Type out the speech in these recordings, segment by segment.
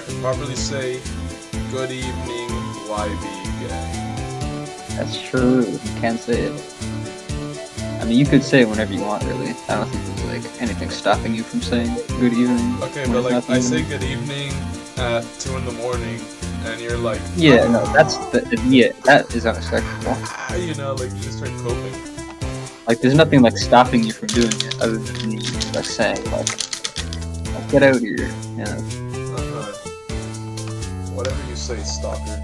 can properly say good evening, YB gang. That's true. You can't say it. I mean, you could say it whenever you want, really. I don't think there's like anything stopping you from saying good evening. Okay, but like I say good evening at 2 in the morning, and you're like, yeah, no, that is unacceptable. You know, like you just start coping. Like, there's nothing like stopping you from doing it other than me like saying like get out here, you know. Whatever you say, stalker.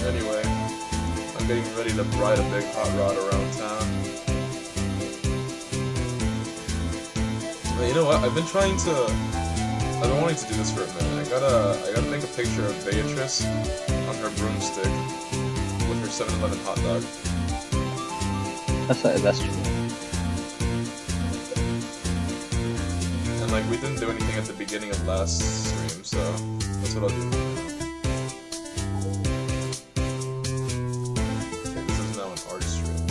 Anyway, I'm getting ready to ride a big hot rod around town. But you know what? I've been wanting to do this for a minute. I gotta make a picture of Beatrice on her broomstick with her 7-Eleven hot dog. That's true. And like we didn't do anything at the beginning of last stream, so that's what I'll do. Okay, this is now an art stream.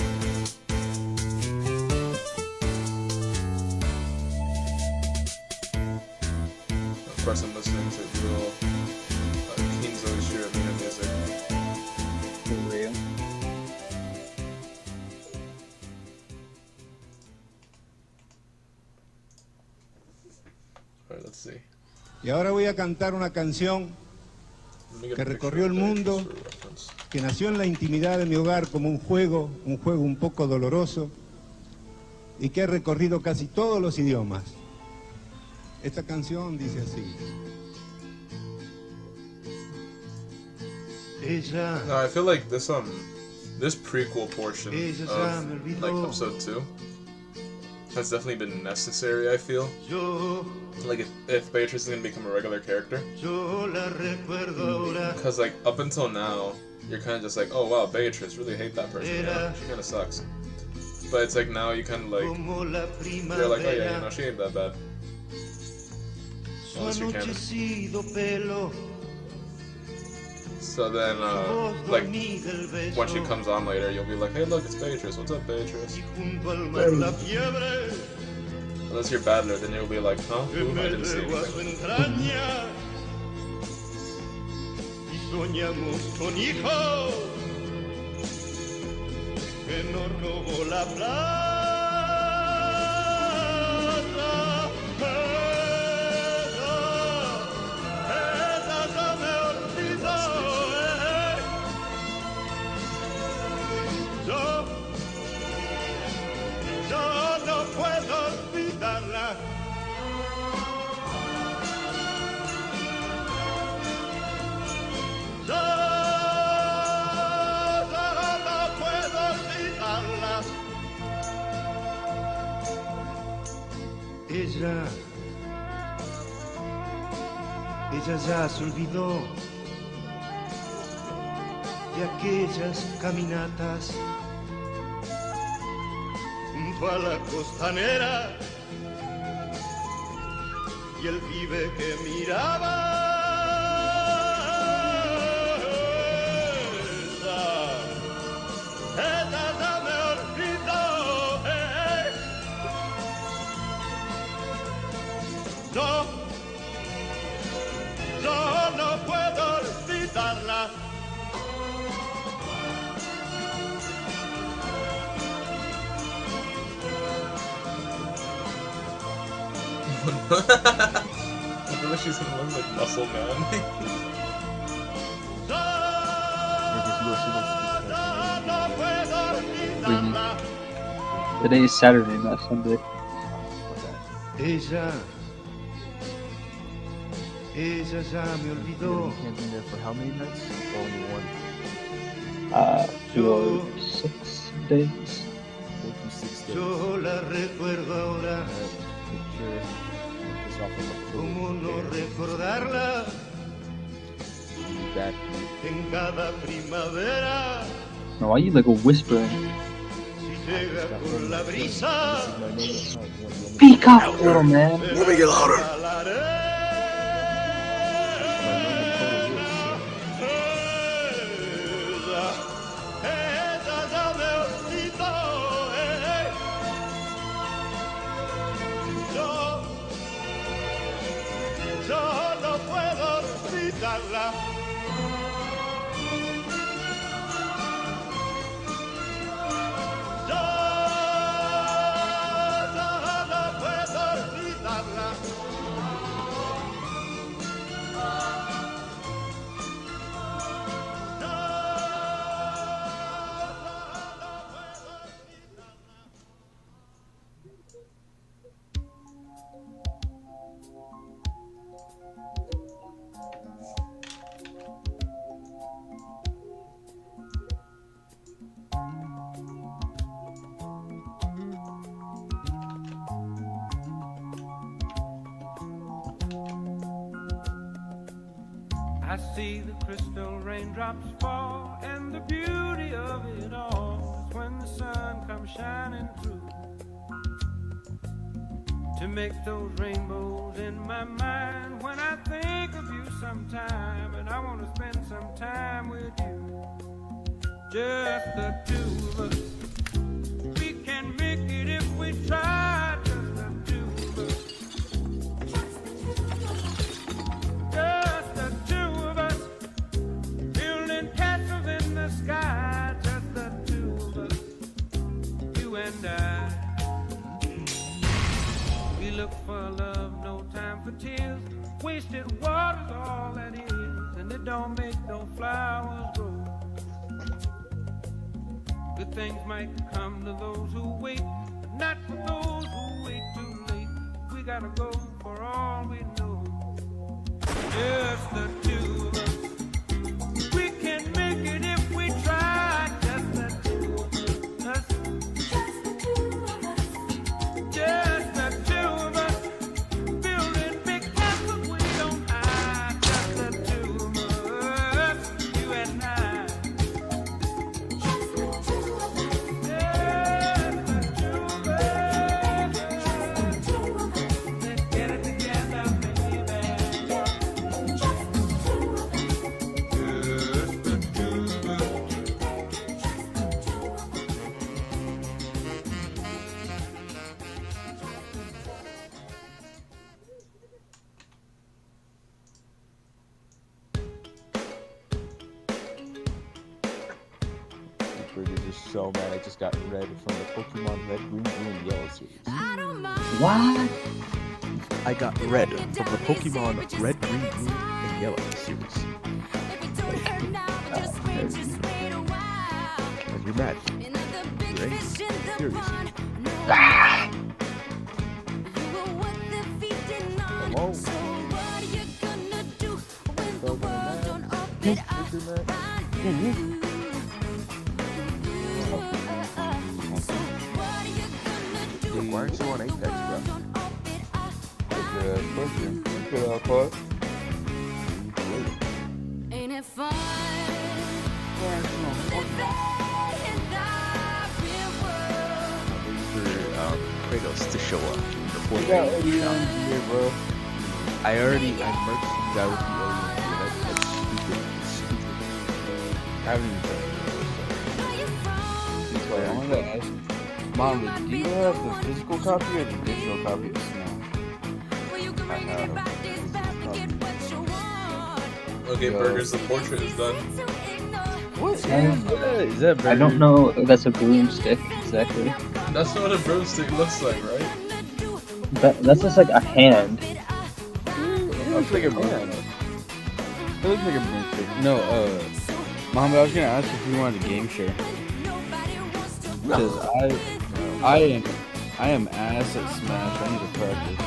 Of course, I'm listening to real Kinzo Shiramina music. For real. Alright, let's see. Y ahora voy a cantar una canción que recorrió el mundo, que nació en la intimidad de mi hogar como un juego un poco doloroso y que ha recorrido casi todos los idiomas. Esta canción dice así. No, I feel like this prequel portion of like episode 2 has definitely been necessary, I feel. Like if Beatrice is gonna become a regular character. Because like up until now, you're kinda just like, oh wow, Beatrice, really hate that person. Yeah, she kinda sucks. But it's like now you kinda like you're like, oh yeah, you know, she ain't that bad. Unless you can. So then, like, when she comes on later, you'll be like, hey look, it's Beatrice, what's up Beatrice? Unless you're Badler, then you'll be like, huh? Ooh, I didn't see anything. Ella ya se olvidó de aquellas caminatas junto a la costanera y el pibe que miraba. Ella ya me olvidó. Yo no puedo olvidarla. I feel like she's gonna look like Muscle Man. Today is Saturday, not Sunday. Ella ya me olvidó. Can't be there for how many nights? Only one. For 6 days. 6 days. Yo la recuerdo ahora. Picture this off of a ¿Cómo no recordarla? That En cada primavera. No, why are you like whispering? Si llega con la brisa. Speak up, little man. Let me get louder. olvidarla. Yo no puedo olvidarla. I see the crystal raindrops fall, and the beauty of it all is when the sun comes shining through to make those rainbows in my mind. When I think of you sometime, and I want to spend some time with you, just the two of us. We can make it if we try, just the two of us. Just the two of us, building castles in the sky. Just the two of us, you and I. We look for love, no time for tears. Wasted water's all that is, and it don't make no flowers grow. Good things might come to those who wait, but not for those who wait too late. We gotta go for all we know. Just the two of us. We can make it if we try. Just the two of us. Just the two of us. Building big castles we don't hide. Just the two of us. You and I. Just the two of us. Let's get it together, baby. Burgers is so mad. I just got red from the Pokemon Red, Green, Blue, and Yellow series. What? I got red from the Pokemon Red, Green, Blue, and Yellow series. And you're mad. You're angry. Furious. Hello? Why aren't you on Apex, bro? Ain't it fun? Kratos to show up before they bro. I merged some guy with the alien gear. That's stupid. It's stupid. I haven't even done it. Wait, I wanted to ask, Mom, do you have the physical copy or the digital copy of Snow? I have. Okay, Burgers, the portrait is done. What is that? I don't know if that's a broomstick exactly. That's not what a broomstick looks like, right? That's just like a hand. It looks like a broomstick. It looks like a broomstick. No, Mom, I was gonna ask if you wanted a game share. Because I am ass at Smash. I need to practice.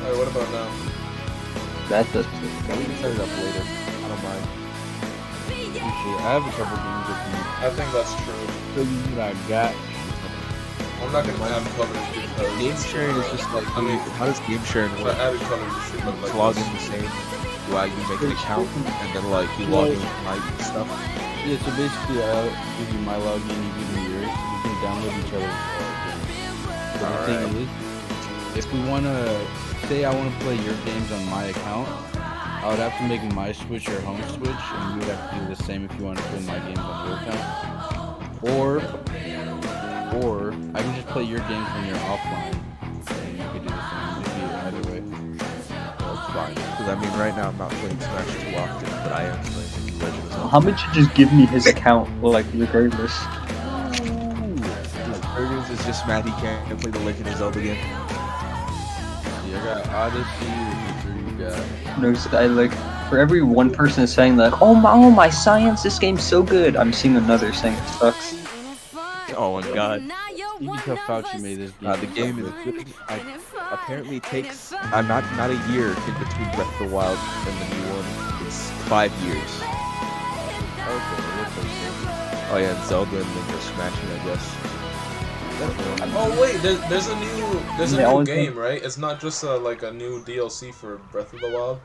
Alright, what about now? That's just. We can set it up later. I don't mind. Appreciate it. I have a couple games with me. I think that's true. So you know what I got. I'm not gonna add colors because Game sharing is just like, I mean, how does game sharing if I work? added colors, it should look like Log this. in the same, like you make an account, and then like you log in with my stuff. Yeah, so basically I'll give you my login, you give me yours. We can download each other's games. But the thing is, if we want to, say I want to play your games on my account, I would have to make my Switch your home Switch, and you would have to do the same if you want to play my games on your account. Or I can just play play your games when you're offline, then you could do the same. Maybe either way. Well, it's fine. Because I mean, right now I'm not playing Smash too often, but I am playing League of Legends. How about you just give me his account, like, regardless? Burgers is just mad he can't play the Legend of Zelda game. Yeah, I got Odyssey, you got... No, I like, for every one person saying like, oh my science, this game's so good, I'm seeing another saying it sucks. Oh my god. You can tell Fauci made this game. The game is good. Apparently it takes not a year in between Breath of the Wild and the new one. It's 5 years. Okay, Oh yeah, and Zelda and Link are smashing, I guess. Oh wait, there's a new game, right? It's not just like a new DLC for Breath of the Wild.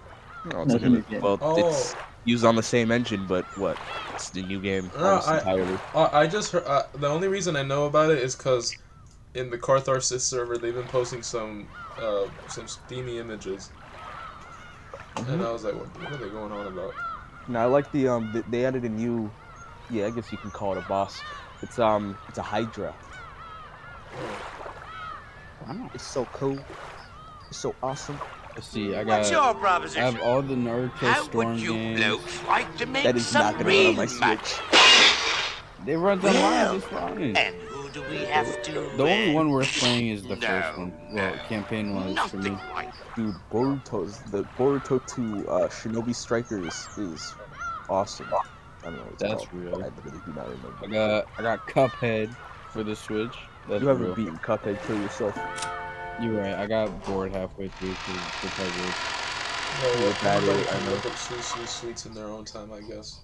No, it's it's used on the same engine, but what? It's the new game entirely. I just heard, the only reason I know about it is because in the Cartharsis server they've been posting some steamy images, and I was like, what are they going on about? Now I like the they added a new, I guess you can call it a boss. It's a Hydra. Wow. It's so cool. It's so awesome. Let's see, I What's your got... I proposition? have all the Naruto How Storm would you games. blokes like to make That is some not gonna run on my real Switch. They run online, it's fine. And who do we have to The only one worth playing is the first one. Well, campaign one is for Nothing me. like Dude, the Boruto 2 Shinobi Strikers is awesome. I don't know what it's That's called, real. but I literally do not remember. I got Cuphead for the Switch. That's You haven't real. beaten Cuphead, kill yourself. You're right, I got bored halfway through the puzzles. Everybody can look up sweets in their own time, I guess.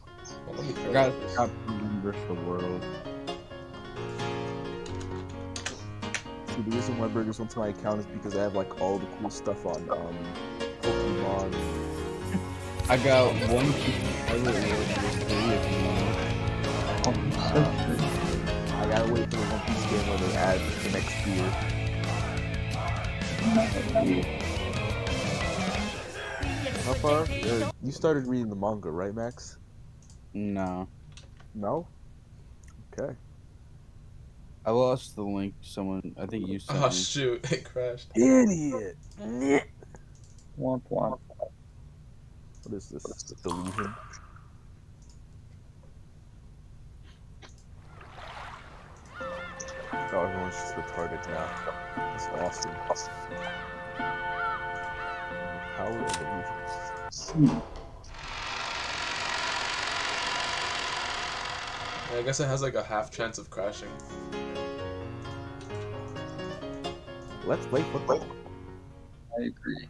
Well, let me I got Member for the World. See, the reason why Burgers went to my account is because I have like all the cool stuff on Pokemon. I got one Pilot World for free if you want. I gotta wait for the One Piece game where they add the next gear. How far? You started reading the manga, right, Max? No. No? Okay. I lost the link to someone, I think you sent Oh me. shoot, it crashed. Idiot! Womp womp. What is this? Delusion? Oh, everyone's just retarded now. That's awesome. Power of illusions. Yeah, I guess it has like a half chance of crashing. Let's play football. I agree.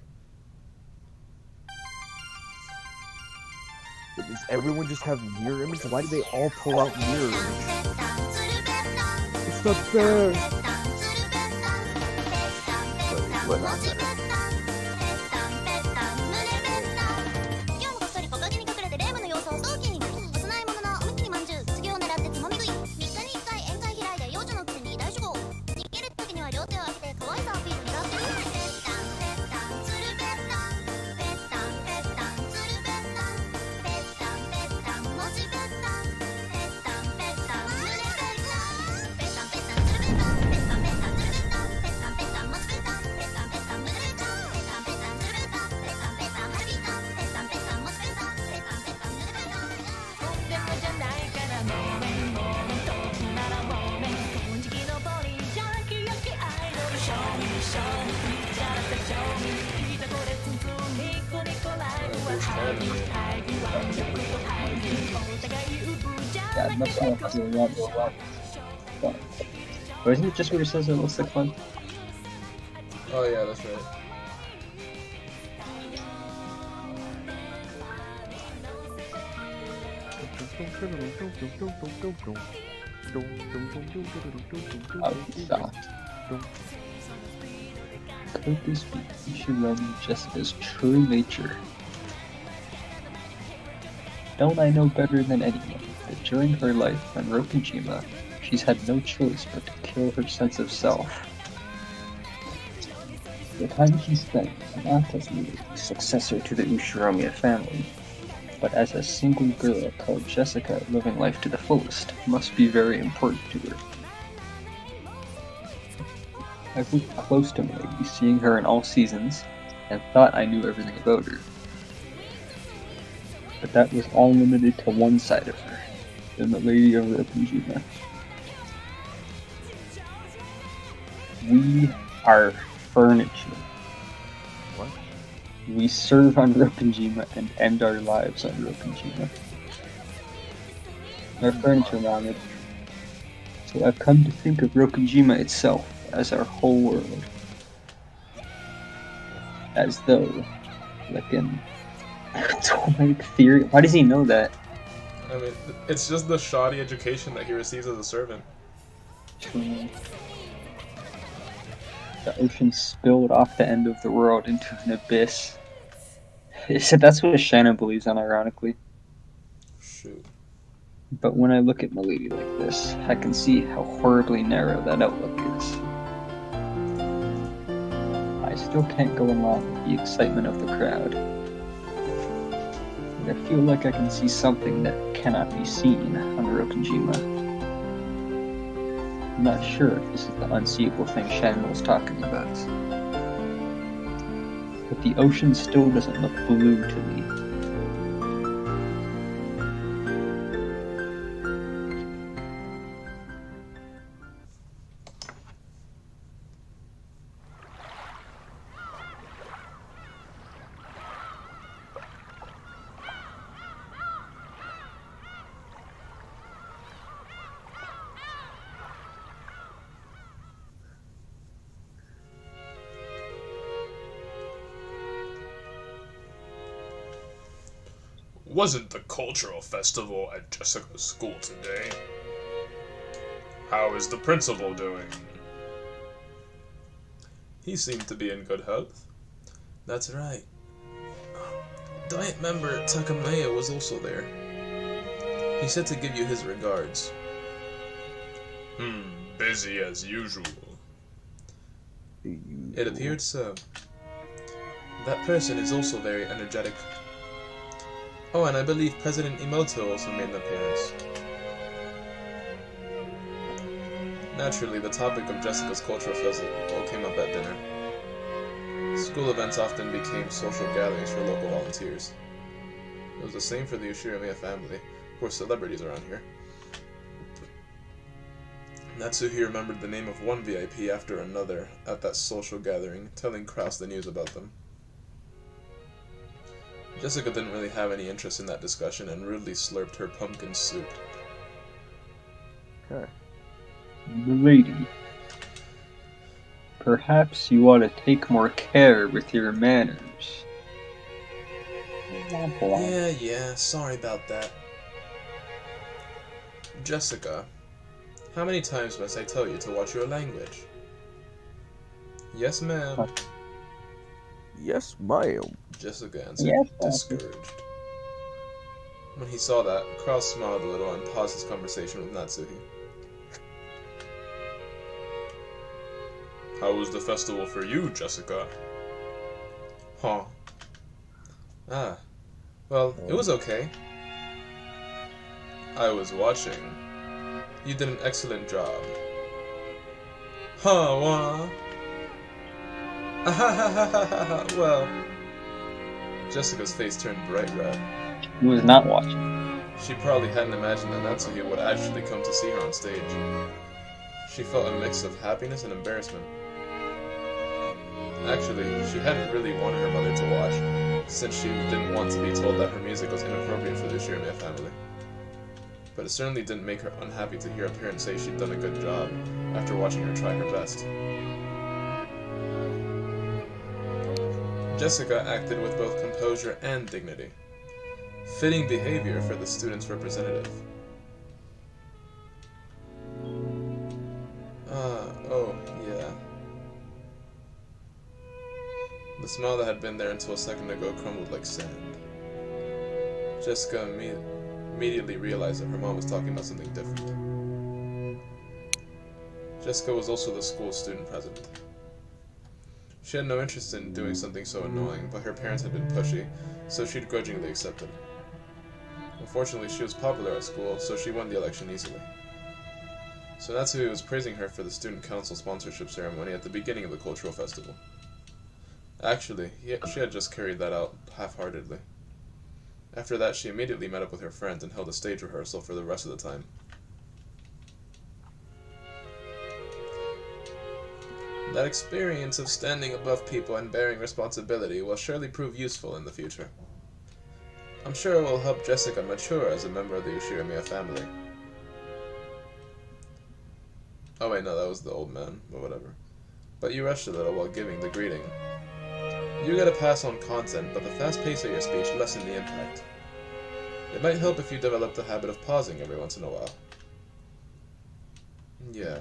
Does everyone just have mirror image? Why do they all pull out mirror image? It's not fair! But not fair. Yeah, that's not a lot. But isn't it just where it says it looks like fun? Oh yeah, that's right. Could this be Ishirami Jessica's true nature? Don't I know better than anyone that during her life on Rokujima, she's had no choice but to kill her sense of self. The time she spent not as the successor to the Ushiromiya family, but as a single girl called Jessica living life to the fullest, must be very important to her. I grew close to Milady, seeing her in all seasons, and thought I knew everything about her. But that was all limited to one side of her, the Milady of Ropponjima. We are furniture. What? We serve on Ropponjima and end our lives on Ropponjima. Our furniture, Mohammed. So I've come to think of Ropponjima itself as our whole world. As though, like an atomic theory. Why does he know that? I mean, it's just the shoddy education that he receives as a servant. The ocean spilled off the end of the world into an abyss. That's what Shannon believes, unironically. Shoot. But when I look at Milady like this, I can see how horribly narrow that outlook is. I still can't go along with the excitement of the crowd. I feel like I can see something that cannot be seen on Ropponjima. I'm not sure if this is the unseeable thing Shannon was talking about. But the ocean still doesn't look blue to me. Wasn't the cultural festival at Jessica's school today? How is the principal doing? He seemed to be in good health. That's right. Diet member Takamaya was also there. He said to give you his regards. Busy as usual. It appeared so. That person is also very energetic. Oh, and I believe President Emoto also made an appearance. Naturally, the topic of Jessica's cultural festival came up at dinner. School events often became social gatherings for local volunteers. It was the same for the Ushiramiya family, who are celebrities around here. Natsuhi remembered the name of one VIP after another at that social gathering, telling Kraus the news about them. Jessica didn't really have any interest in that discussion and rudely slurped her pumpkin soup. Okay. Milady, perhaps you ought to take more care with your manners. Yeah, sorry about that. Jessica, how many times must I tell you to watch your language? Yes, ma'am. Yes, ma'am. Jessica answered, Yes, discouraged. When he saw that, Kraus smiled a little and paused his conversation with Natsuhi. How was the festival for you, Jessica? Huh. Well, it was okay. I was watching. You did an excellent job. Huh, well... Jessica's face turned bright red. He was not watching. She probably hadn't imagined that Natsuhi would actually come to see her on stage. She felt a mix of happiness and embarrassment. Actually, she hadn't really wanted her mother to watch, since she didn't want to be told that her music was inappropriate for the Ushiramiya family. But it certainly didn't make her unhappy to hear a parent say she'd done a good job after watching her try her best. Jessica acted with both composure and dignity. Fitting behavior for the student's representative. Oh, yeah. The smile that had been there until a second ago crumbled like sand. Jessica immediately realized that her mom was talking about something different. Jessica was also the school's student president. She had no interest in doing something so annoying, but her parents had been pushy, so she'd grudgingly accepted. Unfortunately, she was popular at school, so she won the election easily. So Natsu was praising her for the student council sponsorship ceremony at the beginning of the cultural festival. Actually, she had just carried that out half-heartedly. After that, she immediately met up with her friends and held a stage rehearsal for the rest of the time. That experience of standing above people and bearing responsibility will surely prove useful in the future. I'm sure it will help Jessica mature as a member of the Ushiramiya family. Oh wait, no, that was the old man, but whatever. But you rushed a little while giving the greeting. You get a pass on content, but the fast pace of your speech lessened the impact. It might help if you develop the habit of pausing every once in a while. Yeah.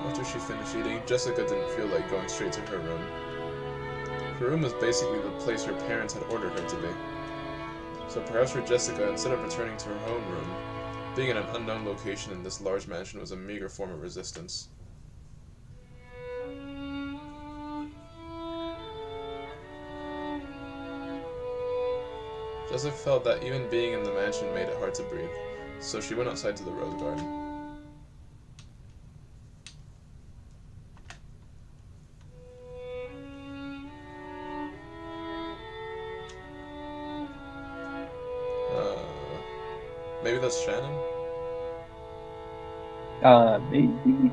After she finished eating, Jessica didn't feel like going straight to her room. Her room was basically the place her parents had ordered her to be. So perhaps for Jessica, instead of returning to her own room, being in an unknown location in this large mansion was a meager form of resistance. Jessica felt that even being in the mansion made it hard to breathe, so she went outside to the rose garden. Maybe that's Shannon? Maybe.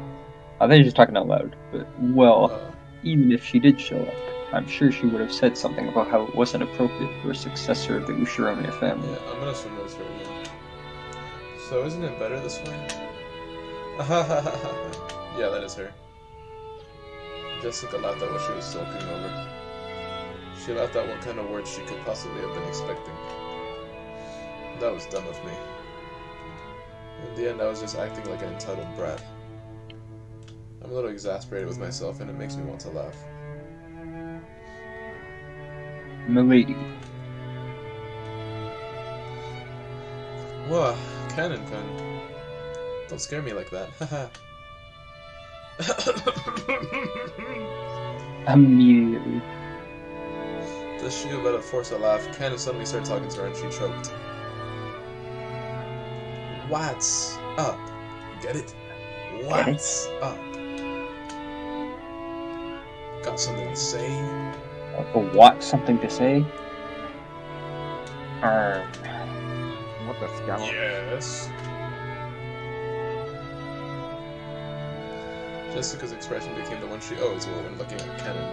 I think she's talking out loud, but, well, even if she did show up, I'm sure she would have said something about how it wasn't appropriate for a successor of the Ushiramiya family. Yeah, I'm gonna assume that's her again. So isn't it better this way? Yeah, that is her. Jessica laughed at what she was sulking over. She laughed at what kind of words she could possibly have been expecting. That was dumb of me. In the end, I was just acting like an entitled brat. I'm a little exasperated with myself, and it makes me want to laugh. Milady. Whoa, Canon-kun. Don't scare me like that, haha. Immediately. Just she let it force a laugh. Canon suddenly started talking to her and she choked. What's up? Get it? What's up? Got something to say? What? Something to say? What the scallop? Yes. Jessica's expression became the one she always wore when looking at Canon.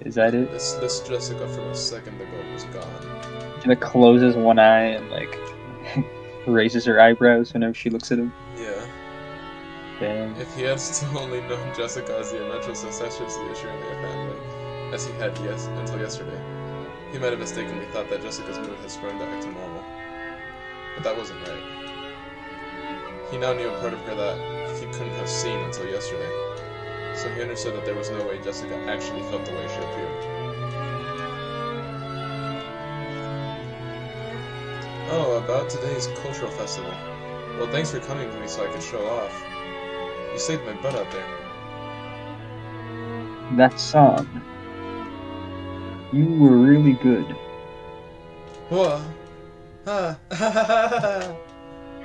Is that it? This Jessica from a second ago was gone. She closes one eye and raises her eyebrows whenever she looks at him. Yeah. Damn. If he had still only known Jessica as the eventual successor to the Ushiramiya family, as he had until yesterday, he might have mistakenly thought that Jessica's mood had sprung back to normal. But that wasn't right. He now knew a part of her that he couldn't have seen until yesterday, so he understood that there was no way Jessica actually felt the way she appeared. Oh, about today's cultural festival. Well, thanks for coming to me so I could show off. You saved my butt out there. That song. You were really good. What? Ha!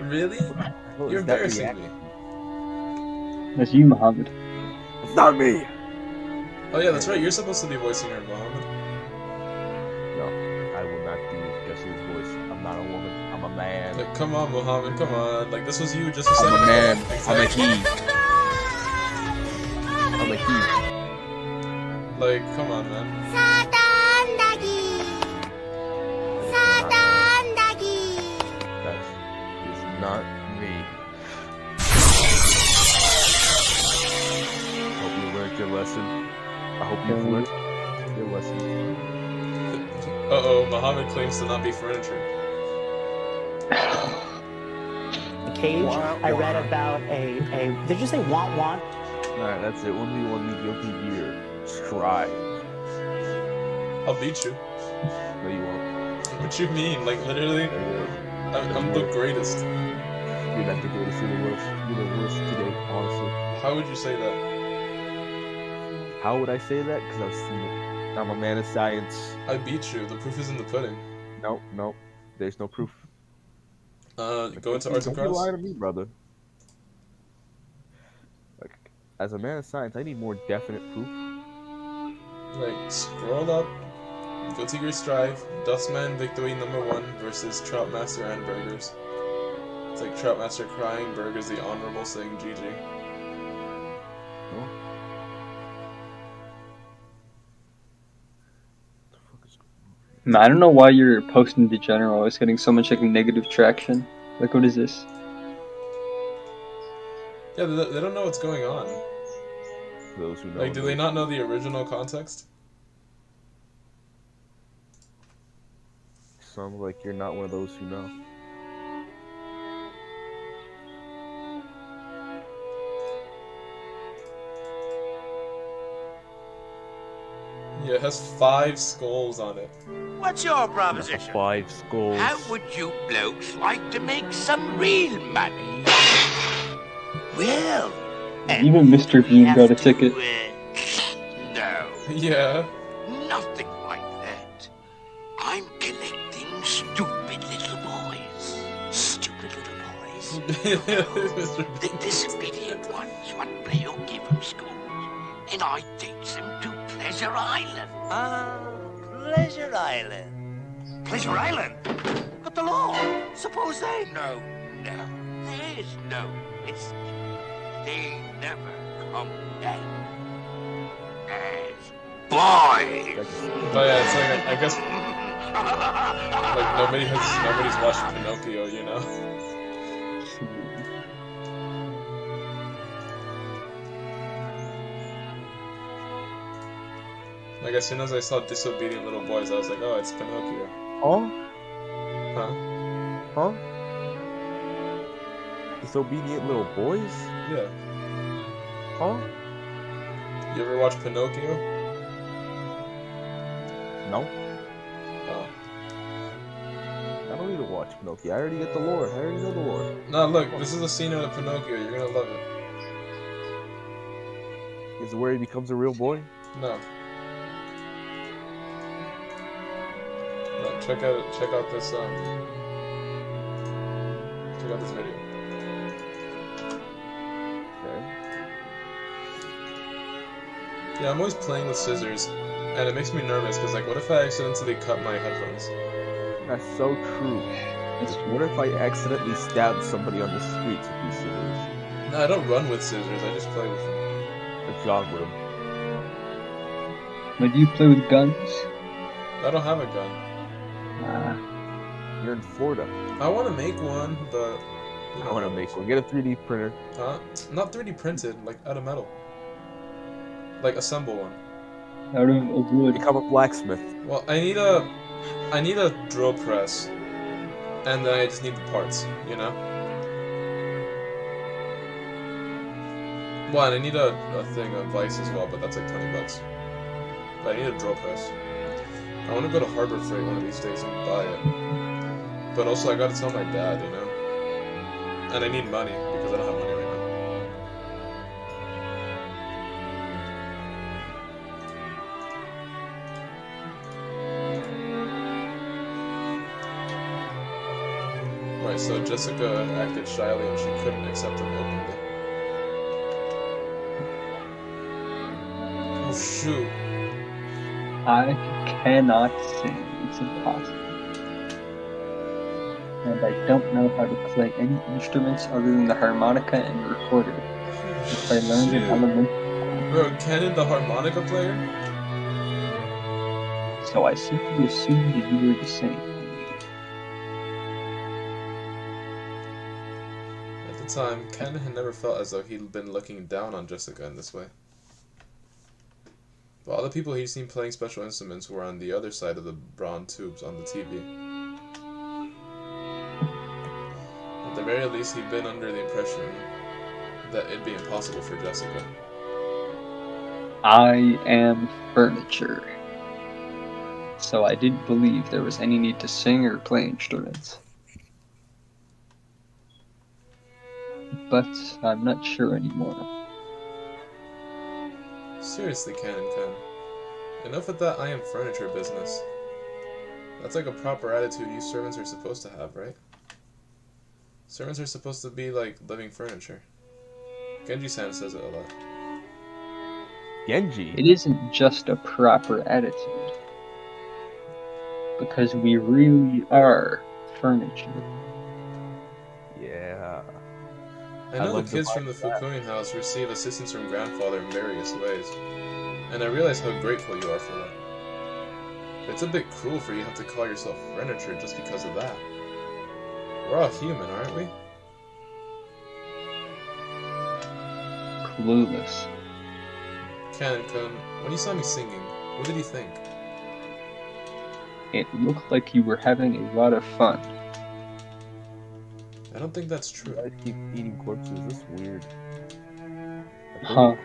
Really? You're embarrassing me. That's you, Muhammad. It's not me! Oh yeah, that's right, you're supposed to be voicing her, Muhammad. No, I will not do Jessica's voice. I'm not a woman. I'm a man. Like, come on, Muhammad, come on. Like, this was you just a second I'm a man. ago. I'm a Exactly. he. I'm a he. Like, come on, man. That is not me. Hope you learned your lesson. I hope you've learned your lesson. Uh-oh, Muhammad claims to not be furniture. The cage. I read about a. Did you say want? Alright, that's it. Only one mediocre year. Strive. I'll beat you. No, you won't. What you mean? Like, literally, I'm the greatest. You're not the greatest. You're the worst. You're the worst today, honestly. How would you say that? How would I say that? Because I've seen it. I'm a man of science. I beat you. The proof is in the pudding. Nope, nope. There's no proof. Go into arts and Don't be lying crafts. to me, brother. Like, as a man of science, I need more definite proof. Like, scroll up. Go to your strive. Dustman victory number 1 versus Troutmaster and Burgers. It's like Troutmaster crying, Burgers the honorable saying GG. No? I don't know why you're posting to general. It's getting so much like negative traction. Like, what is this? Yeah, they don't know what's going on. Those who know. Like, do they not know the original context? Sounds like you're not one of those who know. Yeah, it has 5 skulls on it. What's your proposition? 5 skulls. How would you blokes like to make some real money? Well, Even Mr. Bean got a ticket. no, Yeah. nothing like that. I'm collecting stupid little boys. Stupid little boys. Mr. The disobedient ones what play or give them schools. And I takes them to Pleasure Island. Ah, Pleasure Island. Pleasure Island? But the law. Suppose they... No. There's no risk. They never come back. As boys. Oh yeah, it's like, I guess, like nobody's watched Pinocchio, you know? Like, as soon as I saw disobedient little boys, I was like, oh, it's Pinocchio. Huh? Huh? Huh? Disobedient little boys? Yeah. Huh? You ever watch Pinocchio? No. Oh. I don't need to watch Pinocchio. I already get the lore. I already know the lore. No, look, this is a scene out of Pinocchio. You're gonna love it. Is it where he becomes a real boy? No. No, check out this video. Okay. Yeah, I'm always playing with scissors, and it makes me nervous, because, like, what if I accidentally cut my headphones? That's so true. What if I accidentally stabbed somebody on the streets with these scissors? No, I don't run with scissors, I just play with them. I jog with them. But do you play with guns? I don't have a gun. You're in Florida. I want to make one, but... I want to make one. Get a 3D printer. Huh? Not 3D printed, like, out of metal. Like, assemble one. Out of wood. Become a blacksmith. Well, I need a drill press, and then I just need the parts, you know? Well, and I need a thing of vice as well, but that's like $20. But I need a drill press. I want to go to Harbor Freight one of these days and buy it. But also, I gotta tell my dad, you know? And I need money, because I don't have money right now. Right, so Jessica acted shyly and she couldn't accept him openly. Oh shoot. I cannot sing. It's impossible. And I don't know how to play any instruments other than the harmonica and the recorder, which I learned in elementary. Bro, Kenan the harmonica player? So I simply assumed that you were the same. At the time, Kenan had never felt as though he'd been looking down on Jessica in this way. But all the people he'd seen playing special instruments were on the other side of the bronze tubes on the TV. At the very least, he'd been under the impression that it'd be impossible for Jessica. I am furniture. So I didn't believe there was any need to sing or play instruments. But I'm not sure anymore. Seriously, Canon-kun. Enough with that I am furniture business. That's like a proper attitude you servants are supposed to have, right? Servants are supposed to be like living furniture. Genji-san says it a lot. Genji? It isn't just a proper attitude. Because we really are furniture. Yeah. I know the kids from the Fukuyuan house receive assistance from grandfather in various ways, and I realize how grateful you are for that. But it's a bit cruel for you to have to call yourself furniture just because of that. We're all human, aren't we? Clueless. Canon-kun, when you saw me singing, what did you think? It looked like you were having a lot of fun. I don't think that's true. I keep eating corpses. This is weird. Huh.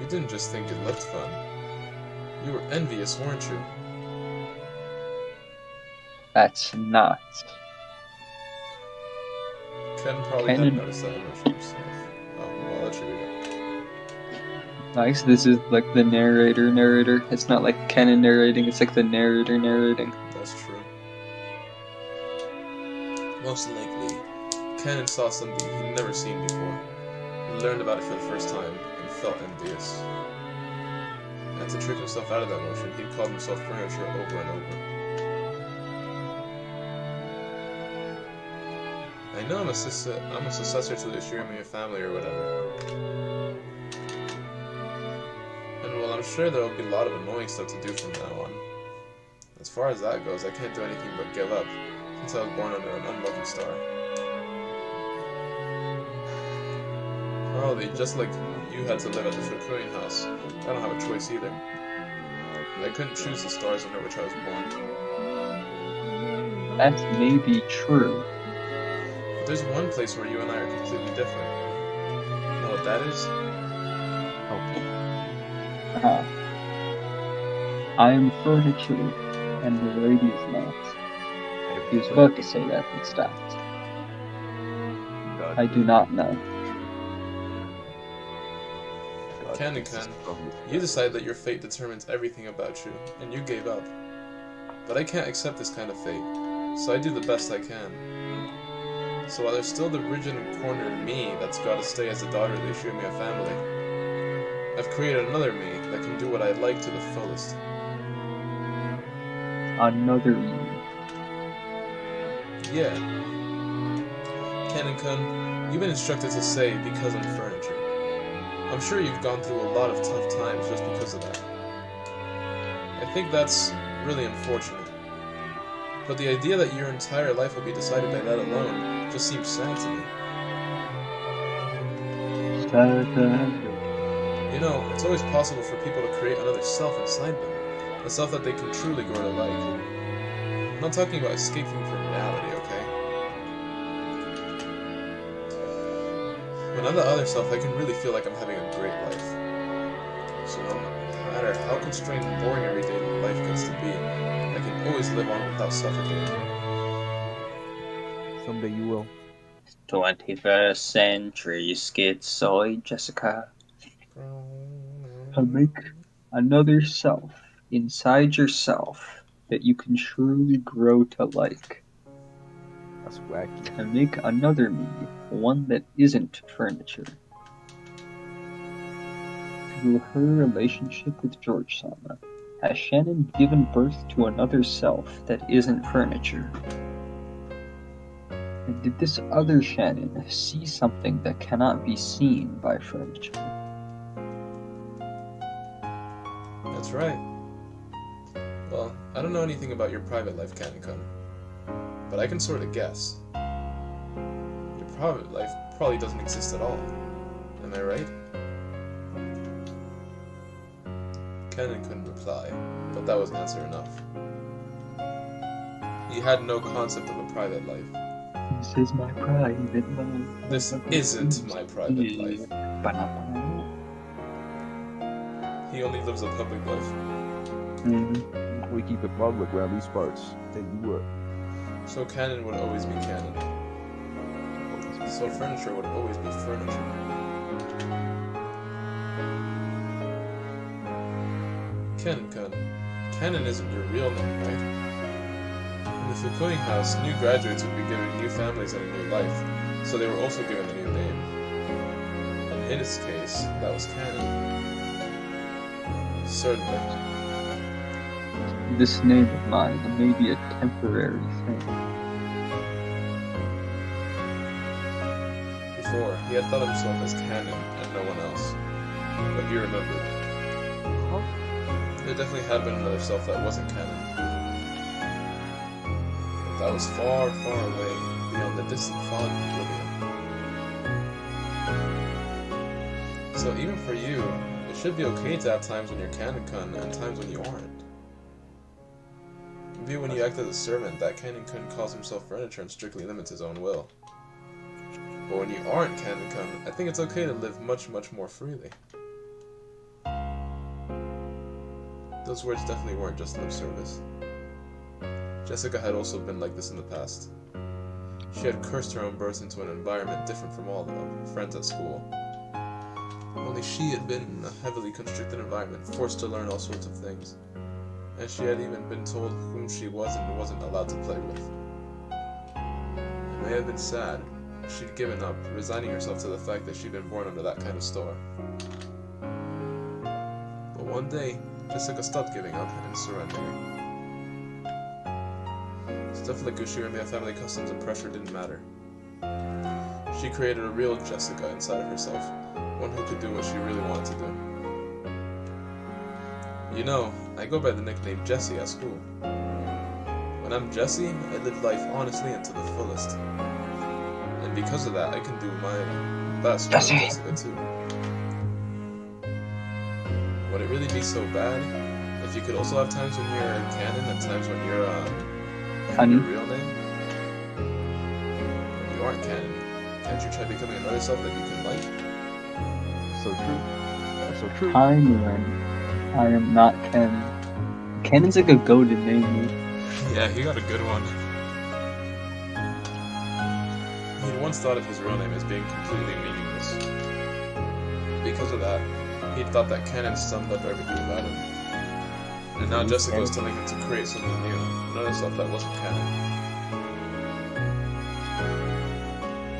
You didn't just think it looked fun. You were envious, weren't you? That's not. Ken probably hadn't noticed that emotion himself. Oh, well, I'll let you read it. Nice, this is like the narrator. It's not like Kenan narrating, it's like the narrator narrating. That's true. Most likely, Kenan saw something he'd never seen before. He learned about it for the first time and felt envious. And to trick himself out of that motion, he called himself furniture over and over. I know I'm a successor to the Ushiramiya family or whatever. And well, I'm sure there will be a lot of annoying stuff to do from now on. As far as that goes, I can't do anything but give up, since I was born under an unlucky star. Probably, just like you had to live at the Fukuyuan house, I don't have a choice either. I couldn't choose the stars under which I was born. That may be true. But there's one place where you and I are completely different. You know what that is? I am furniture, and the lady is not. He was about to say that and stopped. I do not know. Canon-kun, you decided that your fate determines everything about you, and you gave up. But I can't accept this kind of fate, so I do the best I can. So while there's still the rigid and cornered me that's gotta stay as the daughter of the Ushiramiya family, I've created another me that can do what I like to the fullest. Another me. Yeah. Canon-kun, you've been instructed to say because I'm furniture. I'm sure you've gone through a lot of tough times just because of that. I think that's really unfortunate. But the idea that your entire life will be decided by that alone just seems sad to me. You know, it's always possible for people to create another self inside them, a self that they can truly grow to like. I'm not talking about escaping from reality, okay? When I'm the other self, I can really feel like I'm having a great life. So no matter how constrained and boring everyday life gets to be, I can always live on without suffocating. Someday you will. 21st century schizoid Jessica. To make another self inside yourself that you can truly grow to like. That's wacky. To make another me, one that isn't furniture. Through her relationship with George-sama, has Shannon given birth to another self that isn't furniture? And did this other Shannon see something that cannot be seen by furniture? That's right. Well, I don't know anything about your private life, Canon-kun, but I can sort of guess. Your private life probably doesn't exist at all. Am I right? Canon couldn't reply, but that was answer enough. He had no concept of a private life. This is my private life. This isn't my private life. He only lives a public life. We keep it public around these parts. Tell you what. So canon would always be canon. So furniture would always be furniture. Ken-kun, Canon isn't your real name, right? In the Fukuing house, new graduates would be given new families and a new life, so they were also given a new name. And in his case, that was Canon. Certainly. This name of mine may be a temporary thing. Before, he had thought of himself as Canon and no one else. But he remembered. There definitely had been another self that wasn't Canon. But that was far, far away, beyond the distant fog of oblivion. So even for you, it should be okay to have times when you're Canon-kun and times when you aren't. Maybe when you act as a servant, that Canon-kun calls himself furniture and strictly limits his own will. But when you aren't Canon-kun, I think it's okay to live much, much more freely. Those words definitely weren't just lip service. Jessica had also been like this in the past. She had cursed her own birth into an environment different from all of her friends at school. Only she had been in a heavily constricted environment, forced to learn all sorts of things. And she had even been told whom she was and wasn't allowed to play with. It may have been sad. She'd given up, resigning herself to the fact that she'd been born under that kind of star. But one day, Jessica stopped giving up and surrendering. Stuff like Ushirame family customs and pressure didn't matter. She created a real Jessica inside of herself, one who could do what she really wanted to do. You know, I go by the nickname Jessie at school. When I'm Jessie, I live life honestly and to the fullest. And because of that, I can do my best with Jessica too. Would it really be so bad if you could also have times when you're Canon and times when you're your real name? When you aren't Canon, can't you try becoming another self that you can like? So true. That's so true. I am not Canon. Canon's like a goated name. Yeah, he got a good one. He'd once thought of his real name as being completely meaningless. Because of that, he thought that Canon summed up everything about him. And now Jessica was telling him to create something new, another self that wasn't Canon.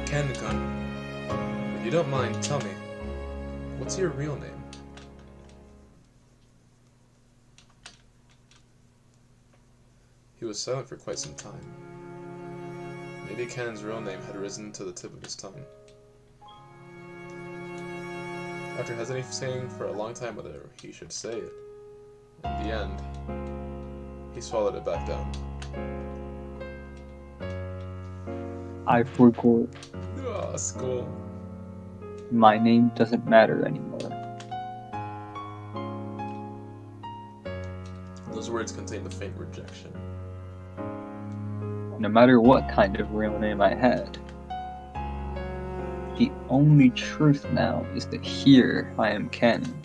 Canon-kun, if you don't mind, tell me, what's your real name? He was silent for quite some time. Maybe Canon's real name had risen to the tip of his tongue. After hesitating for a long time whether he should say it, in the end, he swallowed it back down. I forgot. Ah, school. My name doesn't matter anymore. Those words contained a faint rejection. No matter what kind of real name I had. The only truth now is that here I am Canon.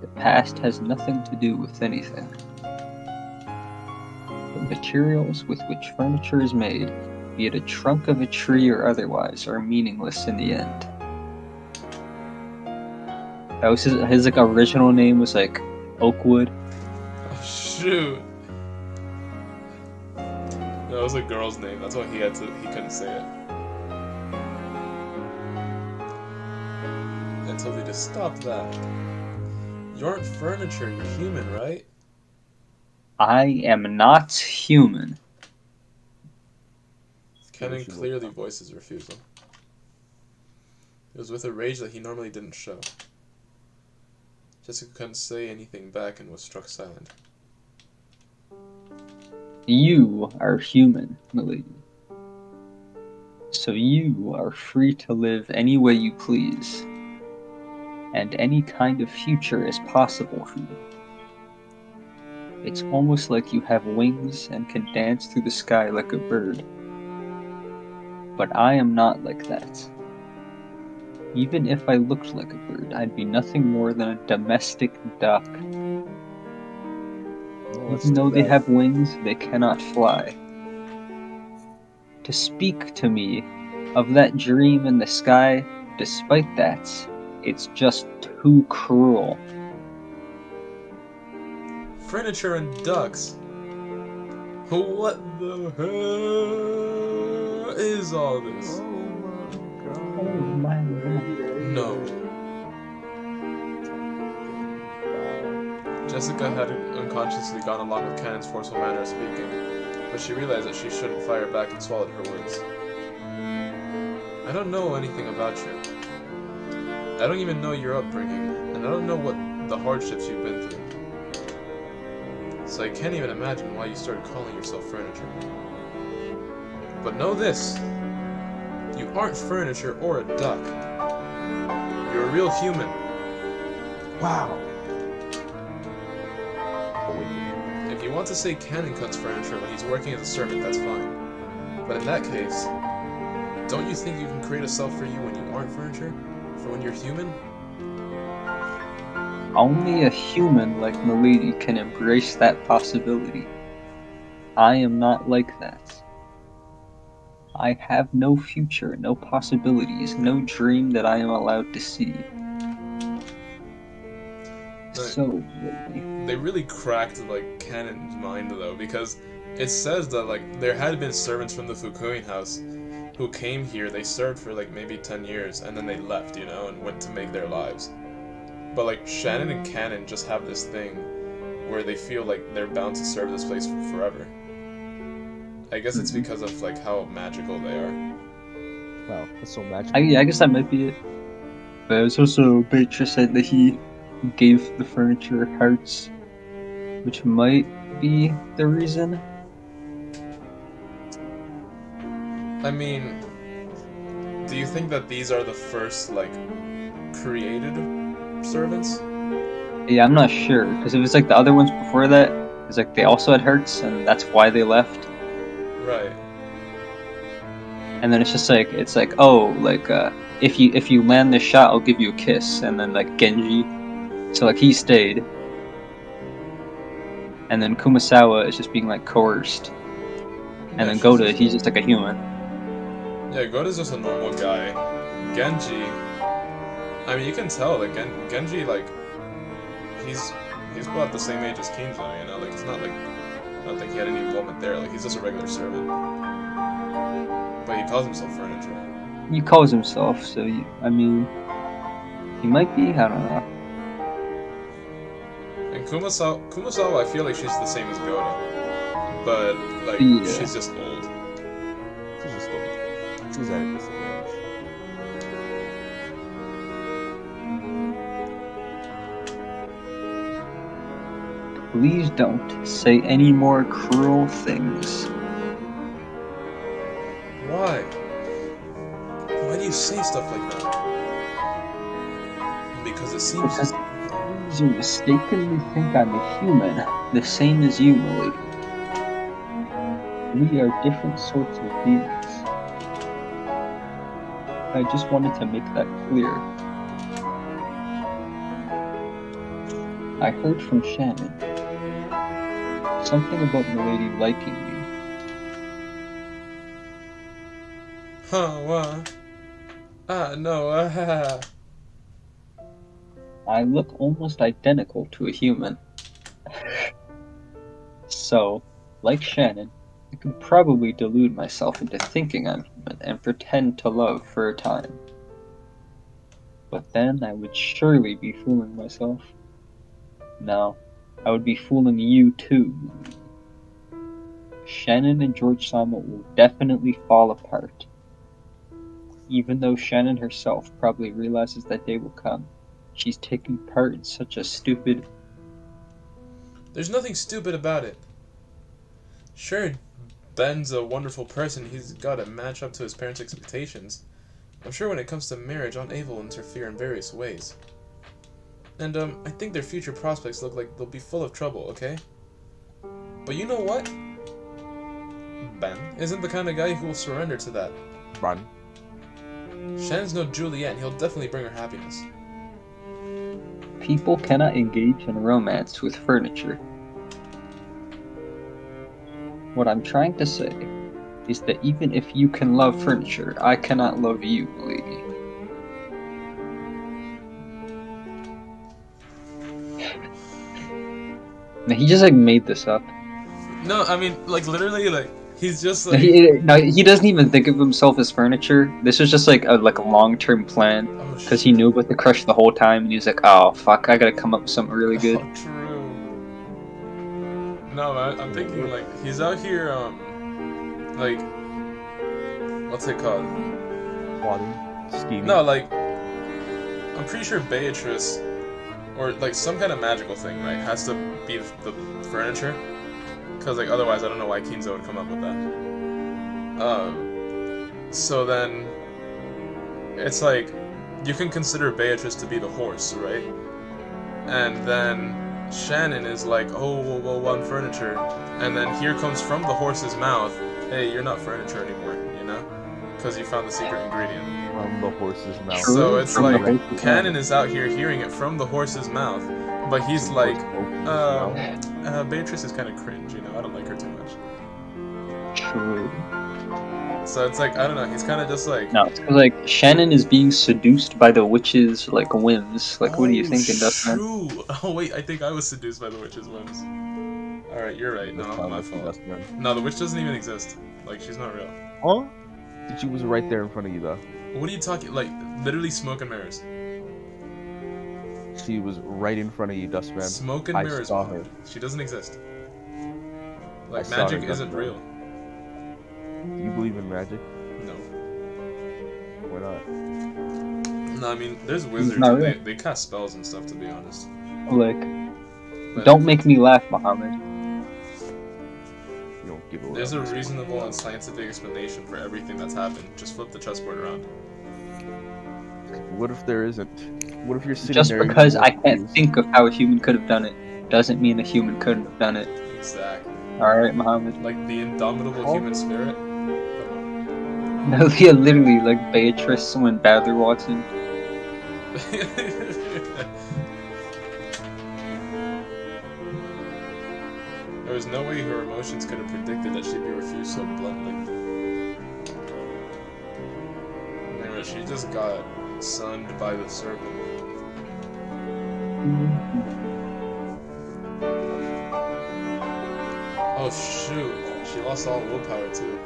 The past has nothing to do with anything. The materials with which furniture is made, be it a trunk of a tree or otherwise, are meaningless in the end. That was his like original name was like Oakwood. Oh shoot! That was a girl's name. That's why he couldn't say it. Until they just stopped that. You aren't furniture. You're human, right? I am not human. Canon clearly voiced his refusal. It was with a rage that he normally didn't show. Jessica couldn't say anything back and was struck silent. You are human, milady. So you are free to live any way you please. And any kind of future is possible for you. It's almost like you have wings and can dance through the sky like a bird. But I am not like that. Even if I looked like a bird, I'd be nothing more than a domestic duck. Even though they have wings, they cannot fly. To speak to me of that dream in the sky, despite that, it's just too cruel. Furniture and ducks. What the hell is all this? Oh my god. No. Jessica had unconsciously gone along with Cannon's forceful manner of speaking, but she realized that she shouldn't fire back and swallowed her words. I don't know anything about you. I don't even know your upbringing, and I don't know what the hardships you've been through. So I can't even imagine why you started calling yourself furniture. But know this. You aren't furniture or a duck. You're a real human. Wow. If you want to say Cannon cuts furniture when he's working as a servant, that's fine. But in that case, don't you think you can create a self for you when you aren't furniture? For when you're human? Only a human like Milady can embrace that possibility. I am not like that. I have no future, no possibilities, no dream that I am allowed to see. So, they really cracked like Cannon's mind though, because it says that like there had been servants from the Fukuin house who came here. They served for like maybe 10 years and then they left, you know, and went to make their lives. But like Shannon and Cannon just have this thing where they feel like they're bound to serve this place for forever. I guess it's because of like how magical they are. Wow, that's so magical. I guess that might be it. But it was also Beatrice said that he gave the furniture hearts, which might be the reason. I mean, do you think that these are the first like created servants? Yeah, I'm not sure, because if it's like the other ones before that, it's like they also had hearts, and that's why they left. Right. And then it's just like oh, like if you land this shot, I'll give you a kiss, and then like Genji, so like he stayed, and then Kumasawa is just being like coerced, and then Goda, he's just like a human. Yeah, Goda's just a normal guy. Genji, I mean, you can tell like Genji, like he's about the same age as Kinzo, you know, like it's not like I don't think he had any involvement there. Like he's just a regular servant, but he calls himself furniture. He calls himself, so I mean, he might be. I don't know. And Kumasawa, I feel like she's the same as Goda, but like she's just old. She's just old. She's at this age. Please don't say any more cruel things. Why? Why do you say stuff like that? Because it seems... Because you mistakenly think I'm a human, the same as you, Milady. We are different sorts of beings. I just wanted to make that clear. I heard from Shannon. Something about Milady liking me. Huh, what? No, I look almost identical to a human. So, like Shannon, I could probably delude myself into thinking I'm human and pretend to love for a time. But then I would surely be fooling myself. No, I would be fooling you too. Shannon and George-sama will definitely fall apart. Even though Shannon herself probably realizes that day will come, she's taking part in such a stupid... There's nothing stupid about it. Sure, Ben's a wonderful person, he's got to match up to his parents' expectations. I'm sure when it comes to marriage, Aunt Ava will interfere in various ways. And, I think their future prospects look like they'll be full of trouble, okay? But you know what? Ben isn't the kind of guy who will surrender to that. Run. Shannon's no Juliet, and he'll definitely bring her happiness. People cannot engage in romance with furniture. What I'm trying to say is that even if you can love furniture, I cannot love you, lady. He just like made this up. No, I mean, like literally, like he's just like. He doesn't even think of himself as furniture. This was just like a long-term plan because he knew about the crush the whole time, and he was like, "Oh fuck, I gotta come up with something really good." Oh, true. No, I'm thinking like he's out here, like, what's it called? Plotting, scheming. No, like, I'm pretty sure Beatrice, or like some kind of magical thing, right, has to be the furniture. Because, like, otherwise I don't know why Kinzo would come up with that. So then, it's like, you can consider Beatrice to be the horse, right? And then Shannon is like, oh, well, I'm furniture. And then here comes from the horse's mouth, hey, you're not furniture anymore, you know? Because you found the secret ingredient. From the horse's mouth. So it's like, Cannon is out here hearing it from the horse's mouth, but he's like, Beatrice is kind of cringe, you know? I don't like her too much. True. So it's like, I don't know, he's kind of just like... No, it's like Shannon is being seduced by the witch's, like, whims. Like, what are you thinking, Dustin? True! Oh wait, I think I was seduced by the witch's whims. Alright, you're right, no, my fault. No, the witch doesn't even exist. Like, she's not real. Oh? She was right there in front of you, though. What are you talking, like, literally smoke and mirrors. She was right in front of you, Dustman. Smoke and mirrors, I saw her. She doesn't exist. Like, I saw magic her, isn't Dustman. real. Do you believe in magic? No. Why not? No, I mean, there's wizards, No, and they cast spells and stuff, to be honest. Like, But don't make me laugh, Muhammad. You don't give a there's a lot. reasonable and scientific explanation for everything that's happened. Just flip the chessboard around. What if there isn't? What if you're sitting Just there... and because you're I can't confused? think of how a human could have done it, doesn't mean a human couldn't have done it. Exactly. Alright, Muhammad. Like the indomitable human spirit. No, yeah, literally, like Beatrice when Badler walks in. There was no way her emotions could have predicted that she'd be refused so bluntly. Anyway, she just got sunned by the serpent. Oh shoot, she lost all willpower too.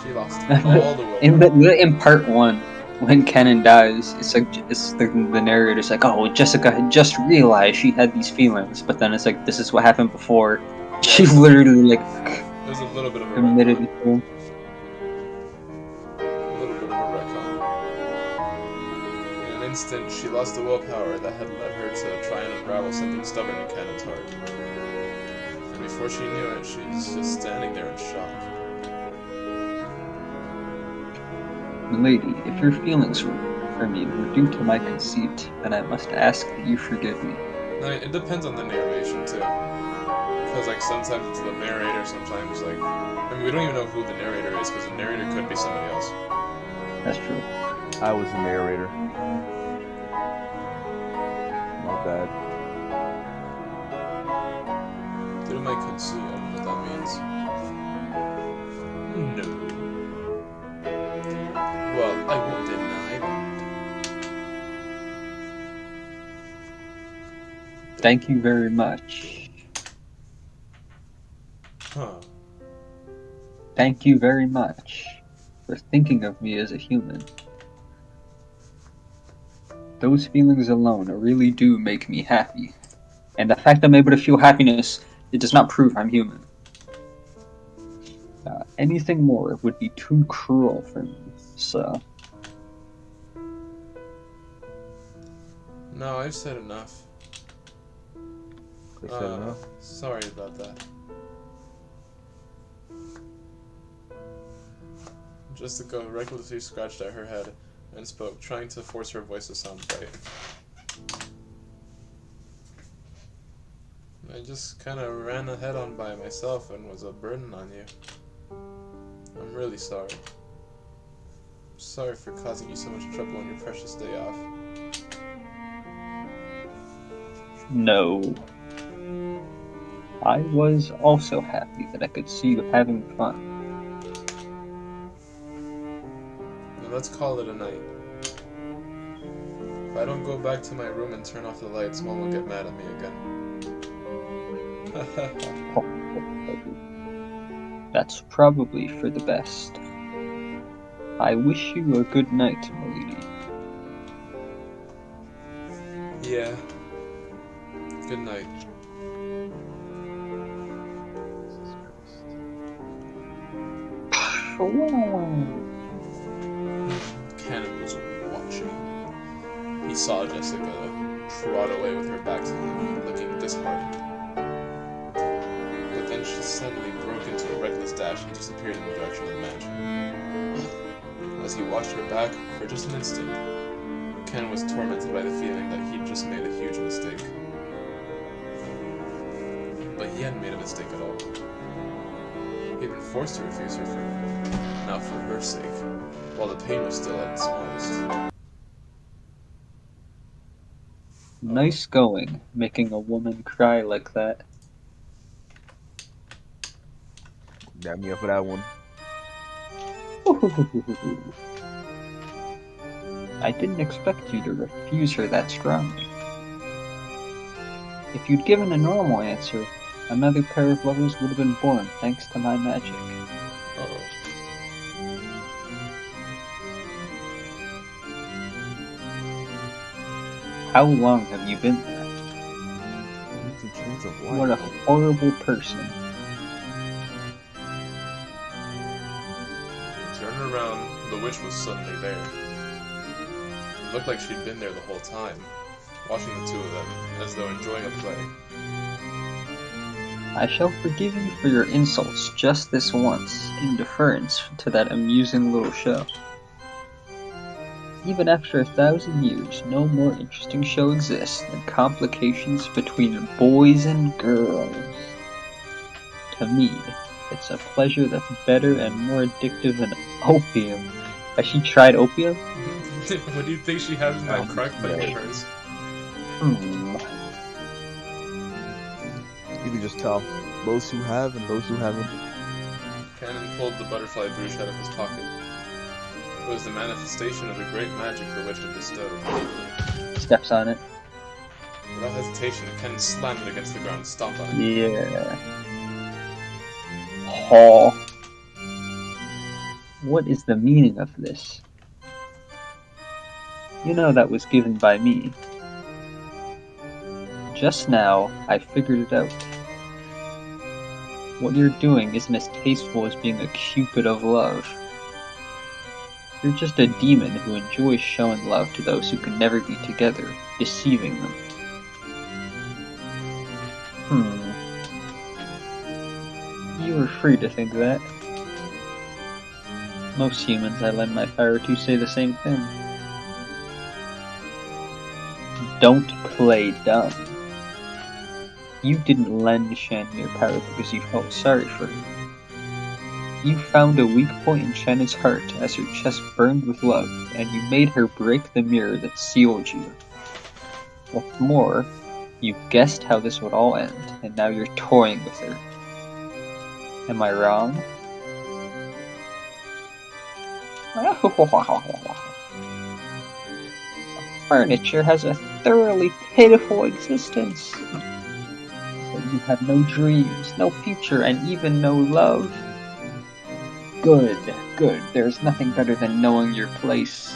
She lost all the willpower. In part 1, when Kennen dies, it's like the narrator's like, oh, Jessica had just realized she had these feelings, but then it's like, this is what happened before. She literally like There's a little bit of a admitted retcon. it to him. A little bit of a retcon. In an instant, she lost the willpower that had led her to try and unravel something stubborn in Cannon's heart. And before she knew it, she's just standing there in shock. Milady, if your feelings for me were due to my conceit, then I must ask that you forgive me. No, it depends on the narration too. Because like sometimes it's the narrator, sometimes like... I mean, we don't even know who the narrator is, because the narrator could be somebody else. That's true. I was the narrator. My bad. Due to my conceit, I don't know what that means. No. Well, I won't deny that. Thank you very much. Huh. Thank you very much for thinking of me as a human. Those feelings alone really do make me happy. And the fact I'm able to feel happiness, it does not prove I'm human. Anything more would be too cruel for me, so... No, I've said enough. I said enough. Sorry about that. Jessica recklessly scratched at her head and spoke, trying to force her voice to sound bright. I just kind of ran ahead on by myself and was a burden on you. I'm really sorry. I'm sorry for causing you so much trouble on your precious day off. No. I was also happy that I could see you having fun. Now let's call it a night. If I don't go back to my room and turn off the lights, Mom will get mad at me again. That's probably for the best. I wish you a good night, milady. Yeah. Good night. Cannon was watching. He saw Jessica trot away with her back to him, looking disheartened. But then she suddenly broke into a reckless dash and disappeared in the direction of the mansion. As he watched her back for just an instant, Ken was tormented by the feeling that he'd just made a huge mistake. But he hadn't made a mistake at all. He'd been forced to refuse her not for her sake, while the pain was still at its smallest. Nice going, making a woman cry like that. Got me up for that one. I didn't expect you to refuse her that strongly. If you'd given a normal answer, another pair of lovers would have been born thanks to my magic. Uh-oh. How long have you been there? What a horrible person. Turning around, the witch was suddenly there. It looked like she'd been there the whole time, watching the two of them, as though enjoying a play. I shall forgive you for your insults just this once, in deference to that amusing little show. Even after 1,000 years, no more interesting show exists than complications between boys and girls. To me, it's a pleasure that's better and more addictive than opium. Has she tried opium? What do you think she has in that crack pipe of hers? You can just tell those who have and those who haven't. Cannon pulled the butterfly brooch out of his pocket. It was the manifestation of the great magic the witch had bestowed. Steps on it. Without hesitation, Cannon slammed it against the ground and stomped on it. Yeah. Hall. What is the meaning of this? You know that was given by me. Just now, I figured it out. What you're doing isn't as tasteful as being a cupid of love. You're just a demon who enjoys showing love to those who can never be together, deceiving them. You were free to think that. Most humans I lend my power to say the same thing. Don't play dumb. You didn't lend Shannon your power because you felt sorry for her. You found a weak point in Shannon's heart as her chest burned with love, and you made her break the mirror that sealed you. What's more, you guessed how this would all end, and now you're toying with her. Am I wrong? Furniture has a thoroughly pitiful existence. So you have no dreams, no future, and even no love. Good, good. There's nothing better than knowing your place.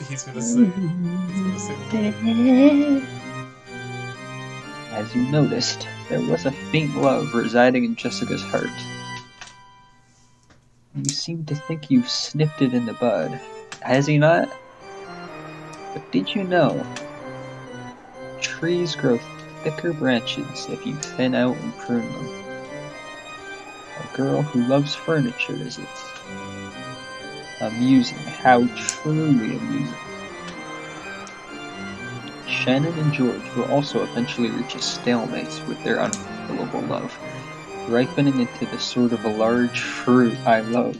He's gonna say. As you noticed, there was a faint love residing in Jessica's heart. You seem to think you've snipped it in the bud. Has he not? But did you know? Trees grow thicker branches if you thin out and prune them. A girl who loves furniture, is it? Amusing, how truly amusing. Shannon and George will also eventually reach a stalemate with their unfulfillable love, ripening into the sort of a large fruit I love.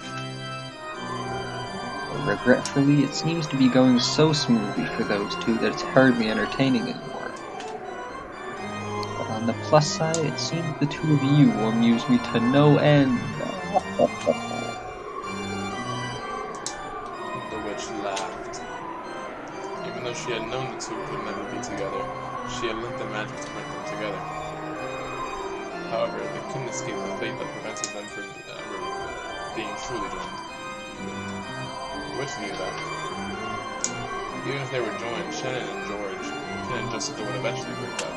But regretfully, it seems to be going so smoothly for those two that it's hardly entertaining anymore. But on the plus side, it seems the two of you will amuse me to no end. The witch laughed. Even though she had known the two could never be together, she had learnt the magic to bring them together. However, they couldn't escape the fate that prevented them from ever being truly joined. Witch knew that. Even if they were joined, Shannon and George couldn't just do it eventually break up.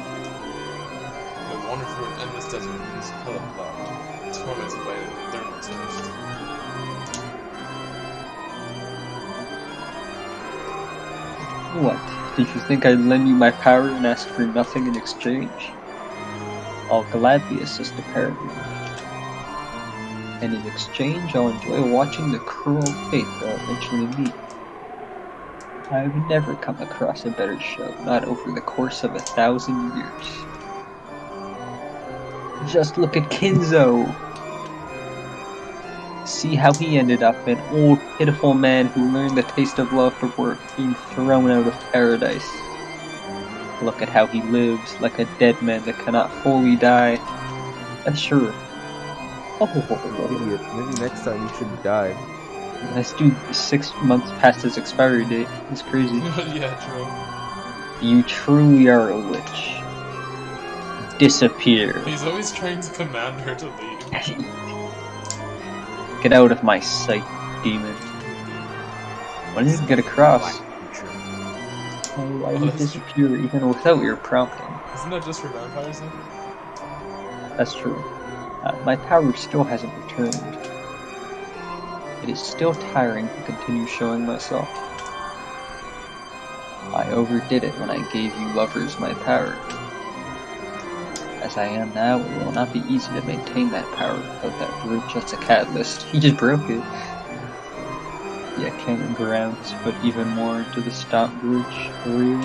They wandered through an endless desert whose hella ploughed, tormented by an eternal thirst. What? Did you think I'd lend you my power and ask for nothing in exchange? I'll gladly assist a pair of you. And in exchange, I'll enjoy watching the cruel fate they'll eventually meet. I've never come across a better show, not over the course of 1,000 years. Just look at Kinzo! See how he ended up, an old, pitiful man who learned the taste of love for being thrown out of paradise. Look at how he lives, like a dead man that cannot fully die. Sure. Idiot. Maybe next time you shouldn't die. This dude is 6 months past his expiry date. It's crazy. Yeah, true. You truly are a witch. Disappear. He's always trying to command her to leave. Get out of my sight, demon. When did you get across? Why would you disappear even without your prompting? Isn't that just for vampires then? That's true. My power still hasn't returned. It is still tiring to continue showing myself. I overdid it when I gave you lovers my power. As I am now, it will not be easy to maintain that power without that bridge as a catalyst. He just broke it. Yeah, can't ground his foot even more into the stop bridge area.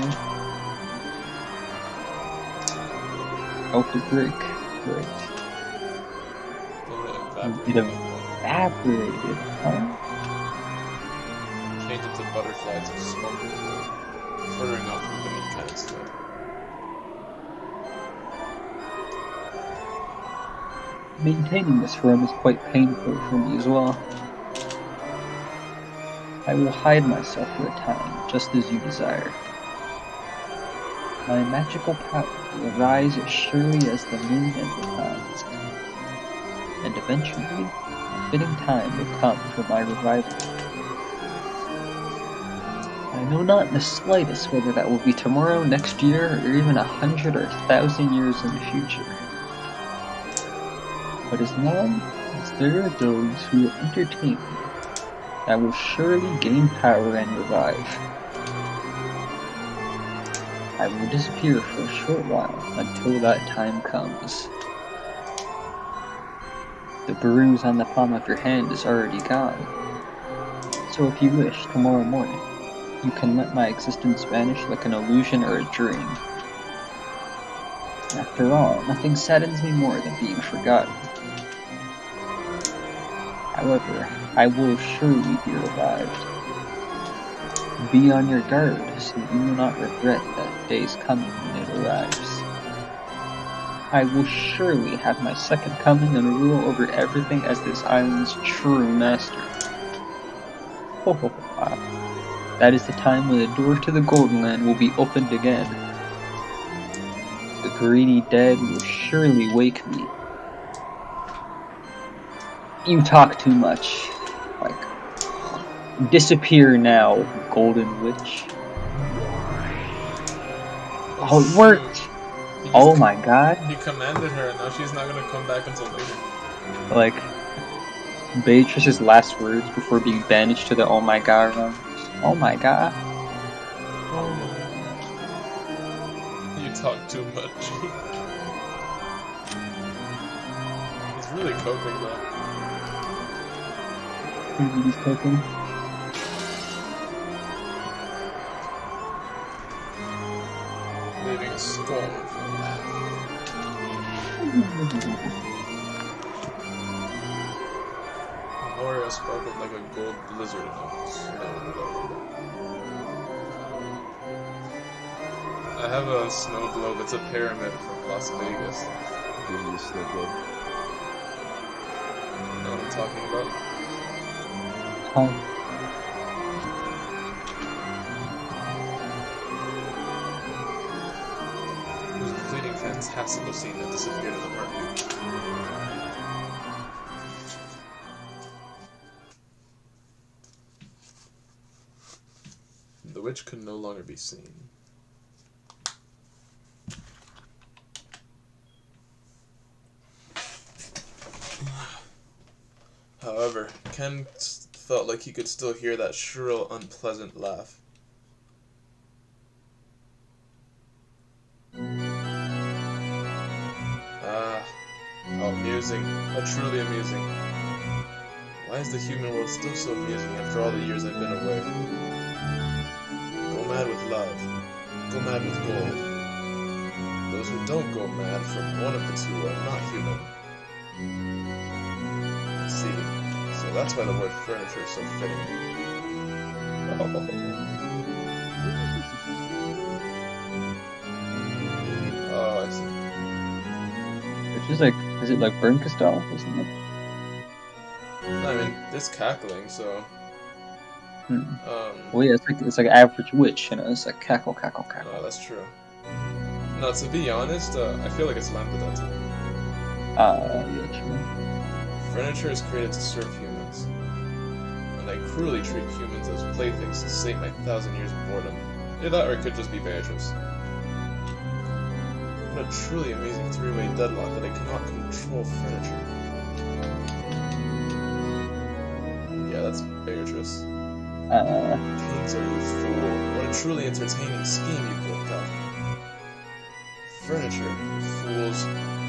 Help it break. Right. It evaporated, huh? Change into butterflies of smoke, fluttering off from beneath canister. Maintaining this room is quite painful for me as well. I will hide myself for a time, just as you desire. My magical power will rise as surely as the moon and the clouds. And eventually, a fitting time will come for my revival. I know not in the slightest whether that will be tomorrow, next year, or even 100 or 1,000 years in the future. But as long as there are those who will entertain me, I will surely gain power and revive. I will disappear for a short while until that time comes. The bruise on the palm of your hand is already gone. So if you wish, tomorrow morning, you can let my existence vanish like an illusion or a dream. After all, nothing saddens me more than being forgotten. However, I will surely be revived. Be on your guard, so you will not regret that day's coming when it arrives. I will surely have my second coming and rule over everything as this island's true master. Ho ho ho. That is the time when the door to the Golden Land will be opened again. The greedy dead will surely wake me. You talk too much. Like, disappear now, Golden Witch. Oh, it worked! Oh my god. He commanded her, and now she's not gonna come back until later. Like, Beatrice's last words before being banished to the oh my god round. Oh my god. You talk too much. He's really coping though. Maybe he's coping. Leaving a storm from that. Gloria sparkled like a gold blizzard in a snow globe. I have a snow globe. It's a pyramid from Las Vegas. Give me a snow globe. You know what I'm talking about? fantastical scene that disappeared in the heartbeat. The witch could no longer be seen. However, Ken felt like he could still hear that shrill, unpleasant laugh. Ah, how amusing. How truly amusing. Why is the human world still so amusing after all the years I've been away? Go mad with love. Go mad with gold. Those who don't go mad from one of the two are not human. See, so that's why the word furniture is so fitting. Oh, I see. Which is like, is it like Bernka style or something? I mean, it's cackling, so. Well, yeah, it's like average witch, you know. It's like cackle, cackle, cackle. No, that's true. No, to be honest, I feel like it's lambda that time. Yeah, true. Furniture is created to serve humans, and I cruelly treat humans as playthings to sate my 1,000 years of boredom. Either that, or it could just be Beatrice. What a truly amazing three-way deadlock that I cannot control furniture. Yeah, that's Beatrice. Kingzo, you fool! What a truly entertaining scheme you pulled out. Furniture, fools.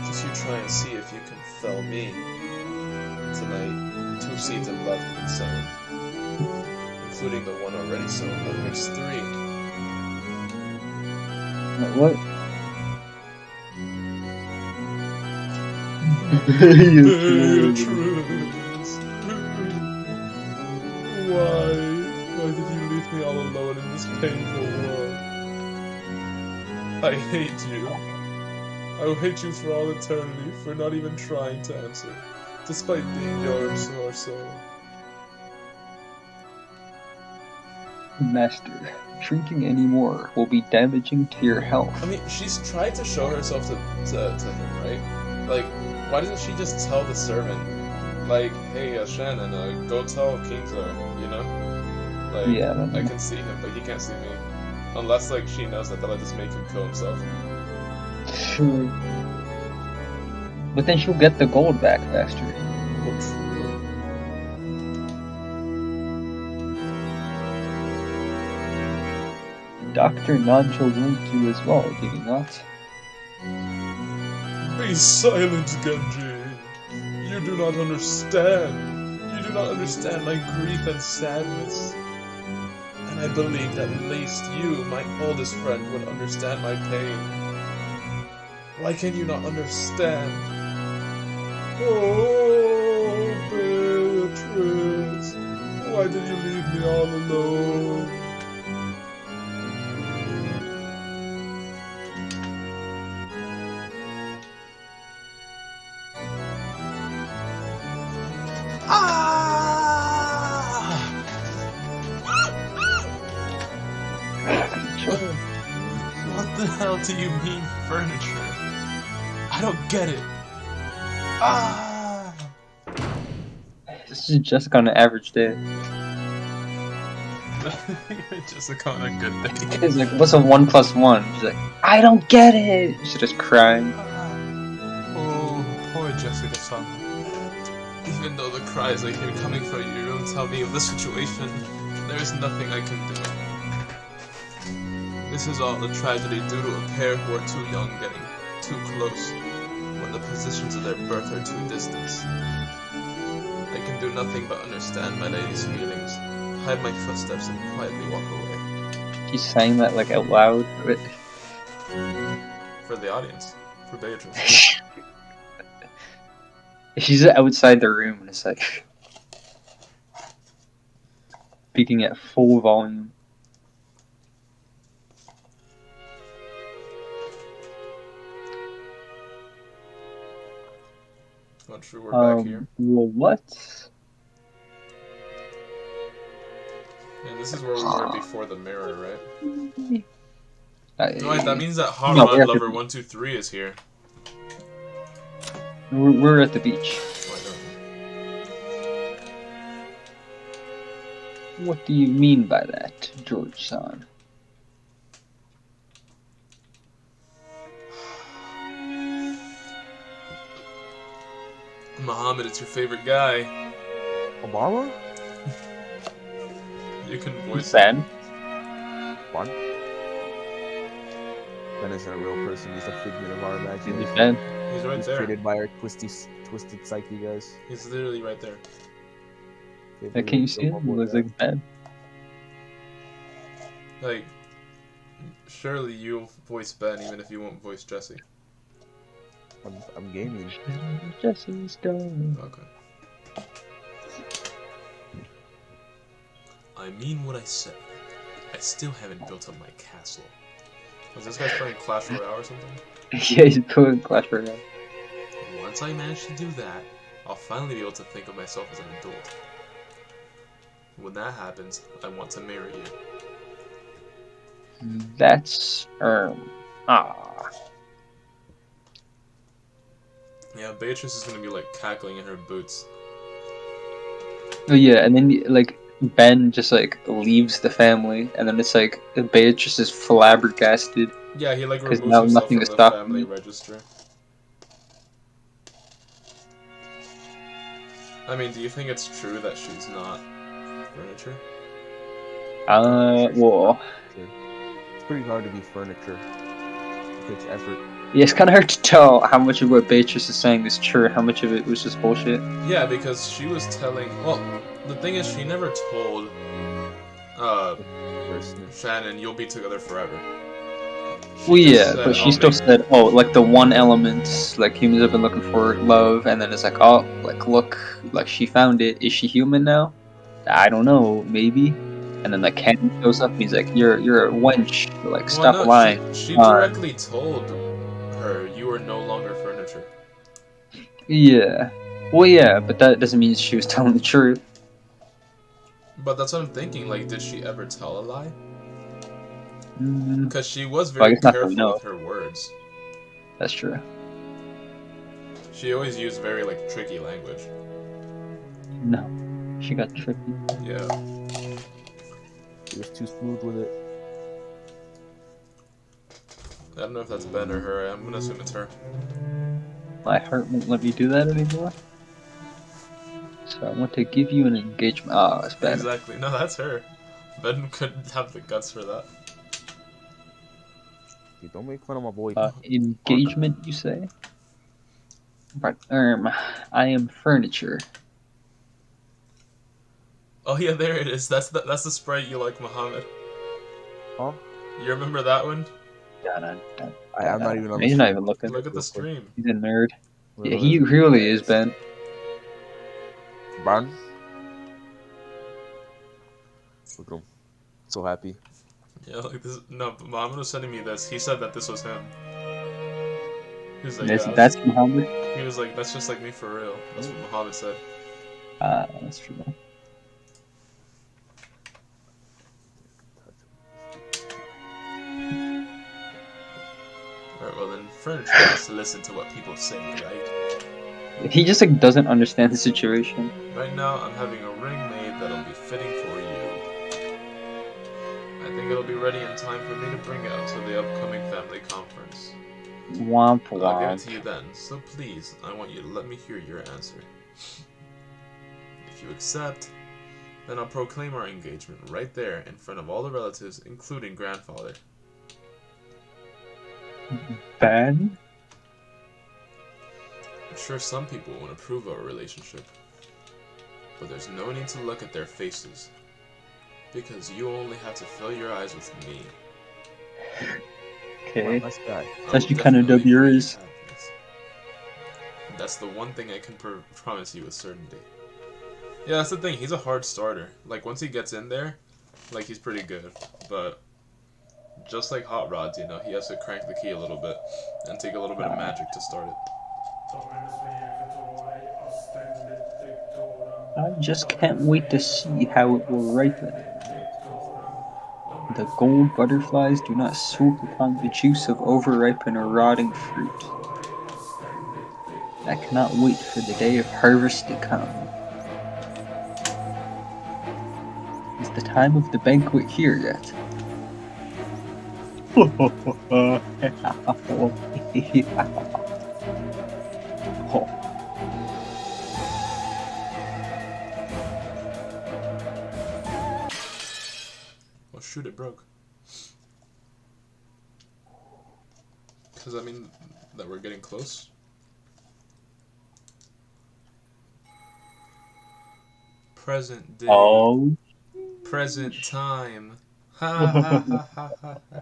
Just you try and see if you can fell me. Tonight, 2 seeds of love have been sown, including the one already sown, that makes 3. What? Beatrice! Why did you leave me all alone in this painful world? I hate you. I will hate you for all eternity for not even trying to answer, despite being yours or so. Master, drinking any more will be damaging to your health. I mean, she's tried to show herself to him, right? Like, why doesn't she just tell the servant, like, hey, Shannon, go tell Kingzo, you know? Like, yeah, I can see him, but he can't see me. Unless, like, she knows that that'll just make him kill himself. True. But then she'll get the gold back faster. Oh, true. Dr. Nanjo warned you as well, did he not? Be silent, Genji. You do not understand. You do not understand my grief and sadness. And I believed at least you, my oldest friend, would understand my pain. Why can you not understand? Oh, Beatrice, why did you leave me all alone? What the hell do you mean, furniture? I don't get it. This is Jessica on an average day. Jessica on a good day. It's like, what's a 1 + 1? She's like, I don't get it! She's just crying. Oh, poor Jessica-san. Even though the cries I hear coming from your room tell me of the situation, there is nothing I can do. This is all a tragedy due to a pair who are too young getting too close, when the positions of their birth are too distant. I can do nothing but understand my lady's feelings, hide my footsteps, and quietly walk away. She's saying that like out loud. For the audience, for Beatrice. She's outside the room and it's like speaking at full volume. Not sure we're back here. Well, what? Yeah, this is where we were before the mirror, right? Wait, that means that Hotline Lover 123 is here. We're at the beach. What do you mean by that, George-san? Muhammad, it's your favorite guy. Obama? You can voice Ben? One? Ben isn't a real person, he's a figment of our imagination. Ben? He's right He's there. created by our twisted psyche, guys. He's literally right there. Can you see him? He looks like Ben. Like, surely you'll voice Ben even if you won't voice Jesse. I'm gaming. Jesse's gone. Okay. I mean what I said. I still haven't built up my castle. Was this guy playing Clash Royale or something? Yeah, he's playing Clash Royale. Once I manage to do that, I'll finally be able to think of myself as an adult. When that happens, I want to marry you. That's Yeah, Beatrice is gonna be like cackling in her boots. Oh yeah, and then like Ben just like leaves the family, and then it's like Beatrice is flabbergasted. Yeah, he like 'Cause removes now himself nothing from is the stopping family me. register. I mean, do you think it's true that she's not furniture? Well, It's pretty hard to be furniture. It takes effort. yeah, it's kind of hard to tell how much of what Beatrice is saying is true, and how much of it was just bullshit. Yeah, because she was telling. Well, the thing is, she never told Shannon, "You'll be together forever." Well, yeah, said, but she "I'll still make-" said, "Oh, like the one element, like humans have been looking for love," and then it's like, "Oh, like look, like she found it. Is she human now? I don't know, maybe." And then like Ken shows up, and he's like, "You're a wench. Like, Well, stop no, lying." She directly told her, "You are no longer furniture." Yeah. Well, yeah, but that doesn't mean she was telling the truth. But that's what I'm thinking. Like, did she ever tell a lie? Mm, Because she was Well, I very guess not that we careful know. with her words. that's true. She always used very like tricky language. No, she got tricky. Yeah. He was too smooth with it. I don't know if that's Ben or her. I'm gonna assume it's her. My heart won't let me do that anymore. So I want to give you an engagement. Oh, it's bad. Exactly. No, that's her. Ben couldn't have the guts for that. Dude, don't make fun of my boy. Engagement, you say? But I am furniture. Oh yeah, there it is. That's the sprite you like, Muhammad. Huh? You remember that one? I'm not even on the He's not stream. even looking. Look at the stream. He's a nerd. Wait, Yeah, wait. he really is, Ben. Ban? Look at him. So happy. Yeah, like this. No, but Muhammad was sending me this. He said that this was him. He was like, That's Muhammad. He was like, that's just like me for real. That's what Muhammad said. That's true. Alright, well then, furniture has to listen to what people say, right? He just like doesn't understand the situation. Right now, I'm having a ring made that'll be fitting for you. I think it'll be ready in time for me to bring out to the upcoming family conference. Womp I'll give it womp. to you then, so please, I want you to let me hear your answer. If you accept, then I'll proclaim our engagement right there in front of all the relatives, including grandfather. Ben? I'm sure some people won't approve of our relationship, but there's no need to look at their faces, because you only have to fill your eyes with me. Okay. Nice guy. I That's will you kind of definitely W bring you yours. happiness. That's the one thing I can promise you with certainty. Yeah, that's the thing. He's a hard starter. Like, once he gets in there, like, he's pretty good. But just like Hot Rods, you know, he has to crank the key a little bit and take a little bit of magic to start it. I just can't wait to see how it will ripen. The gold butterflies do not swoop upon the juice of overripe or rotting fruit. I cannot wait for the day of harvest to come. Is the time of the banquet here yet? Oh shoot, it broke. Does that mean that we're getting close? Present day. Oh. Present time. Ha ha ha ha ha.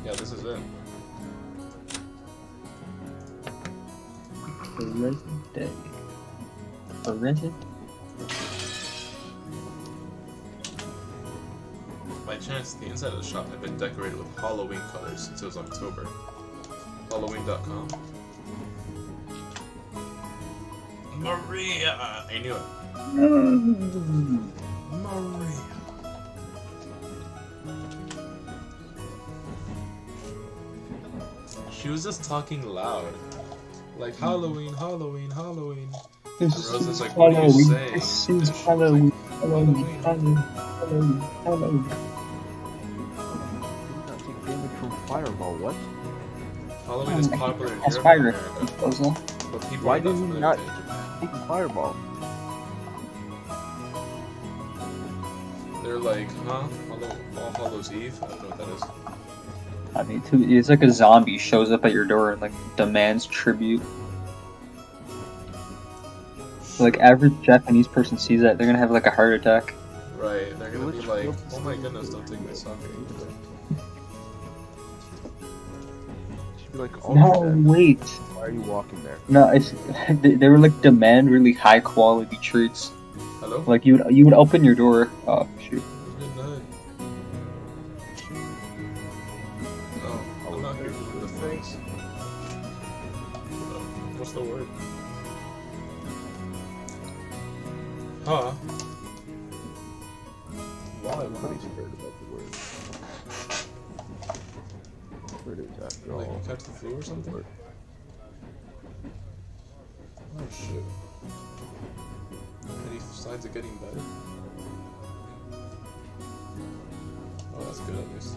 Yeah, this is it. Present day. Present. By chance, the inside of the shop had been decorated with Halloween colors since it was October. Halloween.com. Maria! I knew it. Maria. She was just talking loud. Like, Halloween, Halloween, Halloween. And Rose is like, what are you saying? This is Halloween. Halloween. Halloween. Halloween. Halloween. Not take damage from fireball. What? Halloween is popular in That's Europe fire. and America. But people Why are did he definitely not taking- take fireball? They're like, huh? All Hallows Eve? I don't know what that is. I mean, it's like a zombie shows up at your door and like demands tribute. Like average Japanese person sees that, they're gonna have like a heart attack. Right, they're gonna be like, oh my goodness, don't take my sake. Should be like, oh, No, Dad, wait. why are you walking there? No, it's they were like demand really high quality treats. Hello? Like you would open your door. Oh shoot. Good night. Oh, I'm not here for the things. What's the word? Huh? Why? I'm pretty scared about the word. Where it is after Like all. you catch the flu or something? Oh shit. Any signs of getting better? Oh, that's good at least.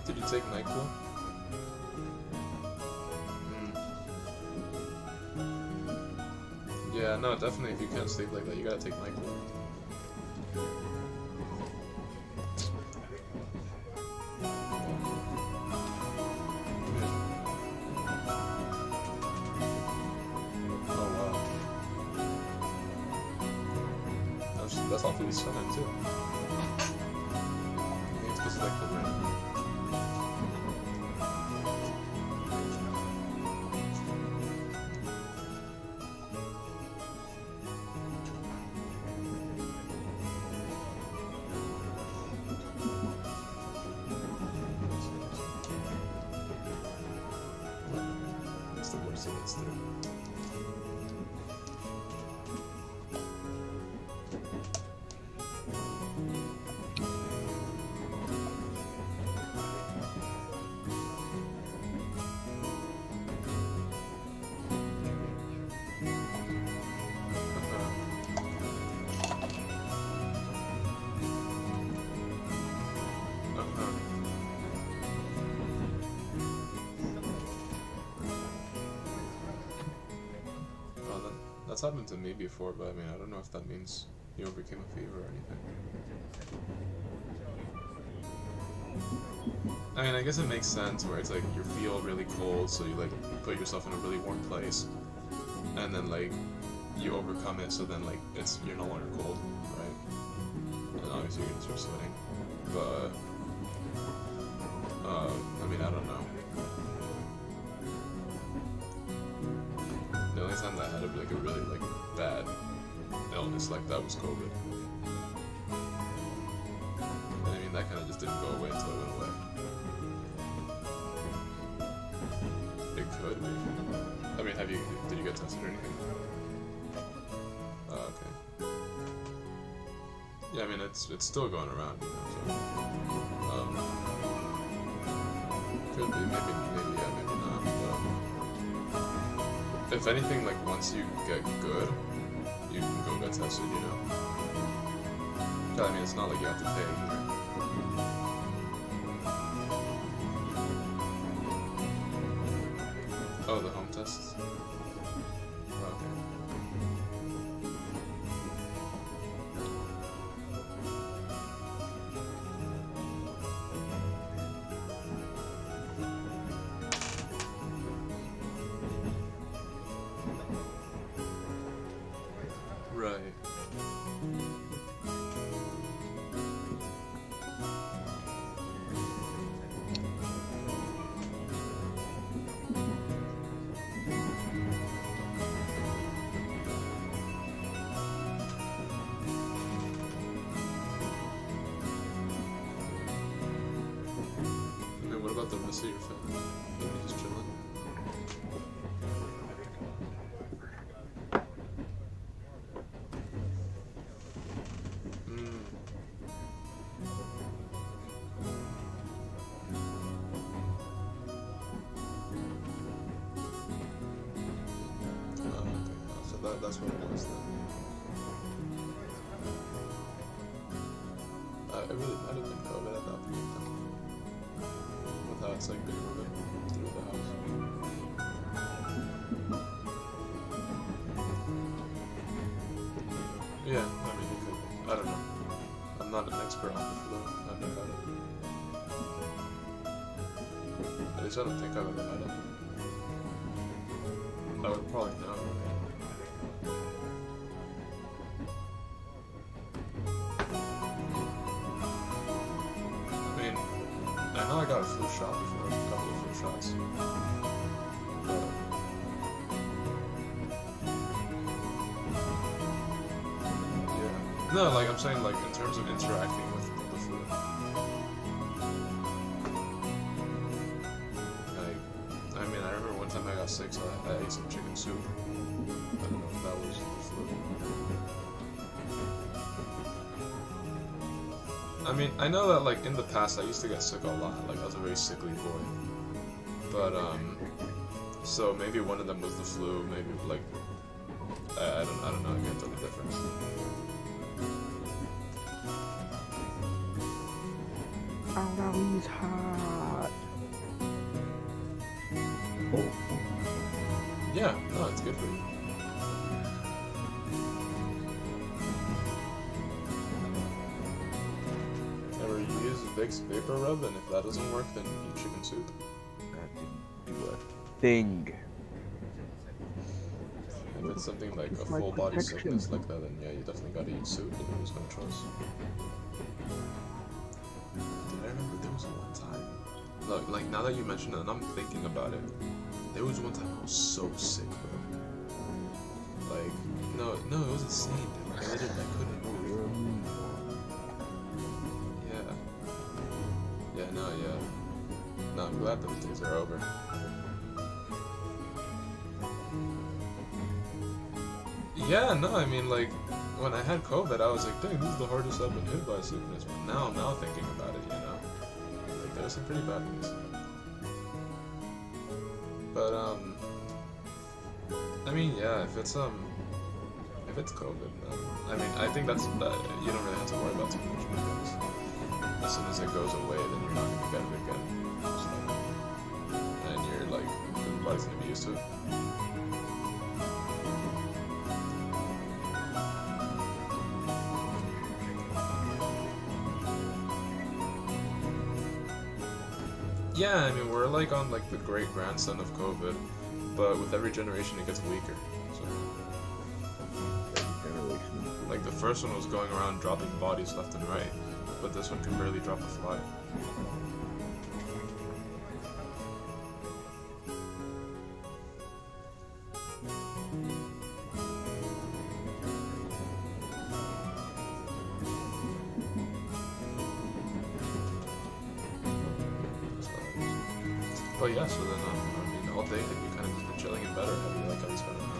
Did you take NyQuil? Yeah, no, definitely if you can't sleep like that, you gotta take NyQuil. Oh wow. That's awfully stunning too. Maybe it's because like the rain. That's the worst it gets through. That's happened to me before, but I mean, I don't know if that means you overcame a fever or anything. I mean, I guess it makes sense where it's like you feel really cold, so you like put yourself in a really warm place, and then like you overcome it, so then like you're no longer cold, right? And obviously you're gonna start sweating, but I mean, I don't know. like a really like bad illness like that was COVID. And I mean that kind of just didn't go away until it went away. It could be. I mean, did you get tested or anything? Oh, okay. Yeah, I mean it's still going around, you know. So, could be, maybe yeah, maybe not. But if anything, like once you get good, you can go get tested, you know. I mean, it's not like you have to pay either. Oh, the home tests? Oh, okay. Right. I mean, what about the rest of your family? Are you just chilling? That's what it was then. It really might have been COVID at that point then. With how it's like been moving through the house. Yeah, I mean it could be. I don't know. I'm not an expert on the flu. I've never had it. At least I don't think I've ever had it. I would probably know. I know I got a flu shot before, a couple of flu shots. But yeah. No, like I'm saying, like in terms of interacting with the flu. Like, I mean, I remember one time I got sick, so I ate some chicken soup. I don't know if that was the flu. I mean, I know that like in the past I used to get sick a lot, like I was a very sickly boy. But so maybe one of them was the flu, maybe like I don't know, I can't tell the difference. Oh no, he's hot. Yeah, no, it's good for you. Use Vicks Vapor Rub, and if that doesn't work, then eat chicken soup. That didn't do a thing. If it's something like a full body sickness like that, then yeah, you definitely gotta eat soup, and there's no choice. Did I remember there was one time? Look, like now that you mention it, and I'm thinking about it, there was one time I was so sick, bro. Like, no, it was insane. I literally couldn't move. Yeah, no, I'm glad those days are over. Yeah, no, I mean, like, when I had COVID, I was like, dang, this is the hardest I've been hit by sickness. But now thinking about it, you know, like, there's some pretty bad ones. But, I mean, yeah, if it's COVID, I mean, I think that's, you don't really have to worry about too much because as soon as it goes away, then you're not gonna get it again. So, and you're like, your body's gonna be used to it. Yeah, I mean, we're like on like the great grandson of COVID, but with every generation it gets weaker. So, like the first one was going around dropping bodies left and right. But this one can barely drop a fly. But yeah, so then I mean, all day have you kind of just been chilling in bed, or have you like at least been around?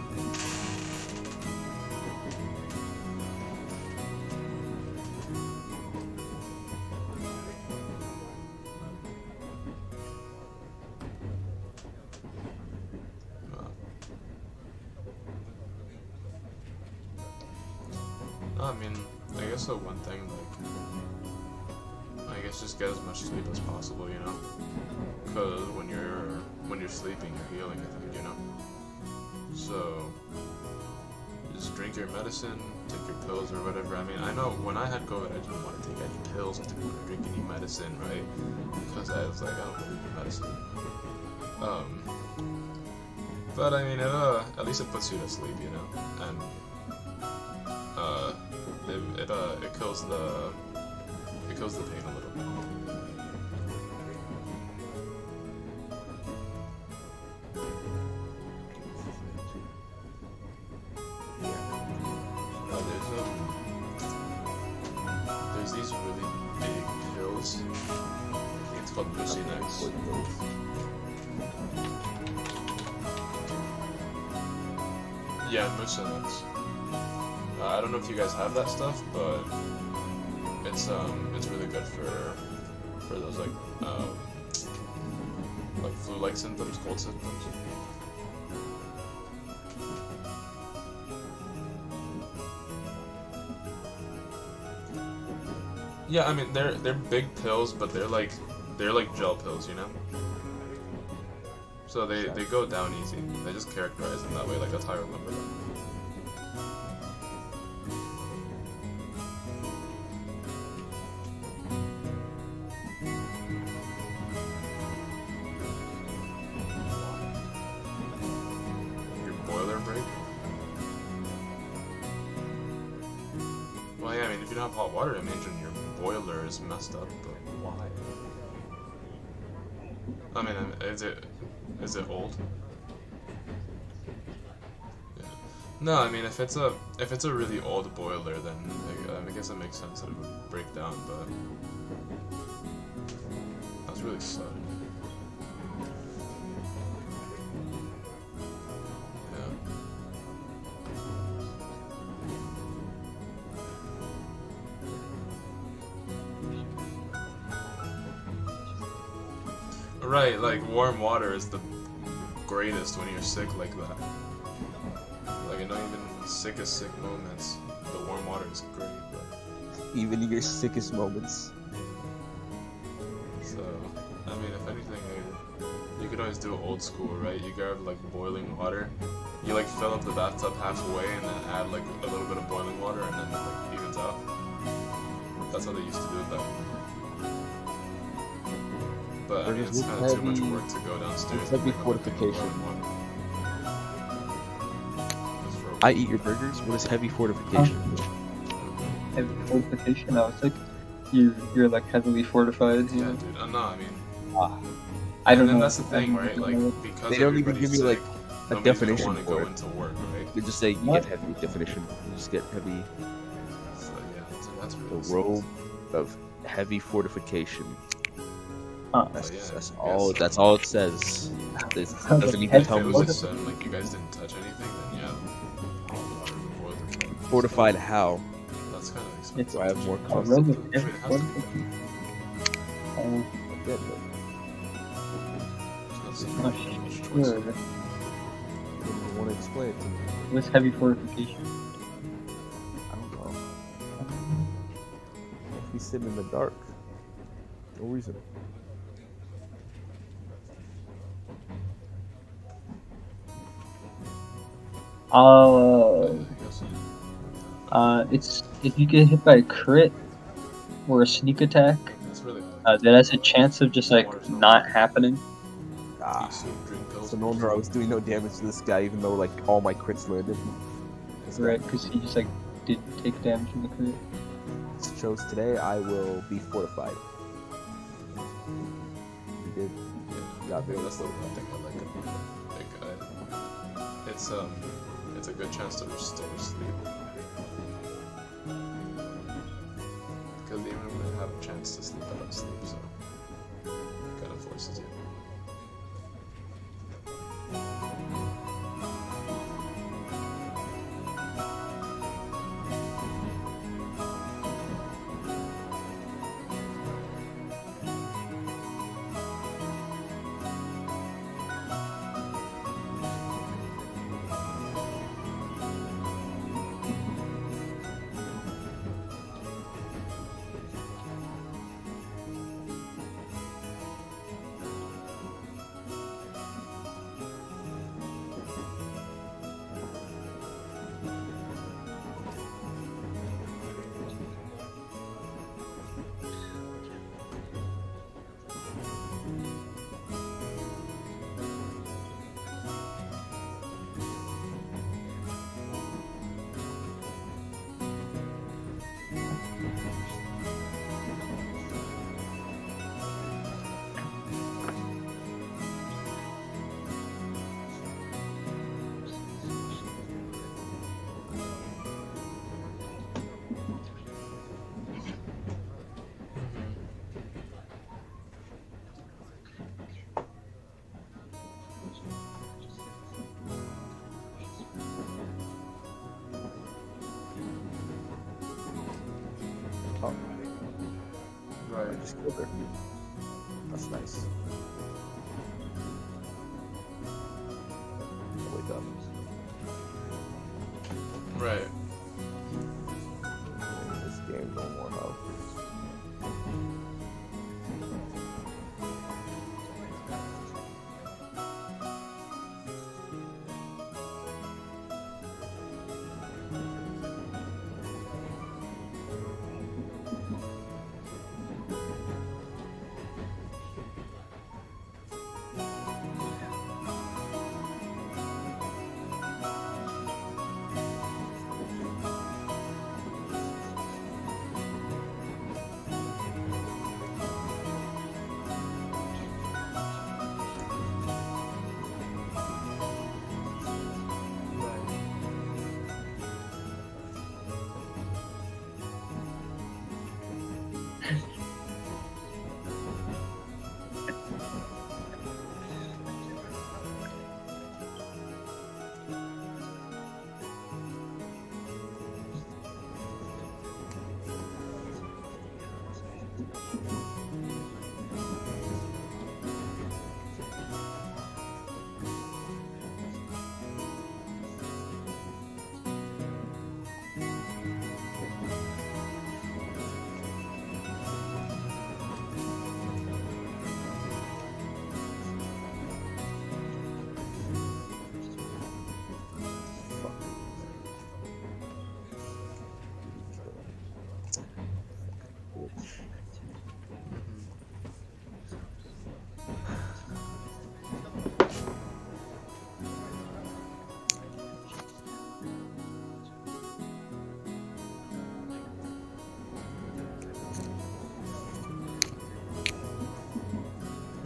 I mean, I guess the one thing, like, I guess just get as much sleep as possible, you know? Because when you're sleeping, you're healing, I think, you know? So, just drink your medicine, take your pills or whatever. I mean, I know when I had COVID, I didn't want to take any pills, I didn't want to drink any medicine, right? Because I was like, I don't believe in medicine. But I mean, at least it puts you to sleep, you know? And, it kills the pain a little bit. There's these really big pills. I think it's called Umineko. Yeah, Mucinex. I don't know if you guys have that stuff, but it's really good for those like flu-like symptoms, cold symptoms. Yeah, I mean they're big pills, but they're like gel pills, you know. So they go down easy. They just characterize them that way, like that's how I remember them. Well, yeah, I mean, if you don't have hot water, I imagine your boiler is messed up, but why? I mean, is it old? Yeah. No, I mean, if it's a really old boiler, then I guess it makes sense that it would break down, but that's really sad. Right, like warm water is the greatest when you're sick like that. Like, I know even sickest sick moments, the warm water is great, but... Even in your sickest moments. So, I mean, if anything, you could always do it old school, right? You grab, like, boiling water, you, like, fill up the bathtub halfway and then add, like, a little bit of boiling water and then, like, evens out. That's how they used to do it then. But I mean, it's kind of too much work to go downstairs. Heavy fortification. I eat your burgers. What is heavy fortification? Heavy fortification? I was like, you're like heavily fortified. Yeah, dude. No, I mean, I don't know. And that's the thing, right? Like, because they don't even give me like a definition want to for go it. Into work, right? They just say you get heavy definition. You just get heavy. So yeah, that's really the robe of heavy fortification. That's all. That's all it says. It doesn't even tell me. Like you guys didn't touch anything, then yeah. Fortified how? That's kind of expensive. Do I have more confidence? Sure. You want to explain it to me? What's heavy fortification? I don't know. He's sitting in the dark. No reason. It's if you get hit by a crit or a sneak attack, that has a chance of just like not happening. So no wonder I was doing no damage to this guy, even though like all my crits landed. Right, because he just like didn't take damage from the crit. Chose today I will be fortified. You did. Got me. That's the one thing I like about it. It's a good chance to restore sleep. Because even when I have a chance to sleep, I don't sleep, so it kind of forces you. top. Right. I just killed her. That's nice. Wake up. Right. This game no more health.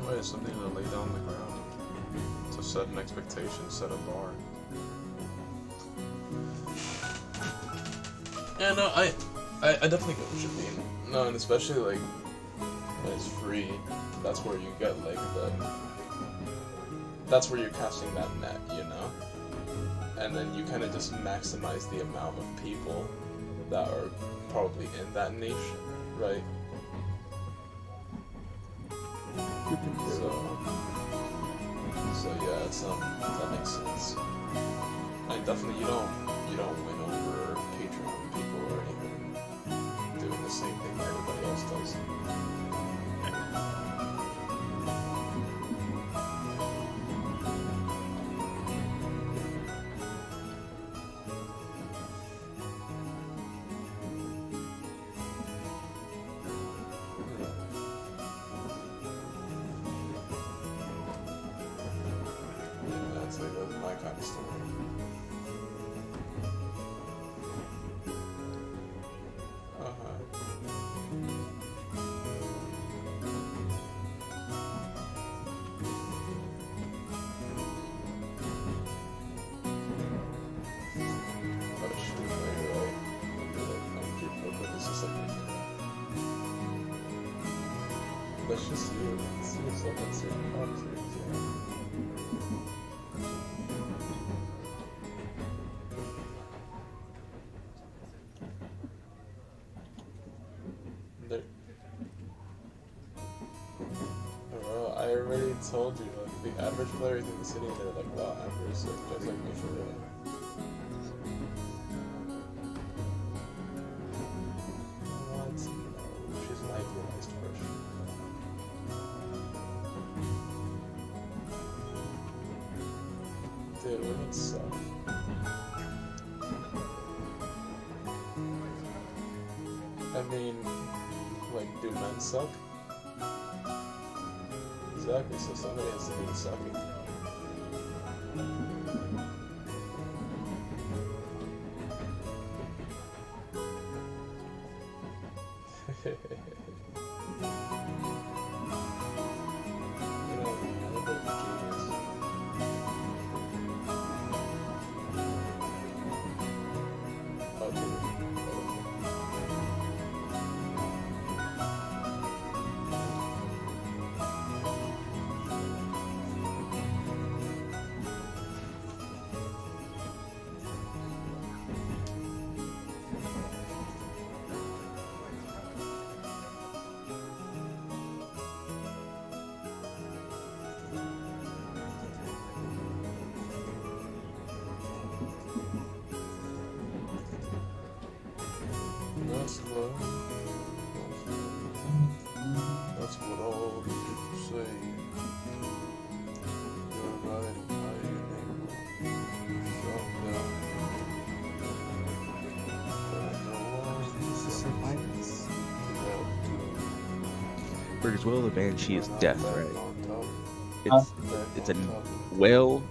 Wait, something to lay down on the ground. To set an expectation, set a bar. Yeah, no, I definitely get what you mean. No, and especially like when it's free, that's where you get like that's where you're casting that net, you know? And then you kind of just maximize the amount of people that are probably in that niche, right? So yeah, it's that makes sense. And definitely you don't win over Patreon people or anything doing the same thing that everybody else does. That's my kind of story. Let's just see if someone's here. Well, I already told you, like, the average player in the city, they're like, wow, average, so just like me for real. What? No, she's an idealized version. Dude, women suck. I mean, like, do men suck? Exactly, so somebody has to do the sucking. You know, I'm a bit of a genius. Oh, dude. That's what all the people say. You're riding high in April. Burgers, Will of the Banshee is death, right? Huh? It's a Wail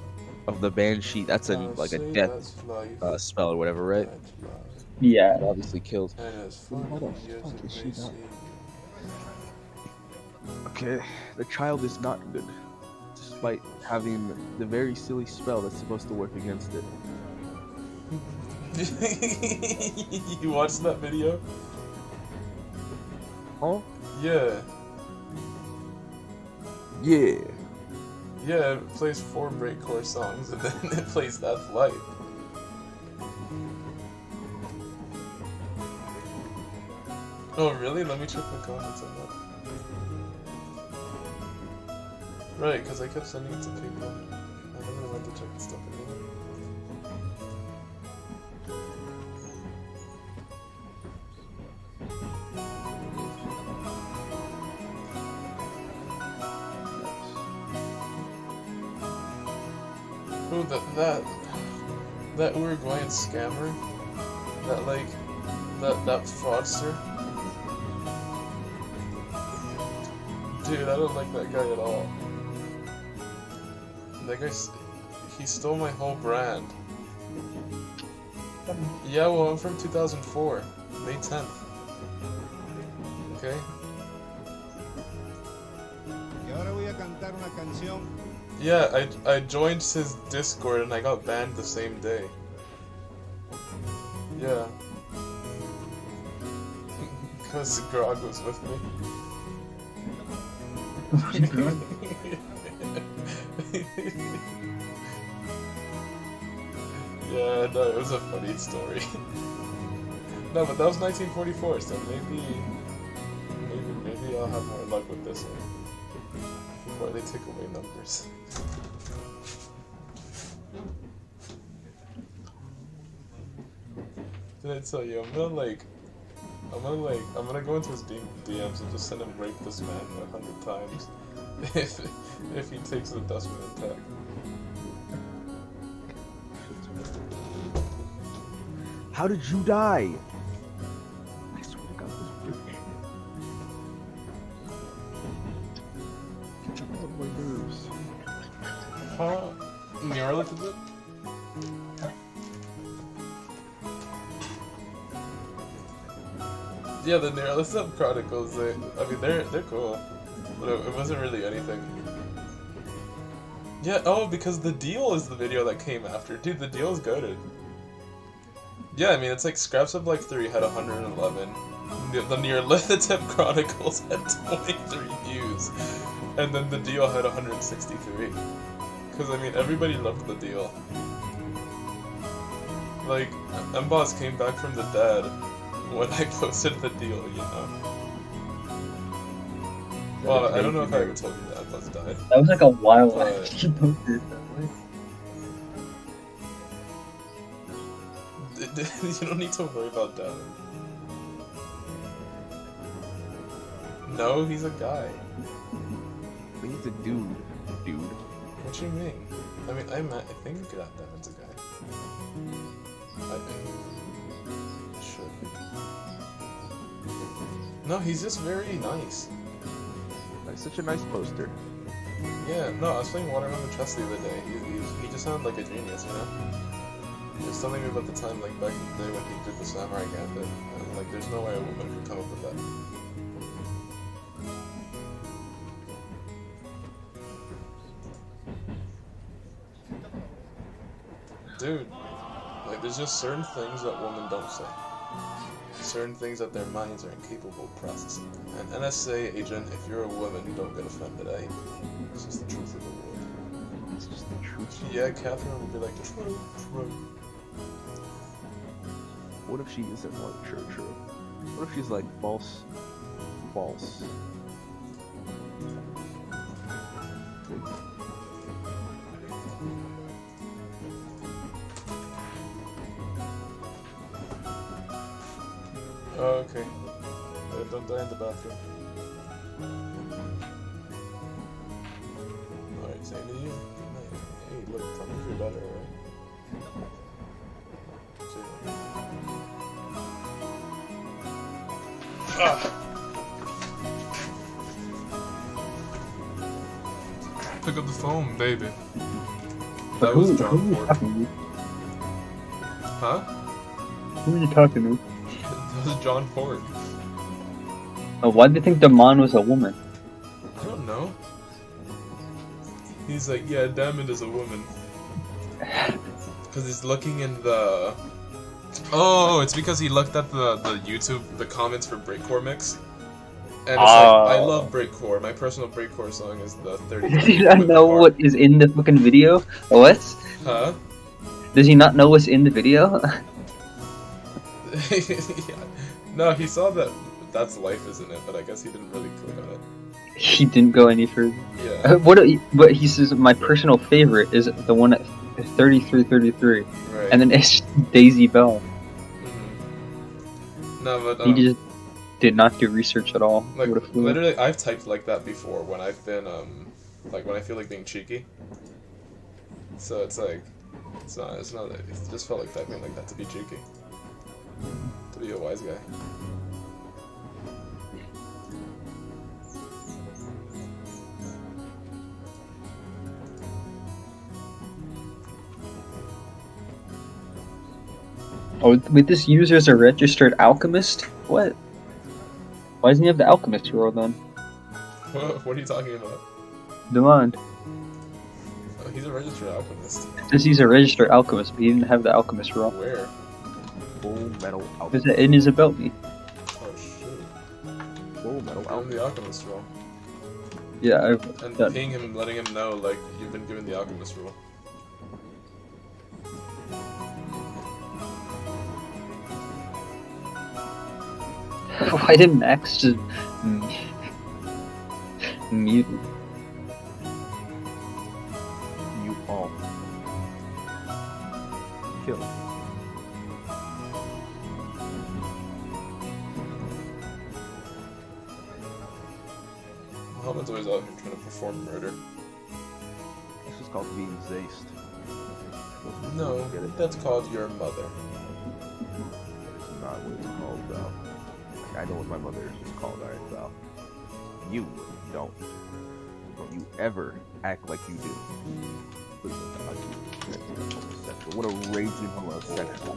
of the Banshee. That's like a death spell or whatever, right? Yeah. It obviously kills. Okay, the child is not good, despite having the very silly spell that's supposed to work against it. You watched that video? Huh? Yeah. Yeah. Yeah, it plays 4 breakcore songs and then it plays That's Life. Oh really? Let me check the comments on that. Right, because I kept sending it to people. I never went to check the stuff anymore. Ooh, that Uruguayan scammer, that fraudster. Dude, I don't like that guy at all. That guy, he stole my whole brand. Yeah, well, I'm from 2004, May 10th. Okay? Y ahora voy a cantar una canción. Yeah, I joined his Discord and I got banned the same day. Yeah. Because Grog was with me. Yeah, no, it was a funny story. No, but that was 1944, so maybe I'll have more luck with this one. Before they take away numbers. Did I tell you, I'm gonna go into his DMs and just send him rape this man 100 times if he takes the Dustman attack. How did you die? I swear to God, this bitch. Get on my nerves. Huh? Nearly did it? Yeah, the Neuralism Chronicles, they're cool. But it wasn't really anything. Yeah, oh, because the deal is the video that came after. Dude, the deal is goated. Yeah, I mean, it's like Scraps of Life 3 had 111. The Neolithic Chronicles had 23 views. And then the deal had 163. Because, I mean, everybody loved the deal. Like, M-Boss came back from the dead when I posted the deal, you know? Well, I don't know if I ever told you that M-Boss died. That was like a while after you posted that. You don't need to worry about Devin. No, he's a guy. He's a dude. Dude. What you mean? I mean, I think Devin's a guy. I should. No, he's just very nice. That's such a nice poster. Yeah, no, I was playing Watermelon Chess the other day. He just sounded like a genius, you know? He was telling me about the time, like, back in the day when he did the Samurai Gambit. And, like, there's no way a woman could come up with that. Dude, like, there's just certain things that women don't say. Certain things that their minds are incapable of processing. And NSA agent, if you're a woman, don't get offended, eh? It's just the truth of the world. It's just the truth. Yeah, Catherine would be like, true. What if she isn't like true? What if she's like false? Oh, okay. Don't die in the bathroom. Alright, same to you. Good night. Hey, look, tell me if you're better, alright? Pick up the phone, baby. That was John Ford. Huh? Who are you talking to? That was John Ford. Oh, why do you think the man was a woman? I don't know. He's like, yeah, Diamond is a woman. Because he's looking in the... Oh, it's because he looked at the YouTube, the comments for Breakcore Mix. And it's like, I love Breakcore. My personal Breakcore song is the 30. Does he not know what is in the fucking video? What? Huh? Does he not know what's in the video? Yeah. No, he saw that that's life, isn't it? But I guess he didn't really click on it. He didn't go any further. Yeah. But he says my personal favorite is the one at 3333. Right. And then it's Daisy Bell. Mm-hmm. No, but he just did not do research at all. Like literally, I've typed like that before when I've been like when I feel like being cheeky. So it's like, it's not. It just felt like typing like that to be cheeky, to be a wise guy. Oh, with this user as a registered alchemist? What? Why doesn't he have the alchemist role then? What are you talking about? Demand. Oh, he's a registered alchemist. It says he's a registered alchemist, but he didn't have the alchemist role. Where? Full metal alchemist. It is about me. Oh shoot. Full metal I'm alchemist. the alchemist role. Yeah, I've And done. pinging him and letting him know like you've been given the alchemist role. Why didn't Max just mute? You all kill. Muhammad's always out here trying to perform murder. This is called being zaced. No, that's called your mother. It's not what it's called, though. I know what my mother is called, alright, Val. You don't. Don't you ever act like you do. Please don't act like you homosexual. What a raging homosexual.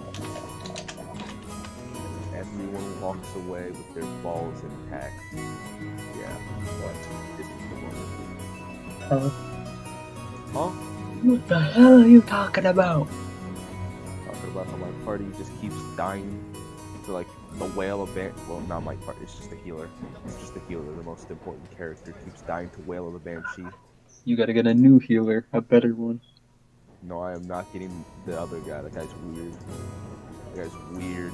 Everyone walks away with their balls intact. Yeah, what? This is the moment. Huh? What the hell are you talking about? Talking about how my party just keeps dying to like the wail of Ban. Well, not my part. It's just a healer. It's just a healer. The most important character keeps dying to wail of the Banshee. You gotta get a new healer, a better one. No, I am not getting the other guy. That guy's weird. That guy's weird.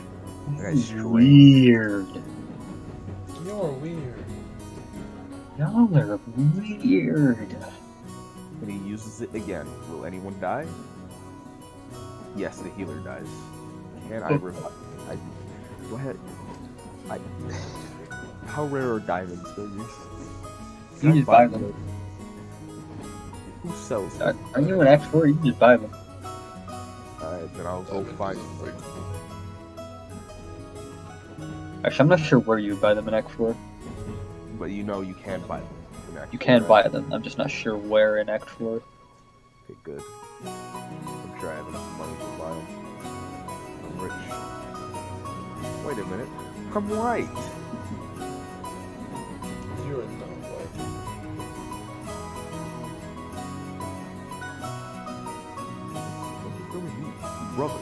That guy's strange. Weird. You're weird. Y'all are weird. When he uses it again, will anyone die? Yes, the healer dies. Can I revive? Go ahead. How rare are diamonds, Dōjin? You just buy them. Who sells them? Are you an X4? You just buy them. Alright, then I'll go find them. Actually, I'm not sure where you buy them in X4. But you know you can buy them. You can buy them. I'm just not sure where in X4. Okay, good. I'm sure I have enough money to buy them. I'm rich. Wait a minute. I'm right. You're not white. Brother,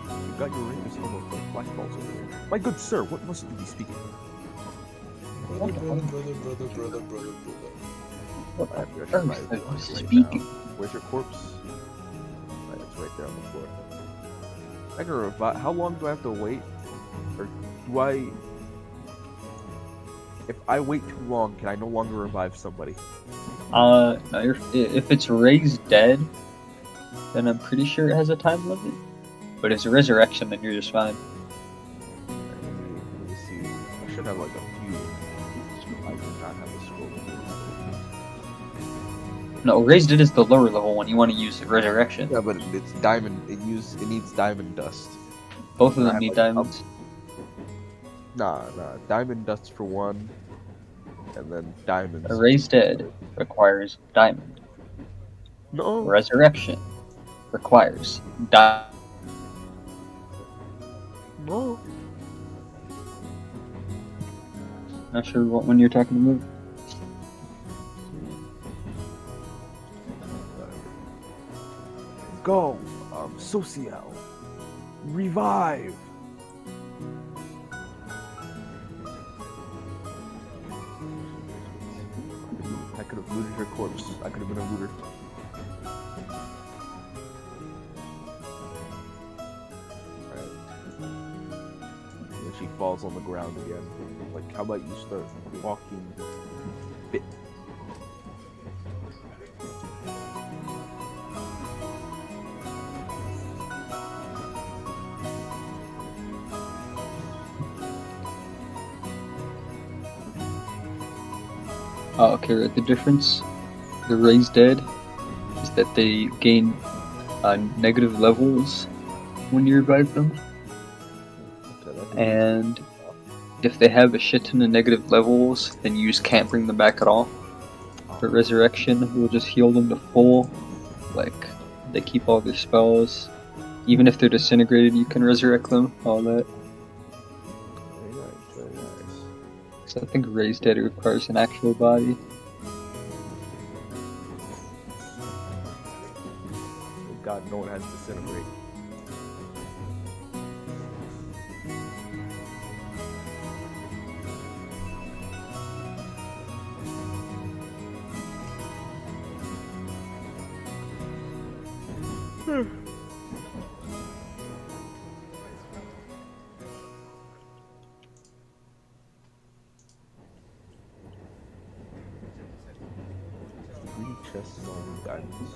you got your rings almost like flashballs over there. My good sir, what must you be speaking? Brother. What I have to the my fuck right is now. speaking? Where's your corpse? Right, it's right there on the floor. I can revive. How long do I have to wait? Or do I... If I wait too long, can I no longer revive somebody? No, if it's raised dead, then I'm pretty sure it has a time limit. But if it's a resurrection, then you're just fine. Let me see. should have like a few. I do not have a scroll. No, Raised Dead is the lower level one. You want to use Resurrection. Yeah, but it's diamond. It needs diamond dust. Both of them I need like diamonds. Nah. Diamond dust for one, and then diamonds. A Raised Dead requires diamond. No. Resurrection requires diamond. No. Not sure what one you're talking about. Go, Social. Revive. I could have looted her corpse. I could have been a looter. Alright. And she falls on the ground again. Like, how about you start walking fit? Oh, okay, right. The difference, the Raised Dead, is that they gain negative levels when you revive them. And if they have a shit ton of negative levels, then you just can't bring them back at all. But Resurrection will just heal them to full. Like, they keep all their spells. Even if they're disintegrated, you can resurrect them, all that. So I think Raised Dead requires an actual body. God, no one has disintegrate. Chests on diamonds.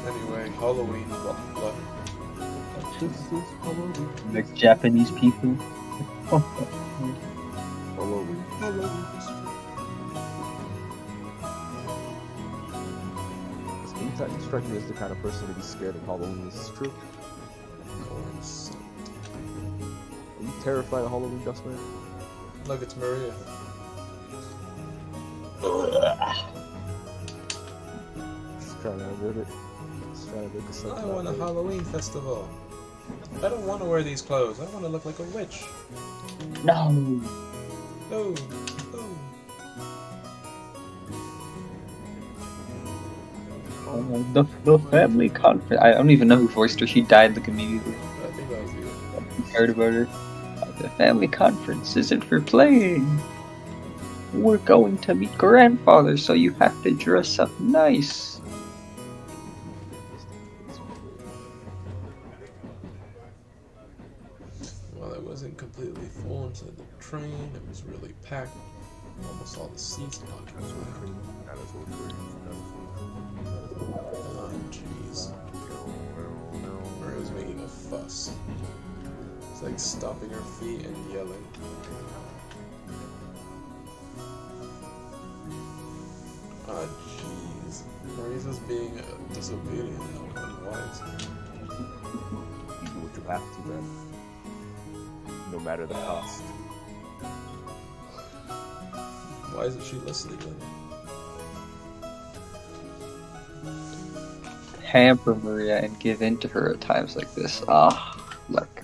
Anyway, Halloween, blah blah. This is Halloween. Like Japanese people. Halloween. You strike me as the kind of person to be scared of Halloween. Is this true? Are you terrified of Halloween, Dustman? Look, it's Maria. Just trying to avoid it. Just trying to make this I want a Halloween festival. I don't want to wear these clothes. I want to look like a witch. No! No. The family conference. I don't even know who voiced her. She died like immediately. I think that was you. I heard about her. The family conference isn't for playing. We're going to meet grandfather, so you have to dress up nice. Well, it wasn't completely full inside the train. It was really packed. Almost all the seats occupied. Oh, jeez. Maria's making a fuss. It's like stomping her feet and yelling. Ah, jeez. Maria's just being disobedient and unwise. You do what you have to, man. No matter the cost. Why isn't she listening then? Hamper Maria and give in to her at times like this. Like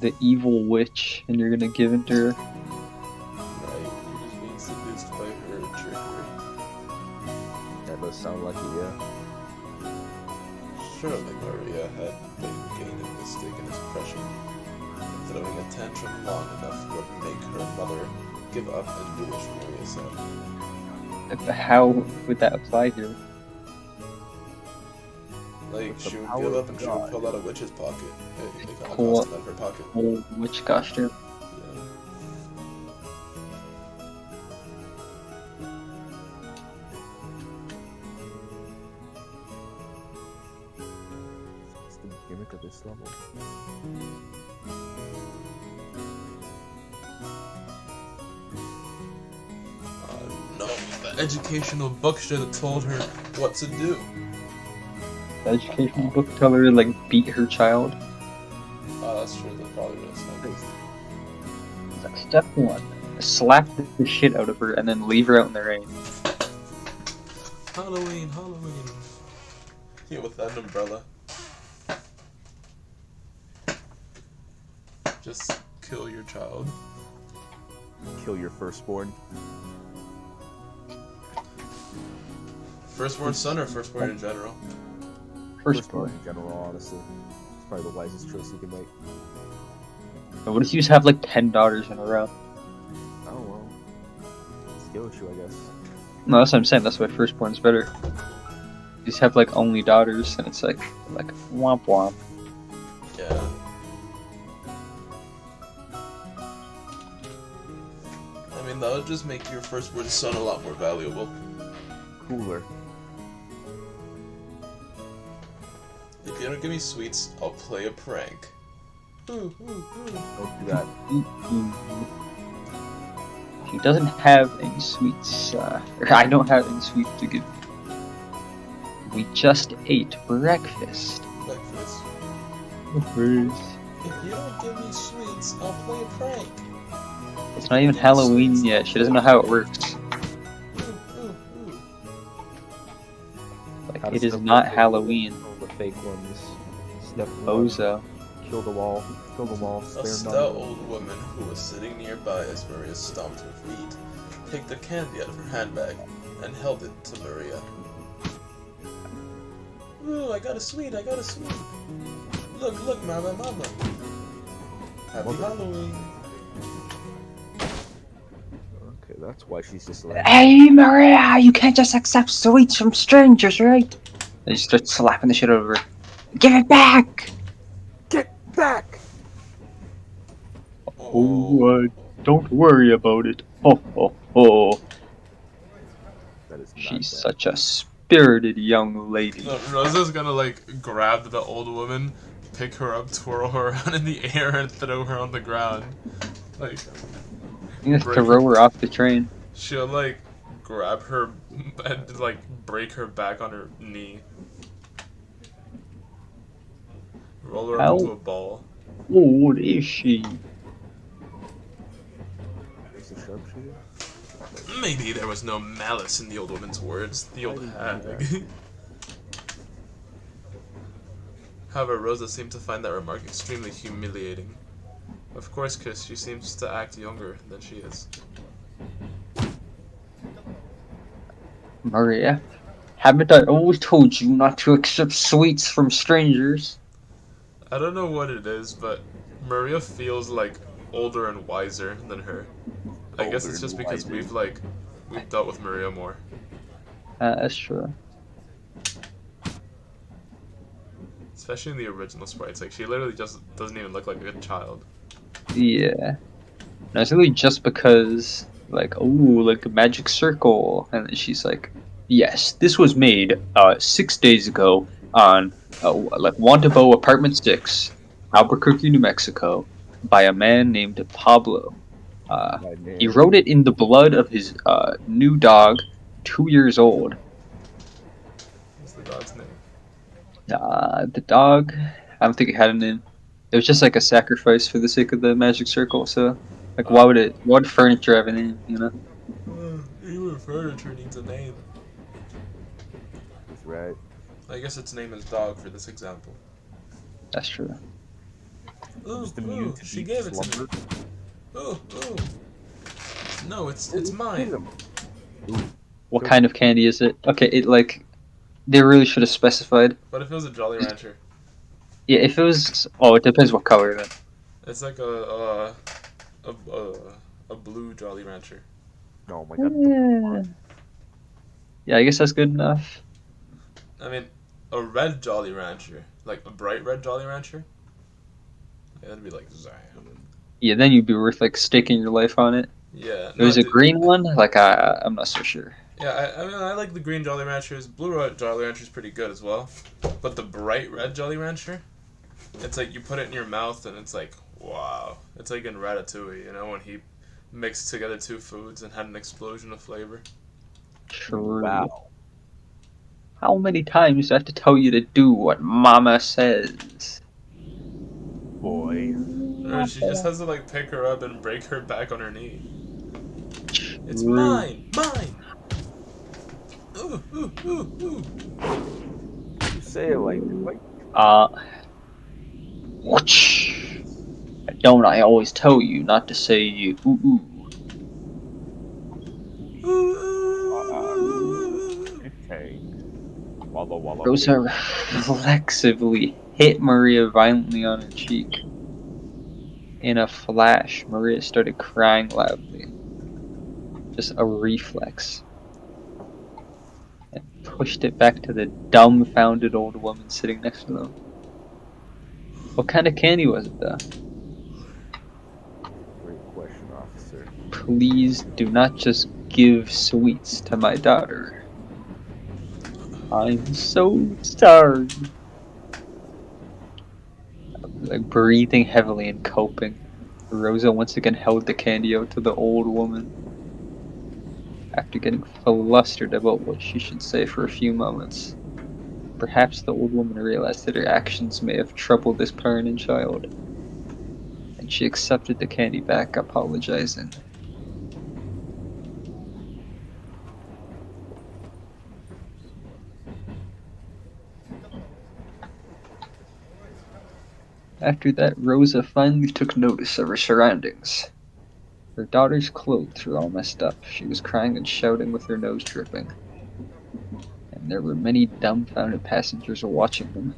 the evil witch, and you're gonna give in to her. Right, you're just being seduced by her trickery. That does sound like it, yeah. Surely Maria had been gaining mistaken expression. Throwing a tantrum long enough would make her mother give up and do as Maria said. How would that apply here? Like, With the she would power give up of and she God. would pull out a witch's pocket. Like a Pull costume out of her pocket. Whole witch costume. Yeah. It's the gimmick of this level. No, the educational book should have told her what to do. The educational book tell her to like beat her child. Oh, that's true. That probably would have snapped. It's like, step 1, slap the shit out of her and then leave her out in the rain. Halloween, Halloween. Yeah, with that umbrella. Just kill your child. Kill your firstborn. Firstborn son or firstborn in general? Firstborn. in general, honestly. It's probably the wisest choice you can make. But what if you just have like 10 daughters in a row? Oh well. Skill issue, I guess. No, that's what I'm saying. That's why firstborn's better. You just have like only daughters, and it's like womp womp. Yeah. I mean, that would just make your firstborn son a lot more valuable. Cooler. If you don't give me sweets, I'll play a prank. Ooh, ooh, ooh. Don't do that. She doesn't have any sweets, or I don't have any sweets to give. We just ate breakfast. Breakfast. Breakfast. If you don't give me sweets, I'll play a prank. It's not even Halloween yet. She doesn't know how it works. Ooh, ooh, ooh. Like, it is not Halloween. The fake ones. Step 1. Bozo. Kill the wall. Kill the wall. A Spare stout none. old woman who was sitting nearby as Maria stomped her feet picked the candy out of her handbag and held it to Maria. Ooh, I got a sweet, I got a sweet. Look, look, mama, mama. Happy Mother. Halloween. Okay, that's why she's just like. Hey Maria, you can't just accept sweets from strangers, right? They just start slapping the shit out of her. Give it back! Get back! Oh, don't worry about it. Oh, oh, oh. That is not She's bad. such a spirited young lady. No, Rosa's gonna like grab the old woman, pick her up, twirl her around in the air, and throw her on the ground. Like, You just throw her off the train. she'll like grab her and like break her back on her knee. Roll her up Ow. into a ball. Oh, what is she? Is it sharpshooter? Maybe there was no malice in the old woman's words. The old hag. However, Rosa seemed to find that remark extremely humiliating. Of course, Chris, she seems to act younger than she is. Maria, haven't I always told you not to accept sweets from strangers? I don't know what it is, but Maria feels like older and wiser than her. I guess Older it's just and because wiser. we've dealt with Maria more. That's true. Especially in the original sprites, like she literally just doesn't even look like a child. Yeah. No, it's really just because, like, oh, like a magic circle, and then she's like, yes, this was made 6 days ago on like Wantabo Apartment 6, Albuquerque, New Mexico, by a man named Pablo. He wrote it in the blood of his new dog, 2 years old. What's the dog's name? The dog, I don't think it had a name. It was just like a sacrifice for the sake of the magic circle. So, like, why would furniture have a name? You know? Even furniture needs a name. That's right. I guess its name is dog for this example. That's true. Ooh, Just immune to she deep gave it to slumber. me. Ooh. No, it's mine. What kind of candy is it? Okay, it like they really should have specified. What if it was a Jolly Rancher? Yeah, if it was, it depends what color then. It's like a blue Jolly Rancher. Oh my god. Yeah, I guess that's good enough. I mean, a red Jolly Rancher, like a bright red Jolly Rancher. Yeah, that'd be like Zam. Yeah, then you'd be worth like staking your life on it. Yeah. If it was a green one, like I'm not so sure. Yeah, I mean, I like the green Jolly Ranchers. Blue Jolly Rancher's pretty good as well. But the bright red Jolly Rancher, it's like you put it in your mouth and it's like, wow. It's like in Ratatouille, you know, when he mixed together two foods and had an explosion of flavor. True. Wow. How many times do I have to tell you to do what Mama says? Boy. Or she just has to like pick her up and break her back on her knee. It's True. mine! Ooh. You say it like Don't I always tell you not to say you ooh. okay. Walla. Rosa reflexively hit Maria violently on her cheek. In a flash, Maria started crying loudly. Just a reflex. And pushed it back to the dumbfounded old woman sitting next to them. What kind of candy was it, though? Great question, officer. Please do not just give sweets to my daughter. I'm so sorry. Like breathing heavily and coping, Rosa once again held the candy out to the old woman. After getting flustered about what she should say for a few moments, perhaps the old woman realized that her actions may have troubled this parent and child, and she accepted the candy back, apologizing. After that, Rosa finally took notice of her surroundings. Her daughter's clothes were all messed up. She was crying and shouting with her nose dripping. And there were many dumbfounded passengers watching them.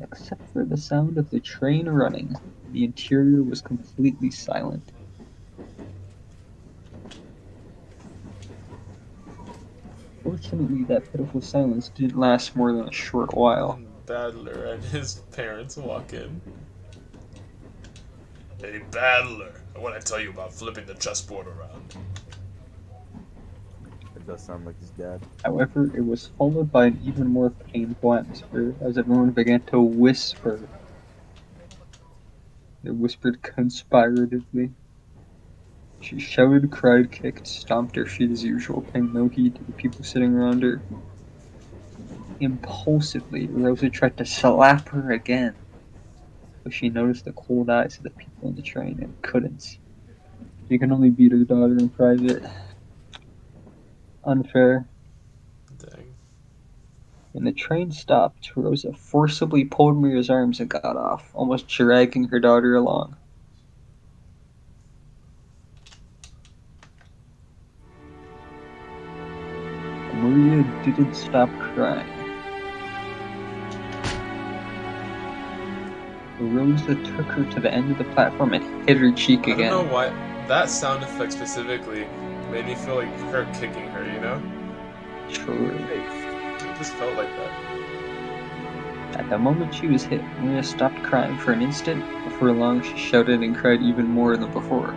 Except for the sound of the train running, the interior was completely silent. Fortunately, that pitiful silence didn't last more than a short while. Battler and his parents walk in. Hey, Battler, I want to tell you about flipping the chessboard around. It does sound like his dad. However, it was followed by an even more painful atmosphere as everyone began to whisper. They whispered conspiratively. She shouted, cried, kicked, stomped her feet as usual, paying no heed to the people sitting around her. Impulsively, Rosa tried to slap her again, but she noticed the cold eyes of the people in the train and couldn't. She can only beat her daughter in private. Unfair. Dang. When the train stopped, Rosa forcibly pulled Maria's arms and got off, almost dragging her daughter along. Maria didn't stop crying. Rosa took her to the end of the platform and hit her cheek again. I don't know why that sound effect specifically made me feel like her kicking her, you know? True. It just felt like that. At the moment she was hit, Maria stopped crying for an instant. Before long, she shouted and cried even more than before.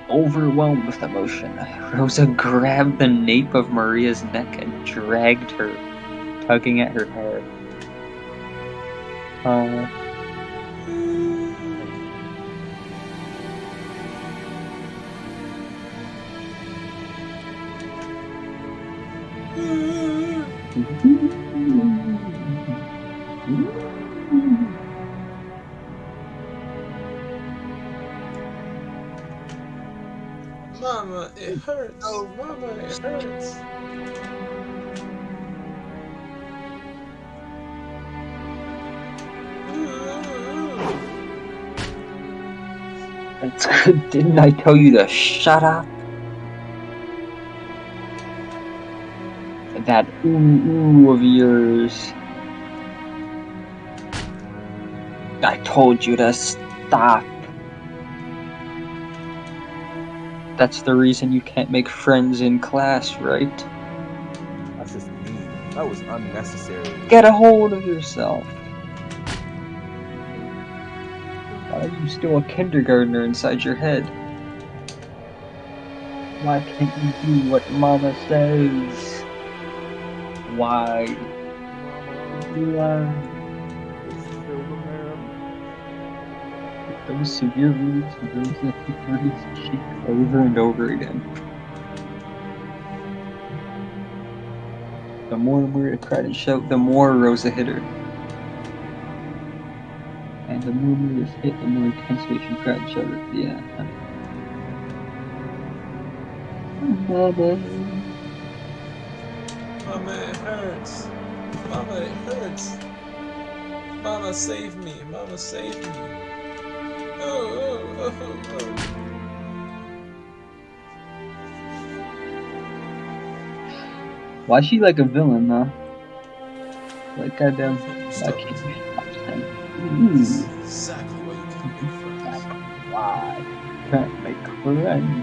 Overwhelmed with emotion, Rosa grabbed the nape of Maria's neck and dragged her, tugging at her hair. Mama, it hurts. Oh, Mama, it hurts. That's good. Didn't I tell you to shut up? That ooh of yours. I told you to stop. That's the reason you can't make friends in class, right? That's just mean. That was unnecessary. Get a hold of yourself. Why are you still a kindergartner inside your head? Why can't you do what Mama says? Why? Why? Those severe words, those that he hurt his cheek over and over again. The more Maria cried and shouted, the more Rosa hit her. And the more Maria was hit, the more intensely she cried and shouted. Yeah. Mama. Mama, it hurts. Mama, it hurts. Mama, save me. Mama, save me. Oh. Why is she like a villain, though? Like goddamn. Stop. I can't This is exactly why you can't make friends. Why can't make friends?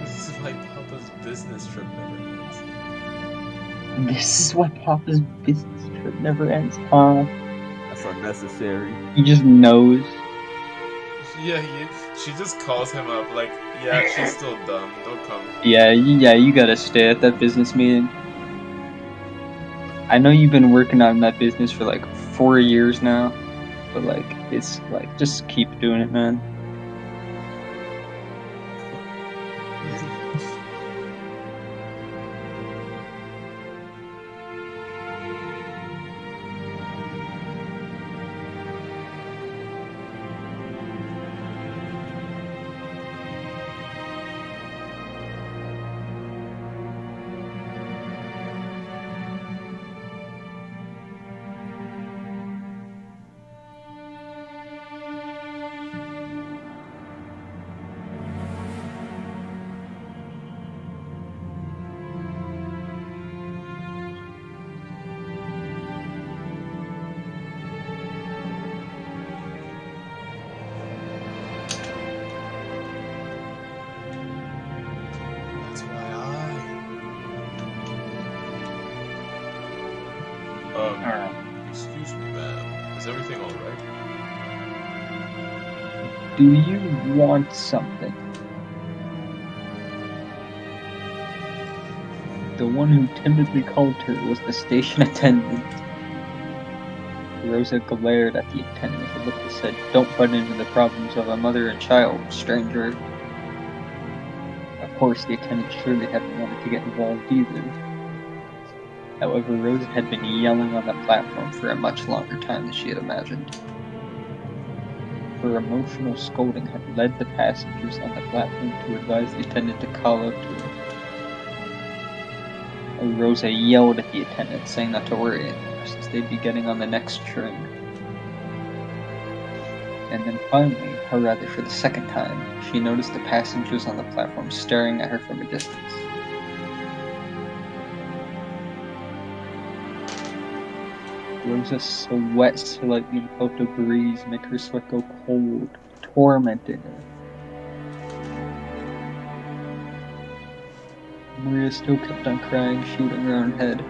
This is why Papa's business trip never ends. This is why Papa's business trip never ends, huh? That's unnecessary. He just knows. Yeah, she just calls him up like, yeah, she's still dumb. Don't come. Yeah, you gotta stay at that business meeting. I know you've been working on that business for like 4 years now, but like, it's like, just keep doing it, man. That's why excuse me, ma'am. Is everything alright? Do you want something? The one who timidly called her was the station attendant. Rosa glared at the attendant with a look that said, "Don't butt into the problems of a mother and child, stranger." Of course, the attendant surely hadn't wanted to get involved either. However, Rosa had been yelling on the platform for a much longer time than she had imagined. Her emotional scolding had led the passengers on the platform to advise the attendant to call out to her. Rosa yelled at the attendant, saying not to worry, since they'd be getting on the next train. And then finally, or rather for the second time, she noticed the passengers on the platform staring at her from a distance. Rosa's sweat slightly and felt a breeze make her sweat go cold, tormenting her. Maria still kept on crying, shooting her own head.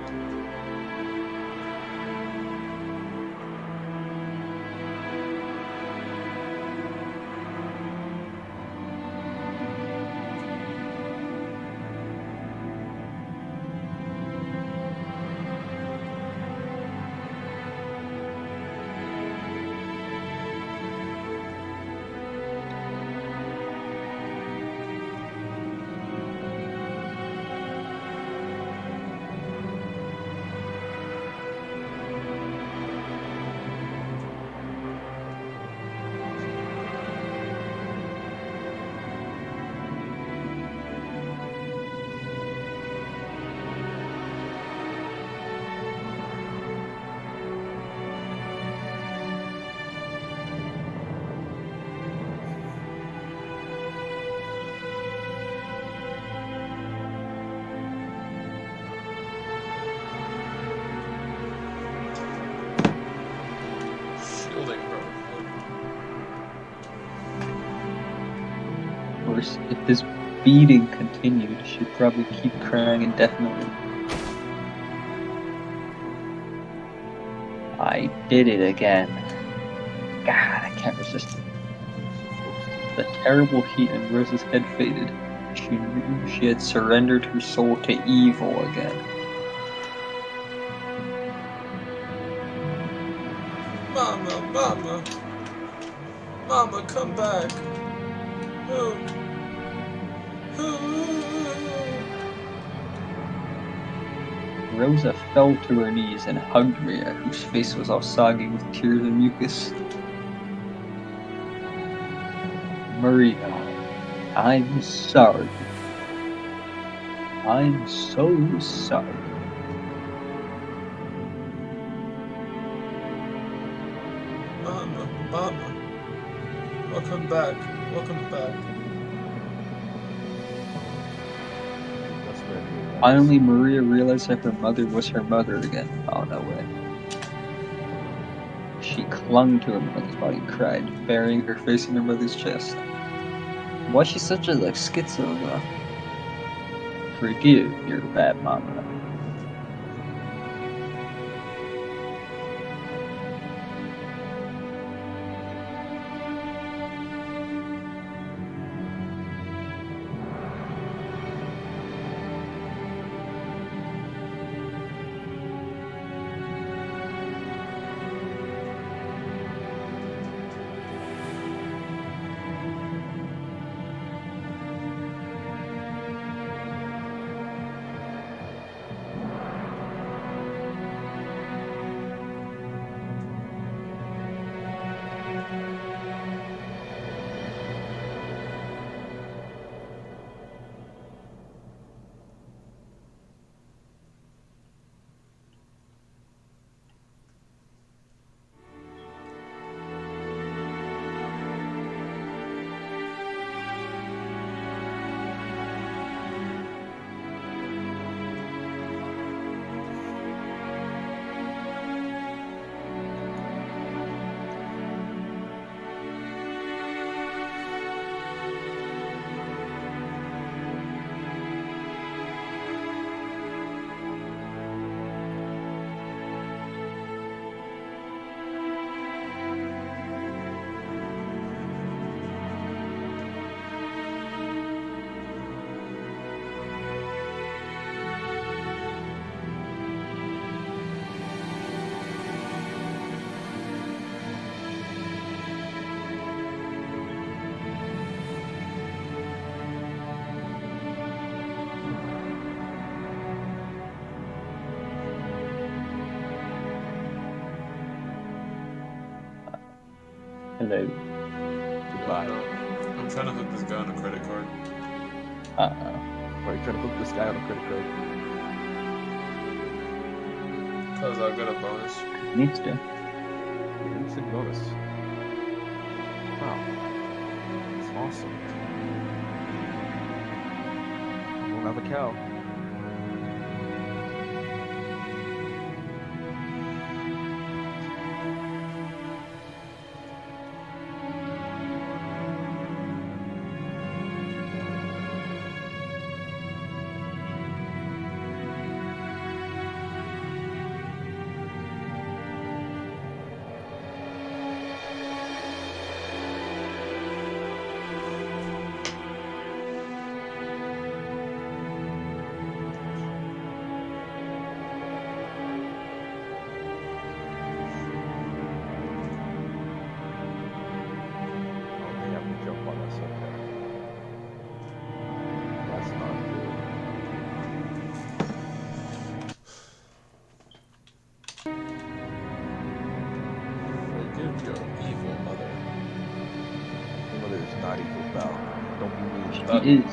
course, if this beating continued, she'd probably keep crying indefinitely. I did it again. God, I can't resist it. The terrible heat in Rose's head faded. She knew she had surrendered her soul to evil again. Mama, Mama. Mama, come back. Oh. Rosa fell to her knees and hugged Rhea, whose face was all soggy with tears and mucus. Maria, I'm sorry. I'm so sorry. Mama, Mama. Welcome back. Welcome back. Finally, Maria realized that her mother was her mother again. Oh, no way. She clung to her mother's body and cried, burying her face in her mother's chest. Why is she such a, schizo? Forgive your bad mama. Hello. Goodbye. I'm trying to hook this guy on a credit card. Uh-oh. Why are you trying to hook this guy on a credit card? Cause I got a bonus. Needs to. Instant bonus. Wow. That's awesome. You don't have a cow. She is.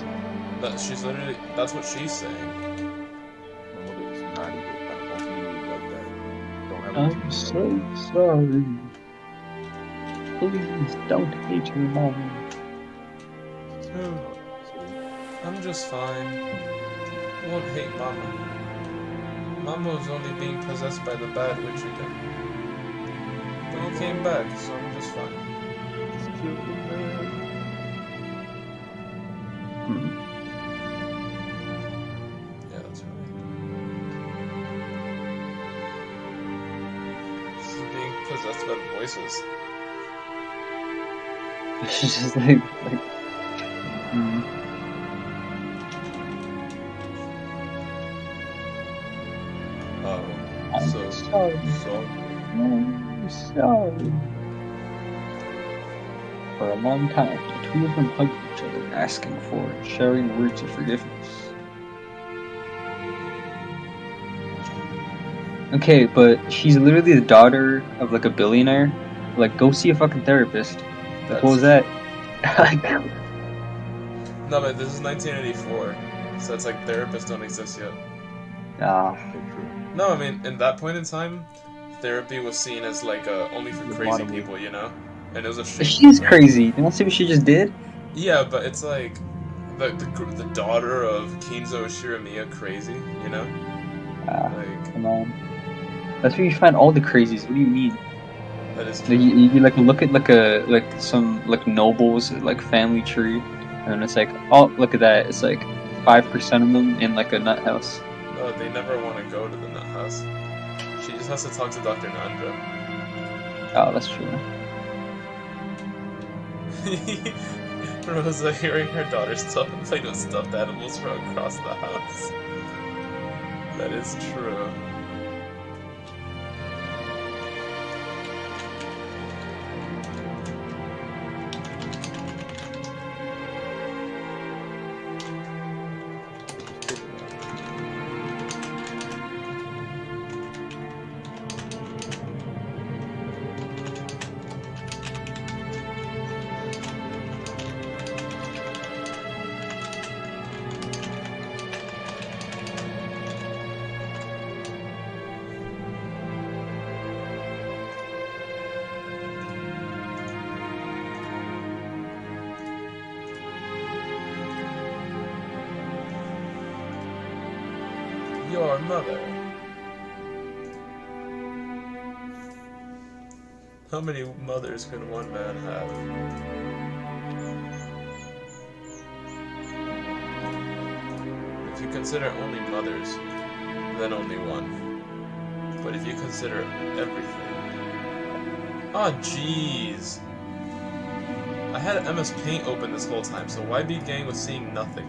She's literally. That's what she's saying. My mother is not evil. Don't be rude like that. Don't have I'm so sorry. Please don't hate your mom. I'm just fine. I won't hate Mama. Mama was only being possessed by the bad witch again. But he came back, so I'm just fine. Just kill the man. possessed by the voices. She's just like. I'm sorry. I'm sorry. For a long time, the two of them hugged each other, asking for and sharing words of forgiveness. Okay, but she's literally the daughter of like a billionaire. Like, go see a fucking therapist. Like, what was that? No, but this is 1984, so it's like therapists don't exist yet. Ah. No, I mean, in that point in time, therapy was seen as like only for crazy people, you know? And it was a shame. She's crazy. You want to see what she just did? Yeah, but it's like the daughter of Kinzo Shiramiya crazy, you know? Like, come on. That's where you find all the crazies. What do you mean? That is true. You like look at some nobles like family tree, and it's like, oh, look at that. It's like 5% of them in like a nut house. Oh, they never want to go to the nut house. She just has to talk to Dr. Nanja. Oh, that's true. Rosa hearing her daughter play with stuffed animals from across the house. That is true. Your mother. How many mothers can one man have? If you consider only mothers, then only one. But if you consider everything... Oh, jeez! I had MS Paint open this whole time, so why be gang with seeing nothing?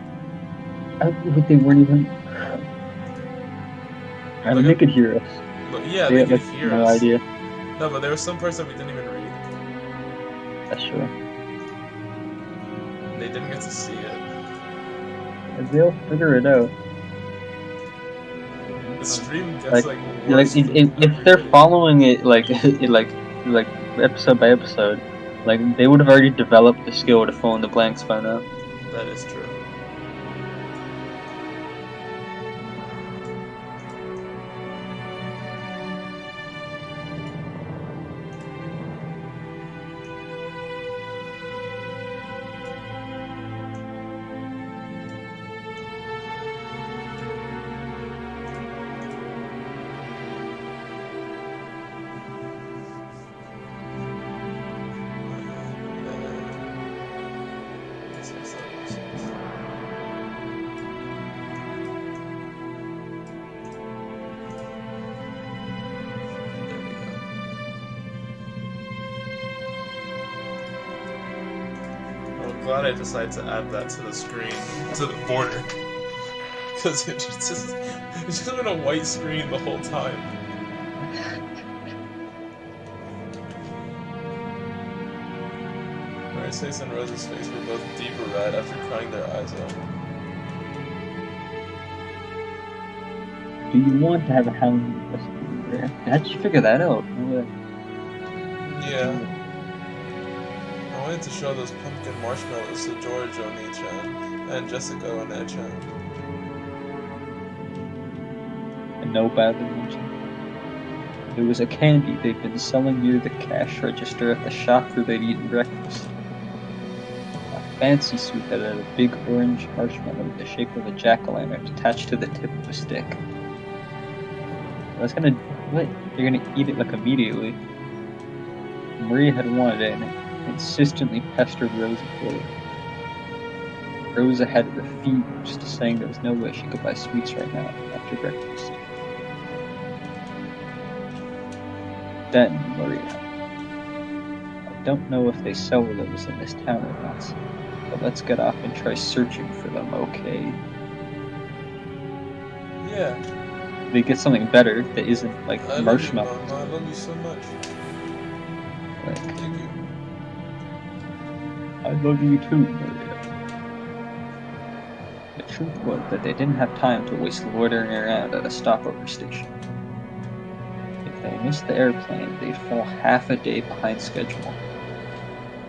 They weren't even... I mean, they could hear us. But yeah, they could hear no us. idea. No, but there were some parts that we didn't even read. That's true. They didn't get to see it. They'll figure it out. The stream gets like worse. If they're following it like episode by episode, like they would have already developed the skill to fill in the blanks by now. That is true. Glad I decided to add that to the screen, to the border, because it's just been a white screen the whole time. Marisa's and Rose's face were both deeper red after crying their eyes out. Do you want to have a hound? How'd you figure that out? Yeah. I wanted to show those pumpkin marshmallows to George Oni-chan and Jessica One-chan. And no bad mention. It was a candy they'd been selling near the cash register at the shop where they'd eaten breakfast. A fancy sweet that had a big orange marshmallow with the shape of a jack-o'-lantern attached to the tip of a stick. I was gonna... What? You're gonna eat it like immediately. Maria had wanted it and insistently pestered Rosa for it. Rosa had refused, saying there was no way she could buy sweets right now after breakfast. Then, Maria. I don't know if they sell those in this town or not, but let's get off and try searching for them, okay? Yeah. They get something better that isn't like marshmallows. I love you so much. Like, Thank you. I love you too, Maria. The truth was that they didn't have time to waste loitering around at a stopover station. If they missed the airplane, they'd fall half a day behind schedule.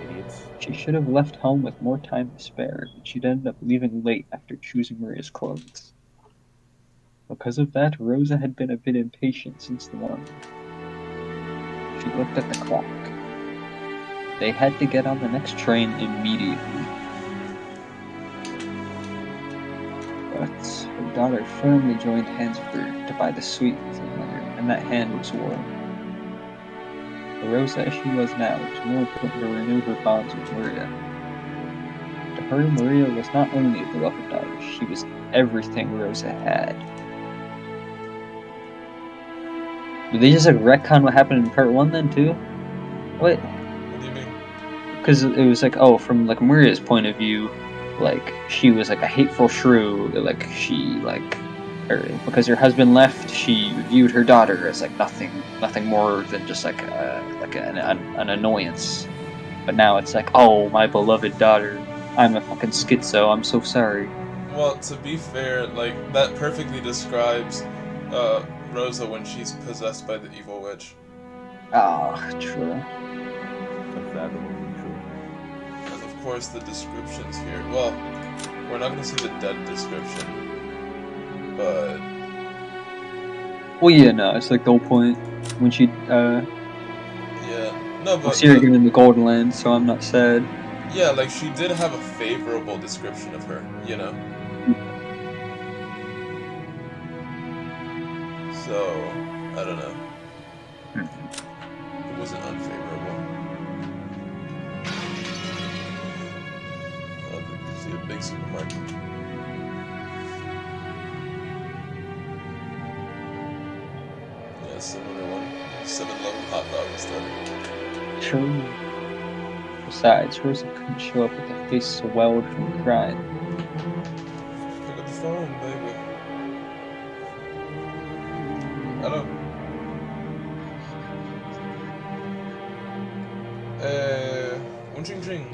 Idiots. She should have left home with more time to spare, but she'd ended up leaving late after choosing Maria's clothes. Because of that, Rosa had been a bit impatient since the morning. She looked at the clock. They had to get on the next train immediately. But her daughter firmly joined hands with her to buy the sweet with her mother, and that hand was warm. For Rosa as she was now, it was more important to renew her bonds with Maria. To her, Maria was not only a beloved daughter, she was everything Rosa had. Did they just like retcon what happened in part 1 then too? What? What do you mean? Because it was like, oh, from like Maria's point of view, like she was like a hateful shrew. Like she like, because her husband left, she viewed her daughter as like nothing more than just like an annoyance. But now it's like, oh, my beloved daughter, I'm a fucking schizo. I'm so sorry. Well, to be fair, like that perfectly describes Rosa when she's possessed by the evil witch. Ah, true. Unfathomably true. And of course the descriptions here. Well, we're not gonna see the dead description, but Well, yeah, no, it's like the whole point when she yeah, no, we'll but see her again in the Golden Land, so I'm not sad. yeah, like she did have a favorable description of her, you know. So I don't know. It wasn't unfavorable. Oh, you see a big supermarket. Yeah, 7-Eleven hot dog instead. True. Besides, Rosa couldn't show up with a face swelled from crying. Pick up the phone, baby. Hello. Ching ching.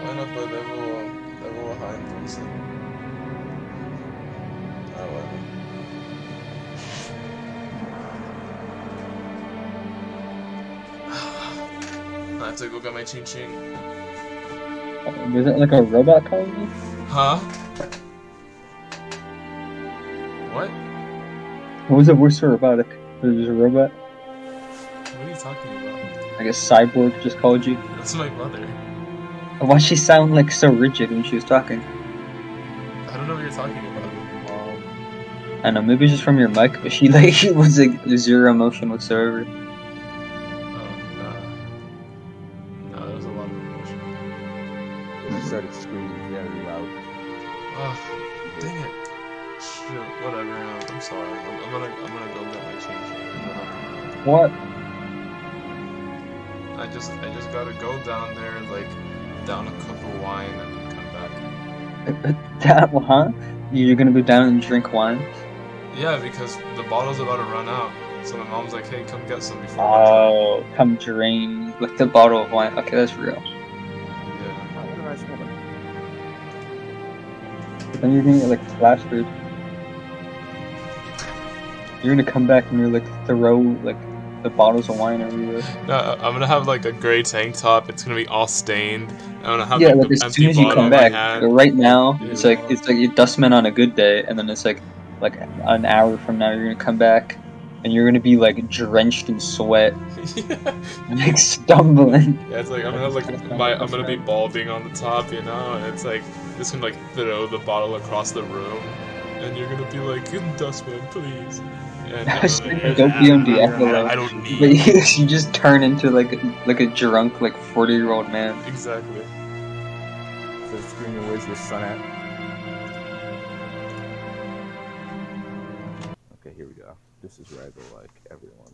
Bueno, pues debo bajar entonces. Ah, bueno. I have to go get my ching ching. Was it like a robot calling you? Huh? What? What was the voice for robotic? Was it a robot? What are you talking about? I guess Cyborg just called you. That's my mother. Why'd she sound like so rigid when she was talking? I don't know what you're talking about. I don't know, maybe it's just from your mic, but she like was like zero emotion whatsoever. Oh, no, there was a lot of emotion. She started screaming very loud. Oh, dang it. Shoot, whatever. I'm sorry. I'm gonna go get my change. What? I just gotta go down there, like, down a cup of wine and then come back. That, huh? You're gonna go down and drink wine? Yeah, because the bottle's about to run out. So my mom's like, hey, come get some before Oh, come drain like the bottle of wine. Okay, that's real. Yeah. What a nice woman. Then you're gonna get like plastered. You're gonna come back and you're like throw like the bottles of wine everywhere. No, I'm gonna have like a gray tank top. It's gonna be all stained. I'm gonna have Yeah, like like an as soon empty as you bottle come in my back, hand. but right now it's like a dustman on a good day, and then it's like an hour from now you're gonna come back, and you're gonna be like drenched in sweat, like stumbling. Yeah, it's like I'm gonna be balding on the top, you know, and it's like just gonna like throw the bottle across the room, and you're gonna be like, dustman, please. And Don't be on the I don't But need. you just turn into like a drunk 40-year-old man. Exactly. So screaming, where's your son at? Okay, here we go. This is where I go like everyone.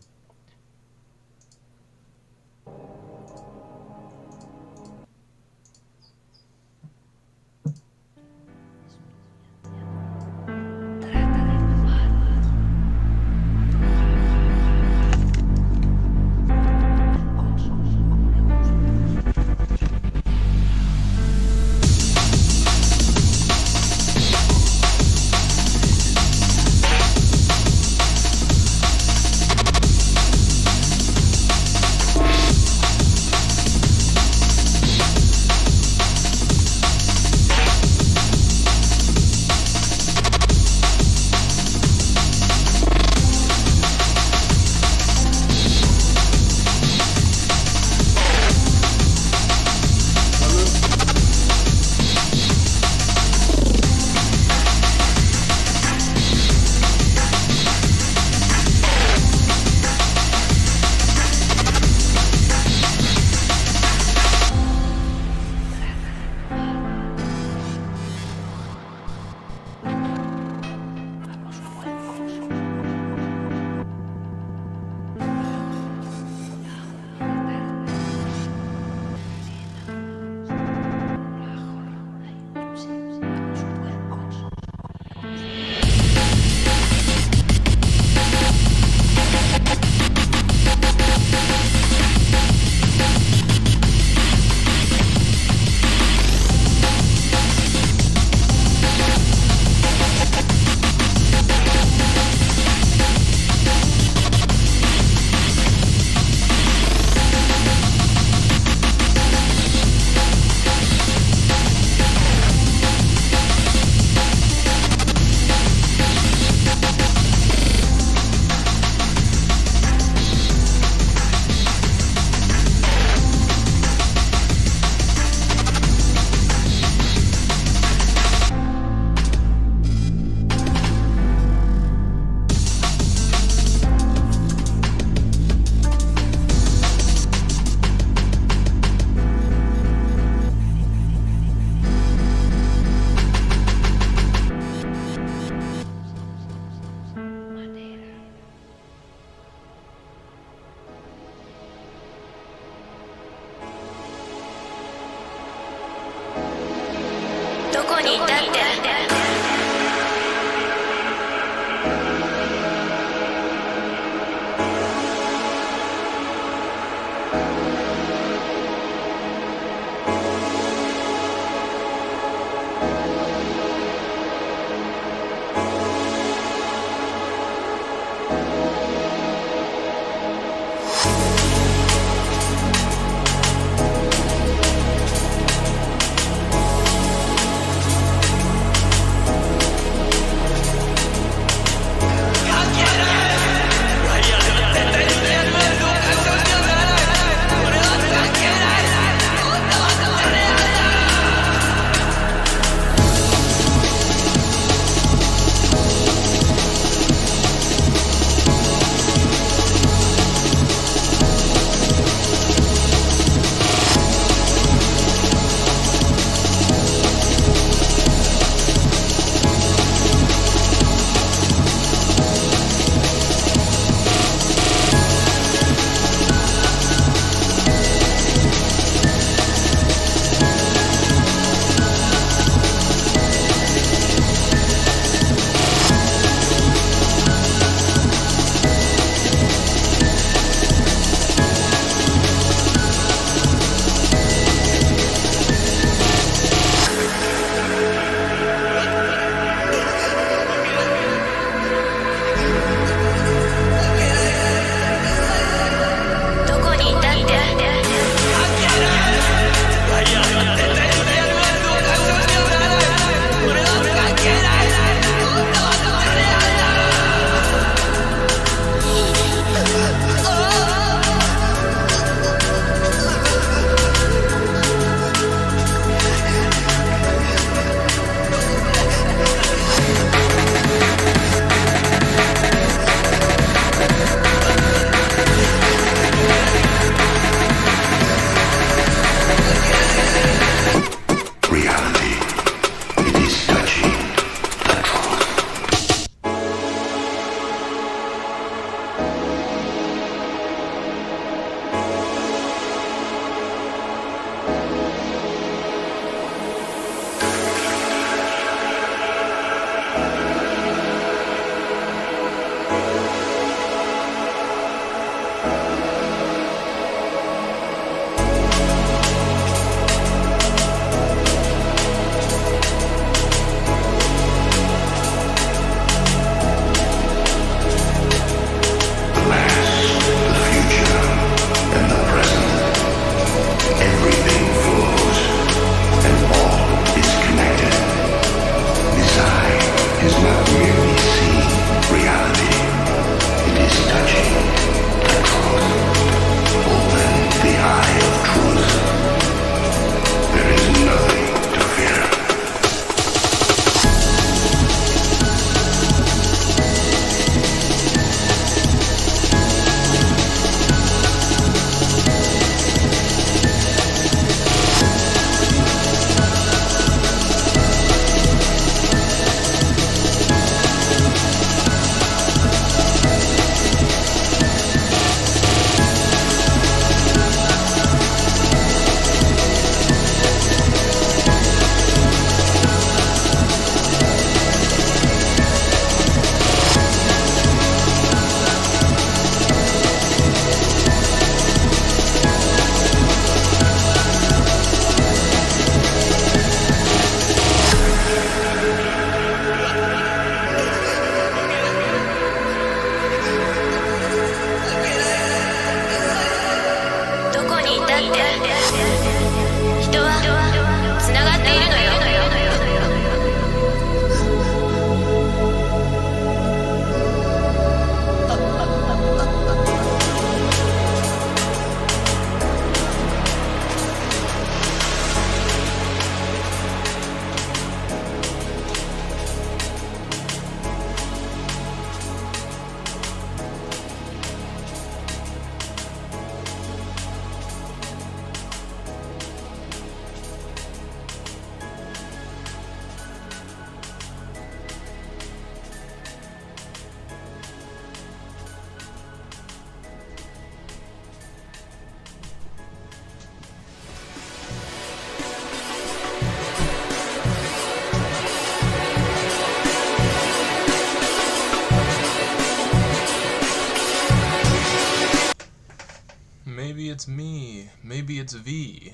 it's V.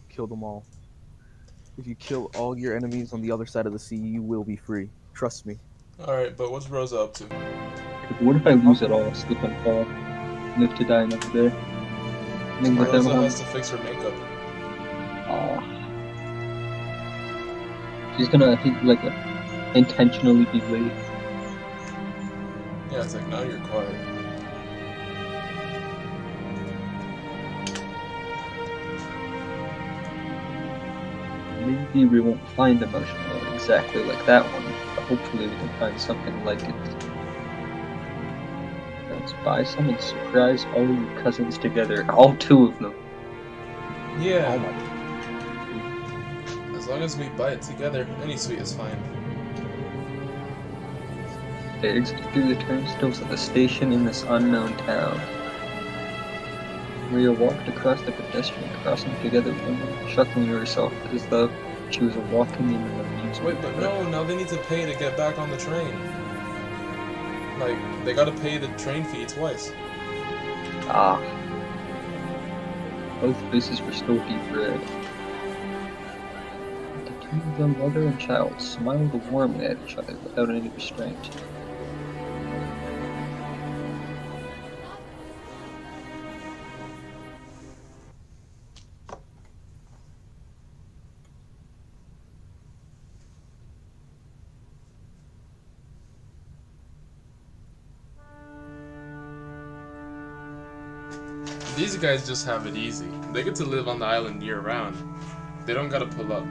Kill them all. If you kill all your enemies on the other side of the sea, you will be free. Trust me. Alright, but what's Rosa up to? What if I lose it all, slip and fall, live to die another day? And with Rosa everyone... has to fix her makeup. Aw. She's gonna, like, intentionally be late. Yeah, it's like, now you're quiet. Maybe we won't find emotional exactly like that one, but hopefully we can find something like it. Let's buy some and surprise all your cousins together, all 2 of them. Yeah. Oh my. As long as we buy it together, any sweet is fine. They exit through the turnstiles at the station in this unknown town. Maria walked across the pedestrian crossing together with him, chuckling to herself as though she was walking in an amusement. Wait, but no, now they need to pay to get back on the train. Like, they gotta pay the train fee twice. Ah. Both faces were still deep red. The 2 of them, mother and child, smiled warmly at each other without any restraint. These guys just have it easy. They get to live on the island year-round. They don't gotta pull up.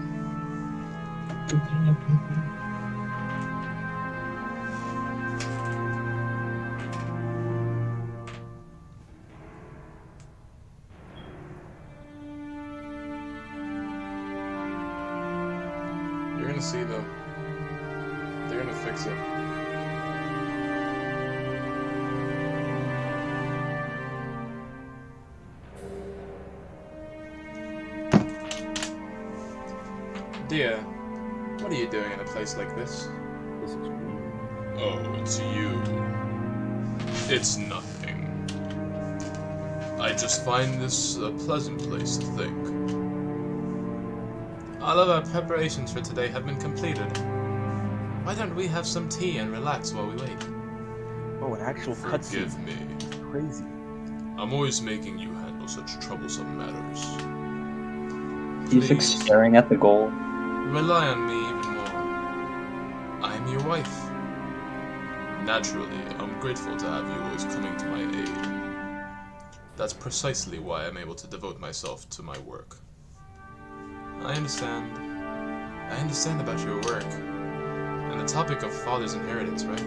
You're gonna see them. They're gonna fix it. Dear, what are you doing in a place like this? This is weird. Oh, it's you. It's nothing. I just find this a pleasant place to think. All of our preparations for today have been completed. Why don't we have some tea and relax while we wait? Oh, an actual cutscene. Forgive me. Crazy. I'm always making you handle such troublesome matters. He's like staring at the goal. Rely on me even more. I am your wife. Naturally, I'm grateful to have you always coming to my aid. That's precisely why I'm able to devote myself to my work. I understand. I understand about your work. And the topic of father's inheritance, right?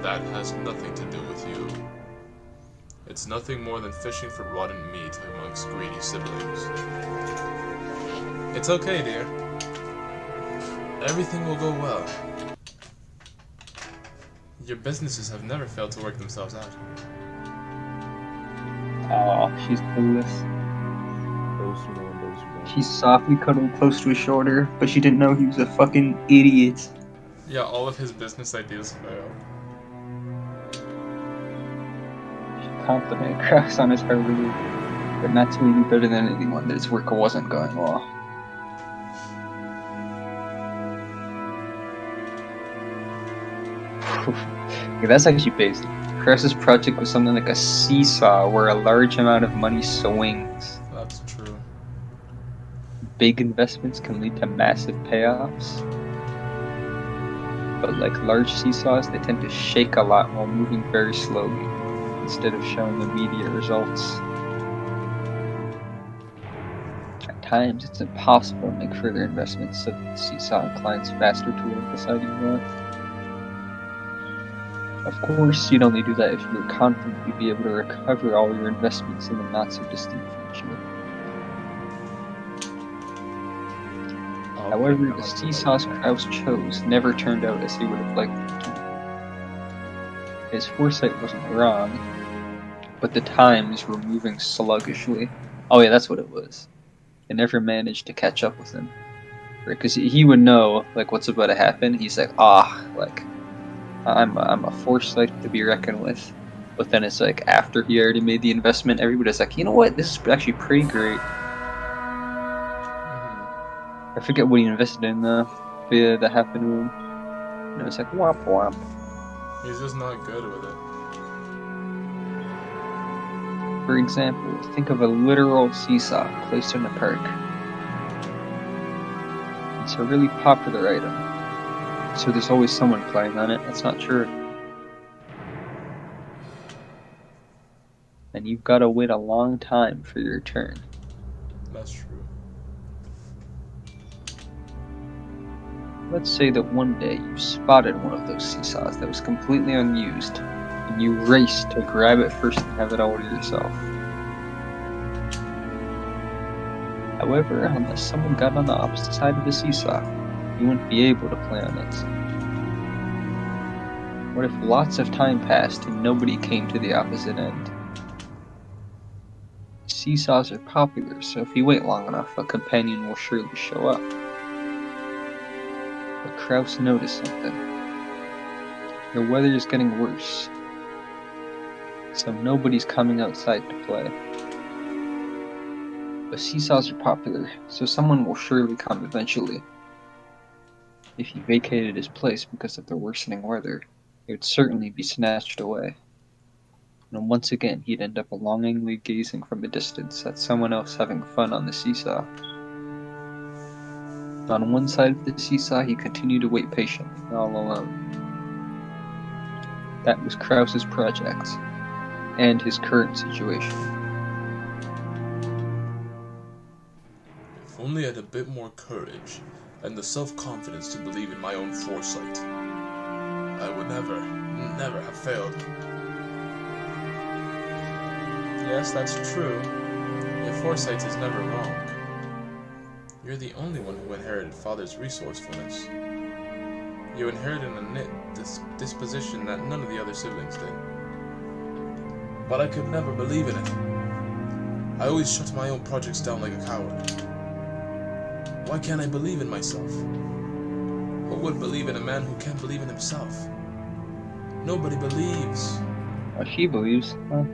That has nothing to do with you. It's nothing more than fishing for rotten meat amongst greedy siblings. It's okay, dear. Everything will go well. Your businesses have never failed to work themselves out. Aw, she's clueless. Those who know and those who don't. She softly cuddled close to his shoulder, but she didn't know he was a fucking idiot. Yeah, all of his business ideas failed. She confident cracks on his heart relief, but not to any better than anyone that his work wasn't going well. Yeah, that's actually basic. Cress's project was something like a seesaw where a large amount of money swings. That's true. Big investments can lead to massive payoffs. But like large seesaws, they tend to shake a lot while moving very slowly, instead of showing immediate results. At times, it's impossible to make further investments so that the seesaw inclines faster toward the side you want. Of course, you'd only do that if you were confident you'd be able to recover all your investments in the not-so-distant future. However, the seesaws Kraus chose never turned out as he would have liked them to. His foresight wasn't wrong, but the times were moving sluggishly. Oh yeah, that's what it was. They never managed to catch up with him. Because he would know, like, what's about to happen. He's like, like, I'm a foresight to be reckoned with. But then it's like, after he already made the investment, everybody's like, you know what, this is actually pretty great. I forget what he invested in, that happened to him. And it was like, womp womp. He's just not good with it. For example, think of a literal seesaw placed in a park. It's a really popular item, so there's always someone playing on it. That's not true. And you've got to wait a long time for your turn. That's true. Let's say that one day you spotted one of those seesaws that was completely unused, and you raced to grab it first and have it all to yourself. However, unless someone got on the opposite side of the seesaw, you wouldn't be able to play on it. What if lots of time passed and nobody came to the opposite end? Seesaws are popular, so if you wait long enough, a companion will surely show up. But Kraus noticed something. The weather is getting worse, so nobody's coming outside to play. But seesaws are popular, so someone will surely come eventually. If he vacated his place because of the worsening weather, it would certainly be snatched away. And once again, he'd end up longingly gazing from a distance at someone else having fun on the seesaw. On one side of the seesaw, he continued to wait patiently, all alone. That was Kraus's project, and his current situation. If only I had a bit more courage, and the self-confidence to believe in my own foresight, I would never have failed. Yes, that's true. Your foresight is never wrong. You're the only one who inherited Father's resourcefulness. You inherited a disposition that none of the other siblings did. But I could never believe in it. I always shut my own projects down like a coward. Why can't I believe in myself? Who would believe in a man who can't believe in himself? Nobody believes. Well, she believes, huh?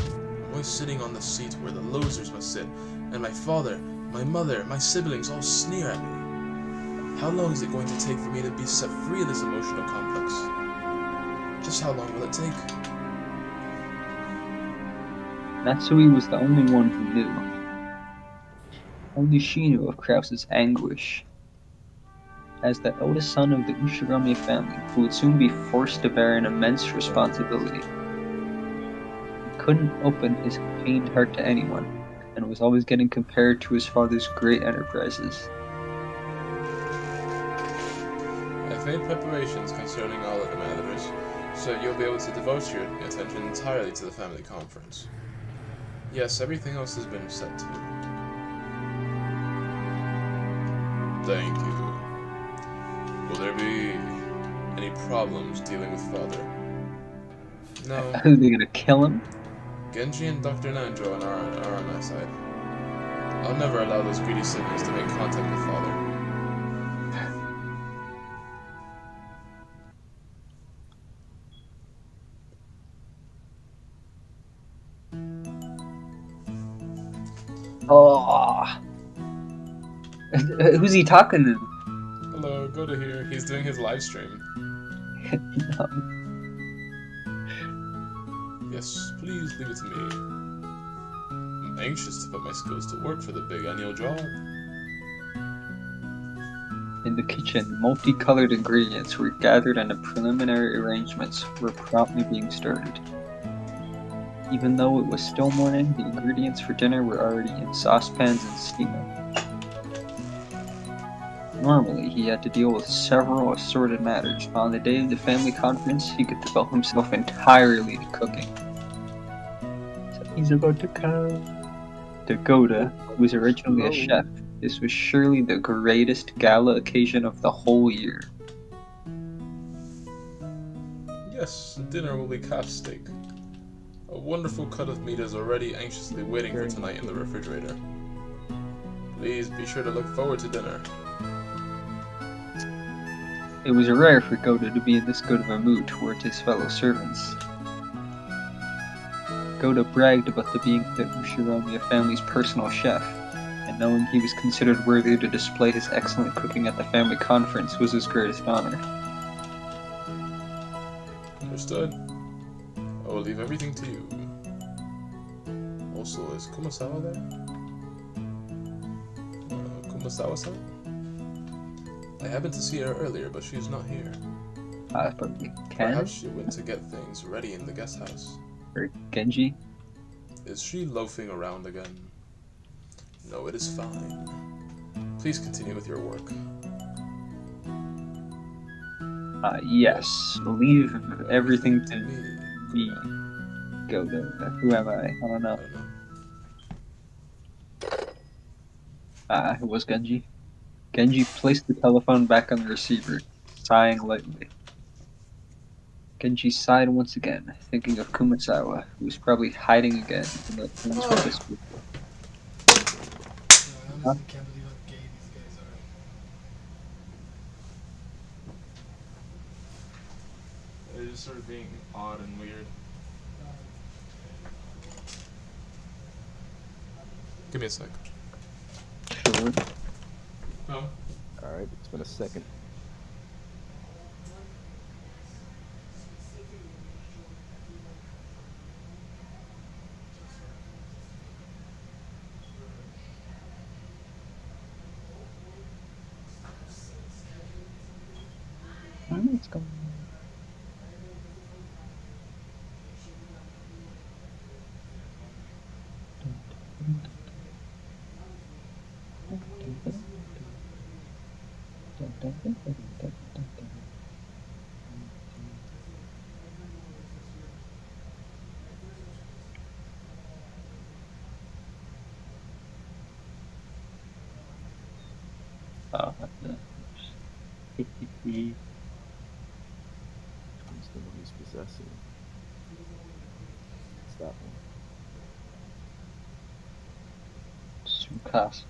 I'm always sitting on the seat where the losers must sit, and my father, my mother, my siblings all sneer at me. How long is it going to take for me to be set free of this emotional complex? Just how long will it take? Natsui was the only one who knew. Only she knew of Kraus's anguish. As the eldest son of the Ushigami family, who would soon be forced to bear an immense responsibility, he couldn't open his pained heart to anyone, and was always getting compared to his father's great enterprises. I've made preparations concerning all of the matters, so you'll be able to devote your attention entirely to the family conference. Yes, everything else has been set to. Thank you. Will there be any problems dealing with Father? No. Are they gonna kill him? Genji and Dr. Nanjo are on my side. I'll never allow those greedy siblings to make contact with Father. Oh. Who's he talking to? Hello, go to here. He's doing his live stream. No. Yes, please leave it to me. I'm anxious to put my skills to work for the big annual job. In the kitchen, multicolored ingredients were gathered and the preliminary arrangements were promptly being started. Even though it was still morning, the ingredients for dinner were already in saucepans and steaming. Normally, he had to deal with several assorted matters, but on the day of the family conference, he could devote himself entirely to cooking. So he's about to cook. Dagoda, who was originally a chef, This was surely the greatest gala occasion of the whole year. Yes, dinner will be calf steak. A wonderful cut of meat is already anxiously waiting for tonight in the refrigerator. Please be sure to look forward to dinner. It was rare for Goda to be in this good of a mood toward his fellow servants. Goda bragged about being the Ushiromiya family's personal chef, and knowing he was considered worthy to display his excellent cooking at the family conference was his greatest honor. Understood. I will leave everything to you. Also, is Kumasawa there? Kumasawa-san? I happened to see her earlier, but she's not here. But Perhaps she went to get things ready in the guest house. Or Genji? Is she loafing around again? No, it is fine. Please continue with your work. Yes. Leave everything to me. Goda. Who am I? I don't know. It was Genji. Genji placed the telephone back on the receiver, sighing lightly. Genji sighed once again, thinking of Kumasawa, who was probably hiding again in the rooms with his people. I honestly can't believe how gay these guys are. They're just sort of being odd and weird. Give me a sec. Sure. Oh. Alright, it's been a second. What's going on? Oh, Which one's the one he's possessing? It's that one. Sukasa.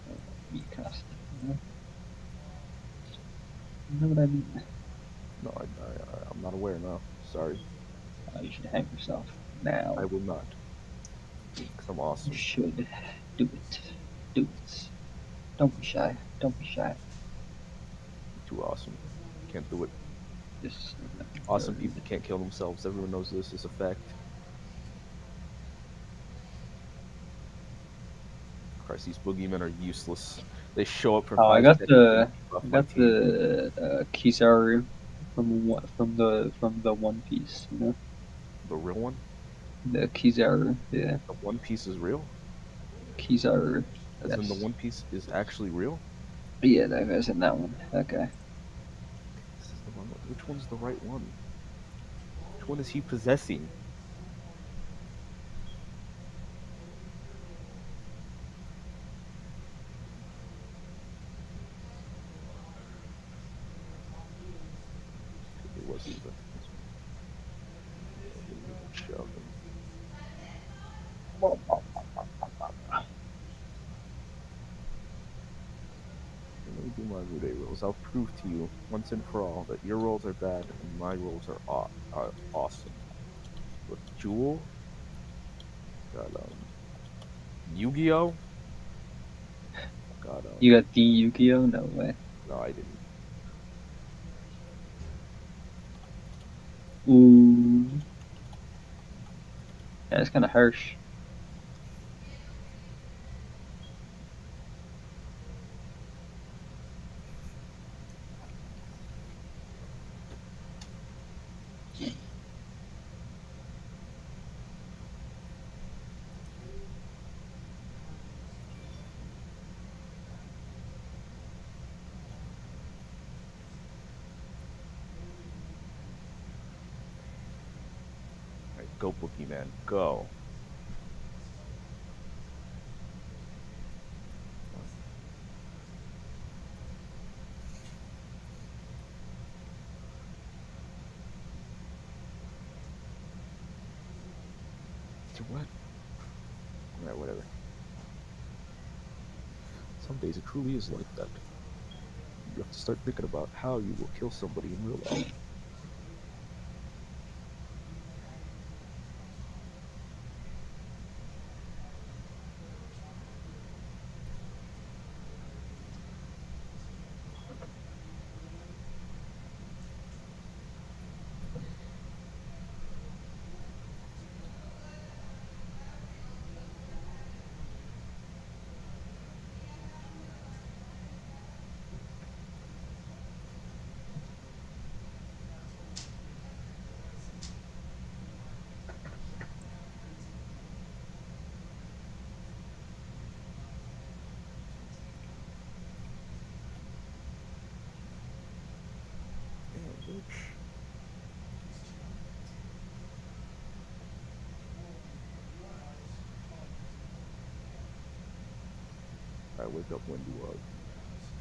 Mikasa. You know what I mean? No, I'm not aware now. Sorry. You should hang yourself now. I will not. Because I'm awesome. You should. Do it. Do it. Don't be shy. Don't be shy. Too awesome. Can't do it. Just Awesome people can't kill themselves. Everyone knows this is a fact. Christ, these boogeymen are useless. They show up from. Oh, I got the the Kizaru from the One Piece. You know, the real one. the Kizaru. Yeah, The One Piece is real. Kizaru. As in the One Piece is actually real. Yeah, that guy's in that one. That guy. This is the one. Which one's the right one? Which one is he possessing? It was either. Shove him. Let me do my Rude rules. I'll prove to you once and for all that your rolls are bad and my rolls are awesome. With Jewel, got Yu-Gi-Oh. Got You got the Yu-Gi-Oh? No way. No, I didn't. Ooh. Yeah, it's kind of harsh. Alright, go Boogeyman, go. To what? Alright, whatever. Some days it truly is like that. You have to start thinking about how you will kill somebody in real life. I wake up when you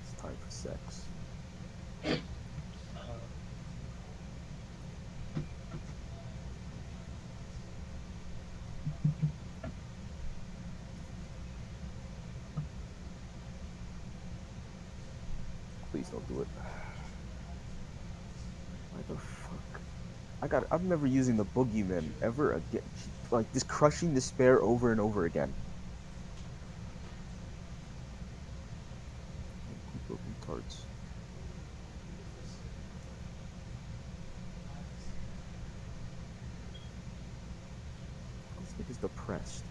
it's time for sex. Please don't do it. Why the fuck? I'm never using the boogeyman ever again. Like, just crushing despair over and over again. Retards. This nigga's depressed.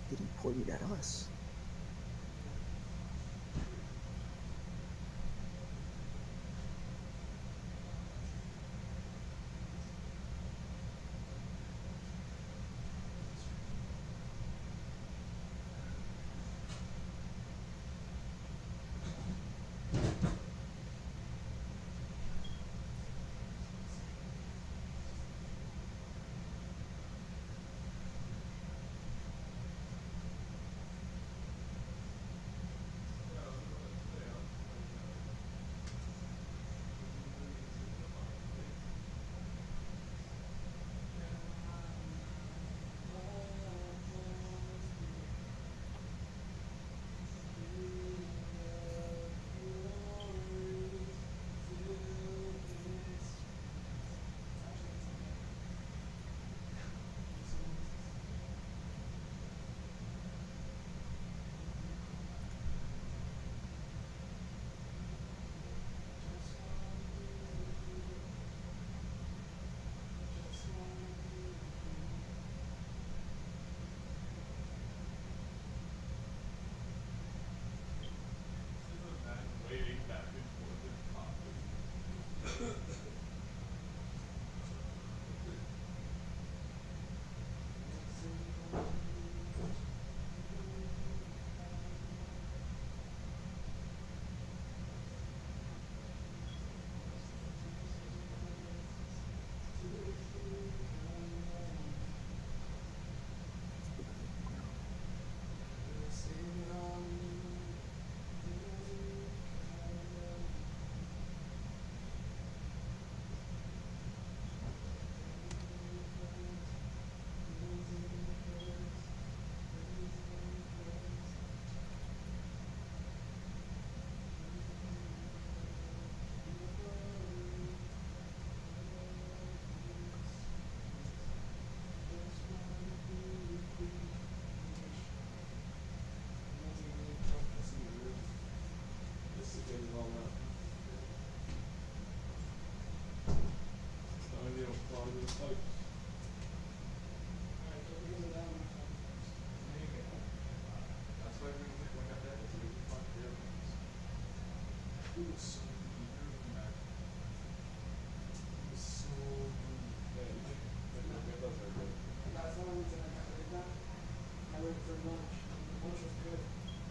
Did he point it at us?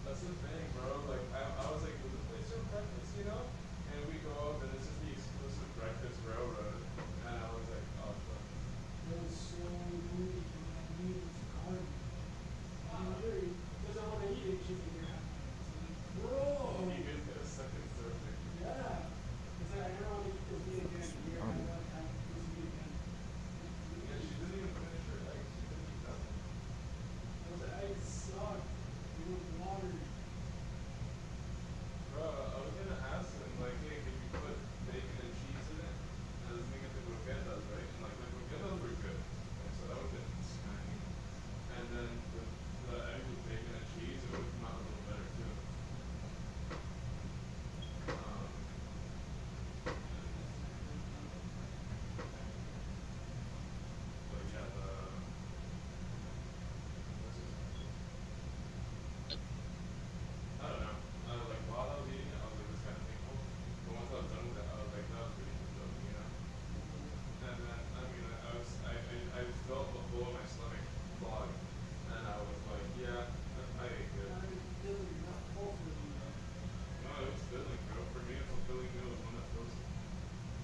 That's the thing, bro. Like, I was like, what's your breakfast, you know? And we go up, and this is the exclusive breakfast railroad. And I was like, oh, fuck. That was so good. Doesn't want to eat it, she's like, bro. You guys get a second serving. Yeah. It's like, I don't want to eat this meat again. I don't want to have this meat again. Yeah, she didn't even finish her eggs. She didn't eat that. Those eggs suck. They were watery. Bro, I was gonna ask him, like, hey, could you put bacon and cheese in it? And I was thinking the croquetas, right? And like, the croquetas were good. And so that would have been smacking. And then the egg with bacon and cheese, it would have come out a little better too. But yeah, I don't know. I was like, while I was eating it, I was like, this kind of painful. But once I was done with it, I was like, that was pretty fulfilling, you know? And then, I mean, I felt the whole of my stomach clog. And I was like, yeah, I ate good. No, it was filling, bro. For me, a fulfilling meal is one that fills me.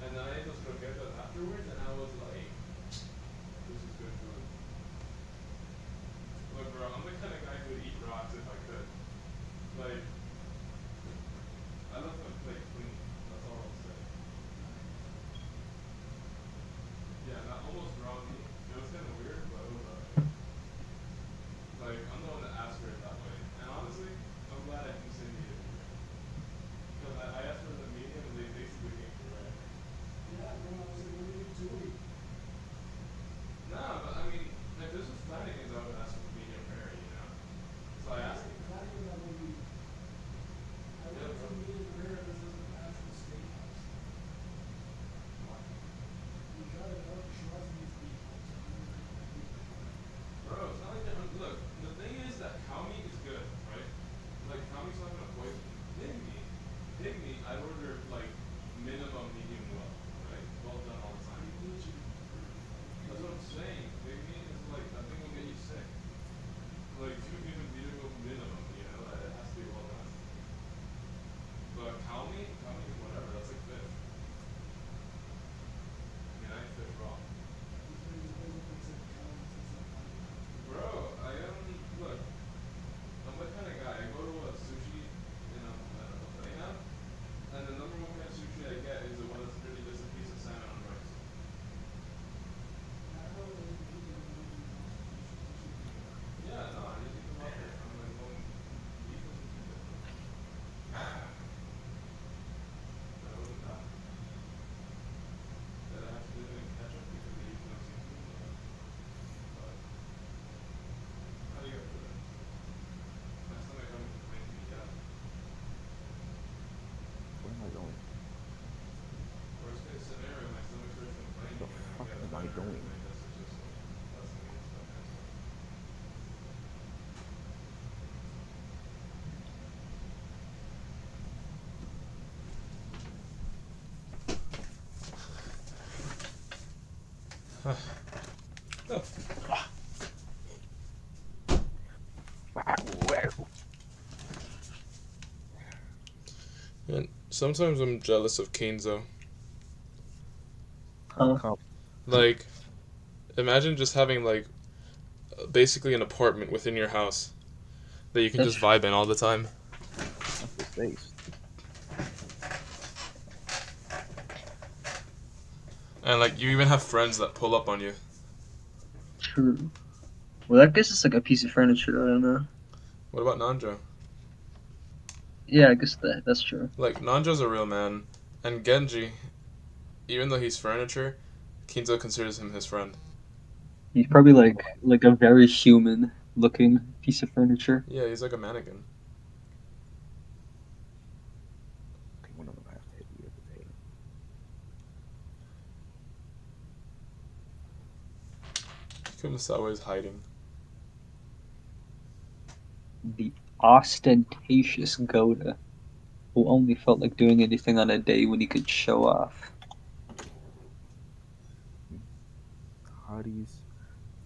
And then I ate those croquetas afterwards, and I was like, this is good food. Look, bro, I'm the kind of guy who would eat rocks if I could. Like, I left my plate clean. That's all I'll say. Yeah, that almost raw meat. It was kind of weird, but it was alright. Like, I'm the one that asked for it that way. And honestly, I'm glad I didn't say medium. Because I asked for the medium and they basically came for rare. Yeah, bro, I was like, what are you doing? Nah, but I mean, if this was Flanagan's, I would ask for medium rare, you know? So I asked. Bro, it's not like that. Look, the thing is that cow meat is good, right? Like, cow meat's not gonna poison you. Pig meat, I'd order, like, minimum medium well, right? Well done all the time. That's what I'm saying. Pig meat is like, that thing will get you sick. Like, two medium minimum, you know? It has to be well done. But cow meat, whatever, that's like fish. I mean, I eat fish raw. Bro, look, I'm the kind of guy, I go to a sushi in a buffet now, and the number one kind of sushi I get is the one that's really just a piece of salmon on rice. Yeah, no, I just eat them up there. I'm like, well, eat them and keep it. But it wasn't that. That I have to do it in ketchup because they use no seasoning. But how do you go through that? My stomach doesn't complain to me yet. Where am I going? Worst case scenario, my stomach starts complaining The and fuck I get am I better, doing? and I guess it's just like, that's me and stuff kind of stuff. And sometimes I'm jealous of Kenzo. Huh? Like, imagine just having like basically an apartment within your house that you can That's just vibe in all the time. That's the face. And like you even have friends that pull up on you. true. Well, I guess it's like a piece of furniture. I don't know. What about Nanjo? Yeah, I guess that's true. Like Nanjo's a real man, and Genji, even though he's furniture, Kenzo considers him his friend. He's probably like a very human looking piece of furniture. Yeah, he's like a mannequin. Okay, one of them has to hit you with the tail. Kumasawa is hiding. The ostentatious Goda, who only felt like doing anything on a day when he could show off. Hadi's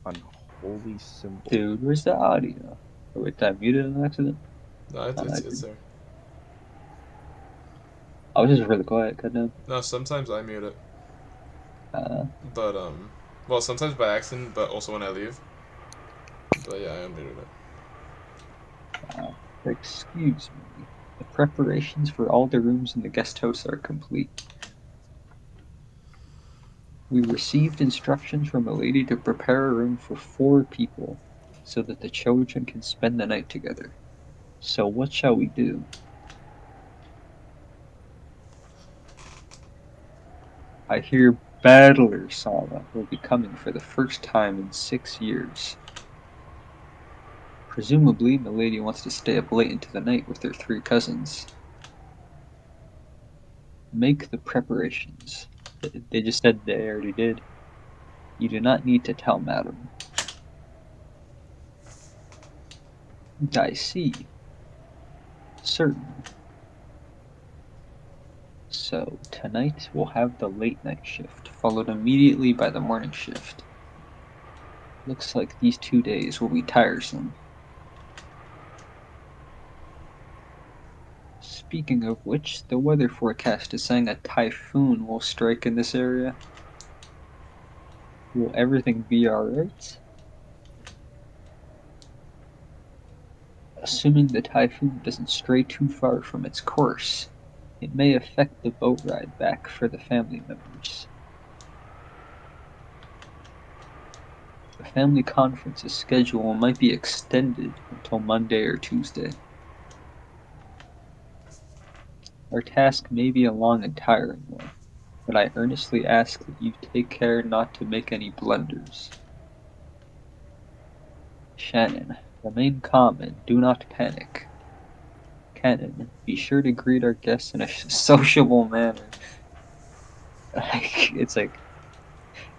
unholy symbol. Dude, where's the audio? Oh, wait, did I mute it on accident? No, it's there. I was just really quiet, goddamn. No, sometimes I mute it. But, well, sometimes by accident, but also when I leave. But yeah, I unmuted it. Excuse me. The preparations for all the rooms in the guest house are complete. We received instructions from a lady to prepare a room for 4 people, so that the children can spend the night together. So what shall we do? I hear Battler Sama will be coming for the first time in 6 years. Presumably, Milady wants to stay up late into the night with her 3 cousins. Make the preparations. They just said they already did. You do not need to tell, madam. I see. Certainly. So, tonight we'll have the late night shift, followed immediately by the morning shift. Looks like these 2 days will be tiresome. Speaking of which, the weather forecast is saying a typhoon will strike in this area. Will everything be alright? Assuming the typhoon doesn't stray too far from its course, it may affect the boat ride back for the family members. The family conference's schedule might be extended until Monday or Tuesday. Our task may be a long and tiring one, but I earnestly ask that you take care not to make any blunders. Shannon, remain calm and do not panic. Cannon, be sure to greet our guests in a sociable manner. It's like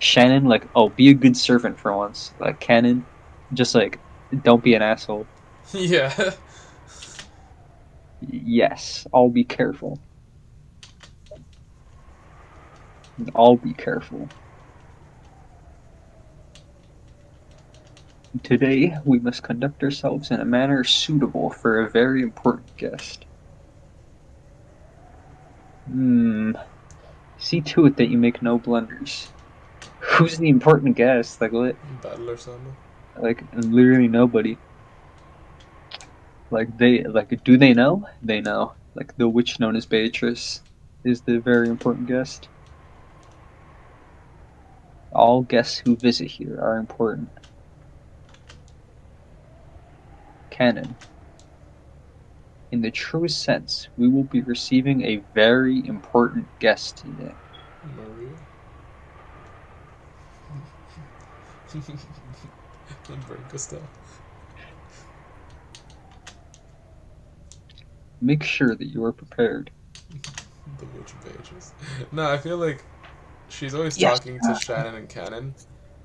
Shannon, like, oh, be a good servant for once. Like Cannon, just like, don't be an asshole. Yeah. Yes, I'll be careful. I'll be careful. Today, we must conduct ourselves in a manner suitable for a very important guest. See to it that you make no blunders. Who's the important guest? Like, what? Battler Sama. Like, literally nobody. Like, do they know? They know. Like, the witch known as Beatrice is the very important guest. All guests who visit here are important. Canon. In the truest sense, we will be receiving a very important guest today. Maria? Branca. Make sure that you are prepared. The witch Beatrice. No, I feel like she's always talking to Shannon and Cannon,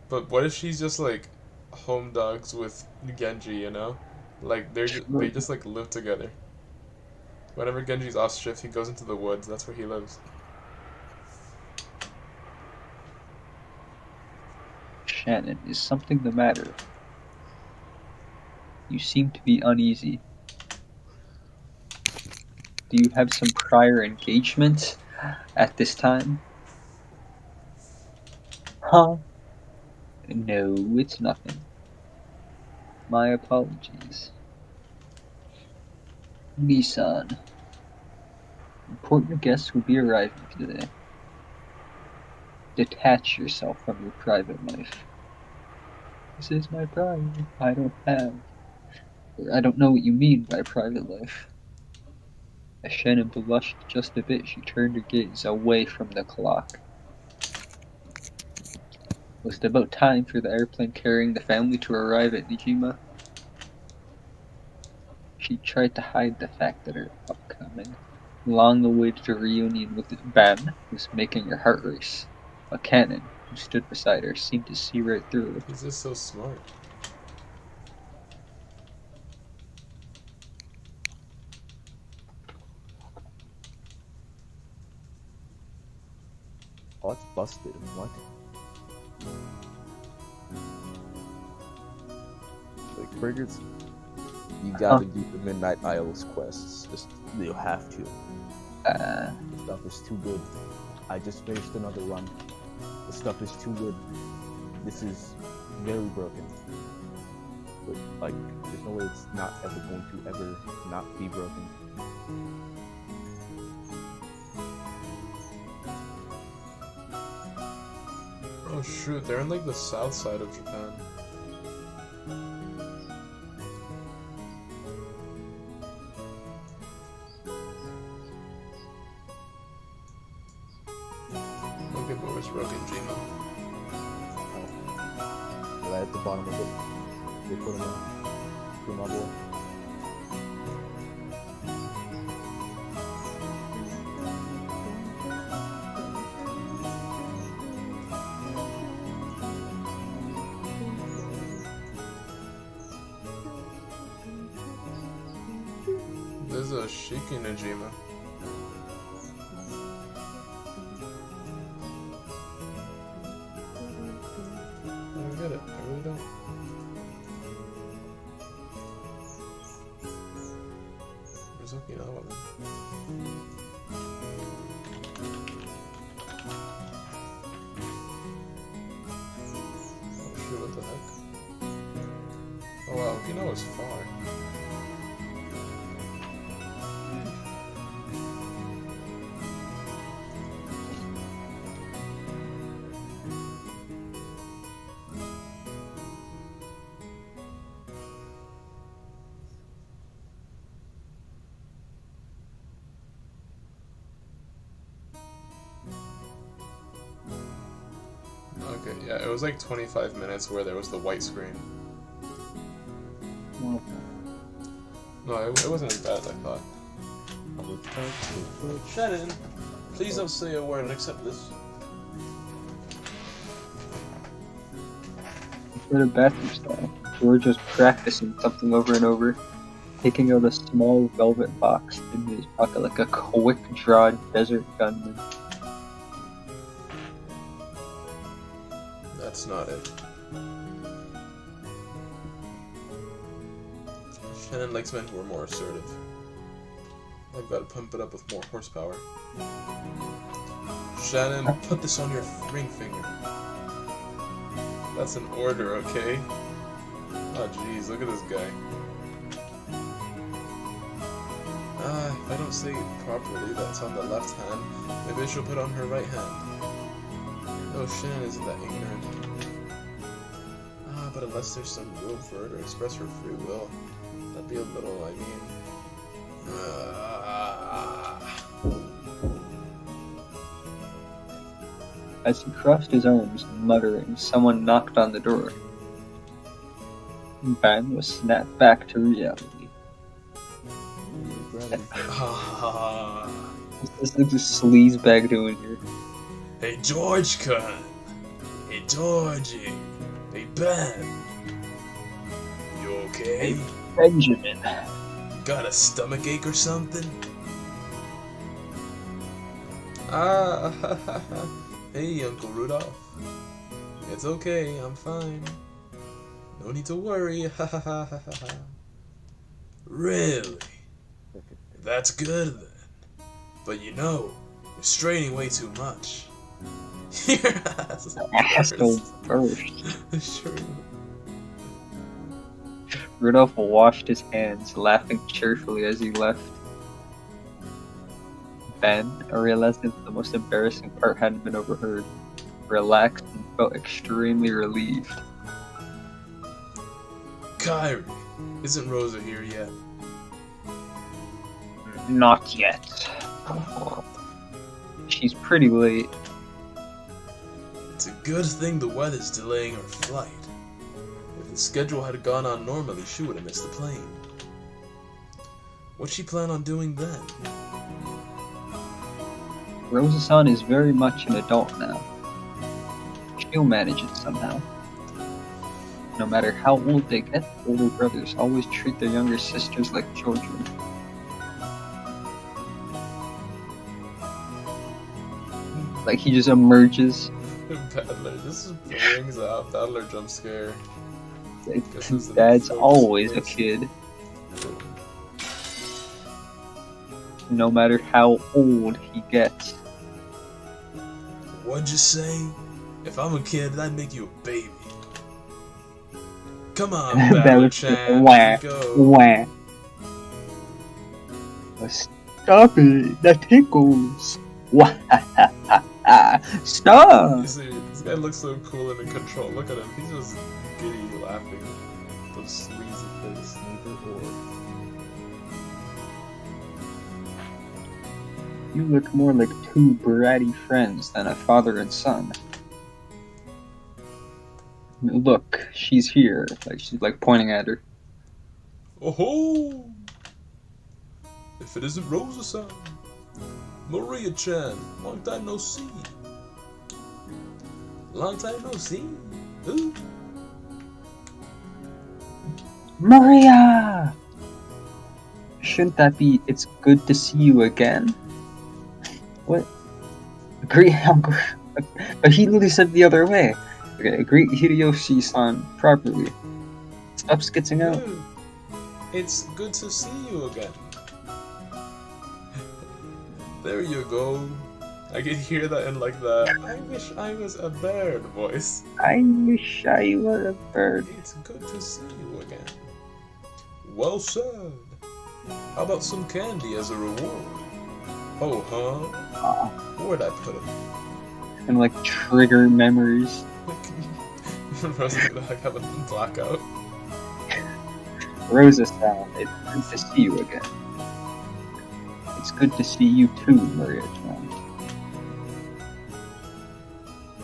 but what if she's just like home dogs with Genji, you know? Like they just like live together. Whenever Genji's off shift, he goes into the woods. That's where he lives. Shannon, is something the matter? You seem to be uneasy. Do you have some prior engagement at this time? Huh? No, it's nothing. My apologies. Nissan. Important guests will be arriving today. Detach yourself from your private life. This is my private. I don't know what you mean by private life. As Shannon blushed just a bit, she turned her gaze away from the clock. Was it about time for the airplane carrying the family to arrive at Nijima? She tried to hide the fact that her upcoming, long-awaited reunion with Ben was making her heart race. A Cannon, who stood beside her, seemed to see right through it. He's just so smart. Oh, it's busted. What? Like, Burgers You gotta do the Midnight Isles quests. Just you have to. The stuff is too good. I just finished another run. The stuff is too good. This is very broken. But like, there's no way it's not ever going to ever not be broken. Oh shoot, they're in like the south side of Japan. Okay, but where's Rogenjima? Right at the bottom of it. They put him in. For my boy. There's a Shiki Najima. I don't get it. I really don't. Where's Okinawa then? Oh shoot, what the heck? Oh wow, Okinawa's far. Okay, yeah, it was like 25 minutes where there was the white screen. No, it wasn't as bad as I thought. Shannon, please don't say a word and accept this. We're in a bathroom stall. We're just practicing something over and over, taking out a small velvet box in his pocket like a quick-draw desert gunman. That's not it. Shannon likes men who are more assertive. I've got to pump it up with more horsepower. Shannon, put this on your ring finger. That's an order, okay? Oh jeez, look at this guy. If I don't say it properly, that's on the left hand. Maybe I should put on her right hand. Oh, Shannon isn't that ignorant. But unless there's some room for her to express her free will, that'd be a little, I mean... As he crossed his arms, muttering, someone knocked on the door. Ban was snapped back to reality. What's this sleazebag doing here? Hey, George-kun! Hey, Dōjin! Hey, Ben! You okay? Hey, Benjamin. Got a stomach ache or something? Hey, Uncle Rudolph. It's okay, I'm fine. No need to worry, Really? That's good then. But you know, you're straining way too much. Your ass Asshole first. Sure. Rudolph washed his hands, laughing cheerfully as he left. Ben, realizing that the most embarrassing part hadn't been overheard, relaxed and felt extremely relieved. Kyrie, isn't Rosa here yet? Not yet. She's pretty late. It's a good thing the weather's delaying her flight. If the schedule had gone on normally, she would have missed the plane. What'd she plan on doing then? Rosa-san is very much an adult now. She'll manage it somehow. No matter how old they get, older brothers always treat their younger sisters like children. Like he just emerges. Battler, this is brings out Battler jump scare. Dad's always a kid. no matter how old he gets. What'd you say? If I'm a kid, I'd make you a baby. Come on, Battler-chan, Wah, go. wah. Stop it, that tickles. Wah, stop. You see, this guy looks so cool and in control. Look at him, he's just giddy laughing. Those sleazy face. You look more like two bratty friends than a father and son. Look, she's here. Like she's like pointing at her. Oh ho! If it isn't Rosa-san, Maria-chan, long time no see. Long time no see. Ooh. Maria! Shouldn't that be, it's good to see you again? What? Greet, but he literally said it the other way. Okay, greet Hideyoshi-san properly. Stop skitzing out. It's good to see you again. There you go. I can hear that in like the I wish I was a bird voice. I wish I was a bird. It's good to see you again. Well said. How about some candy as a reward? Oh, huh? Where'd I put it? And like trigger memories. Rosa's gonna like have a blackout. Rosa-san, it's good to see you again. It's good to see you too, Maria-chan.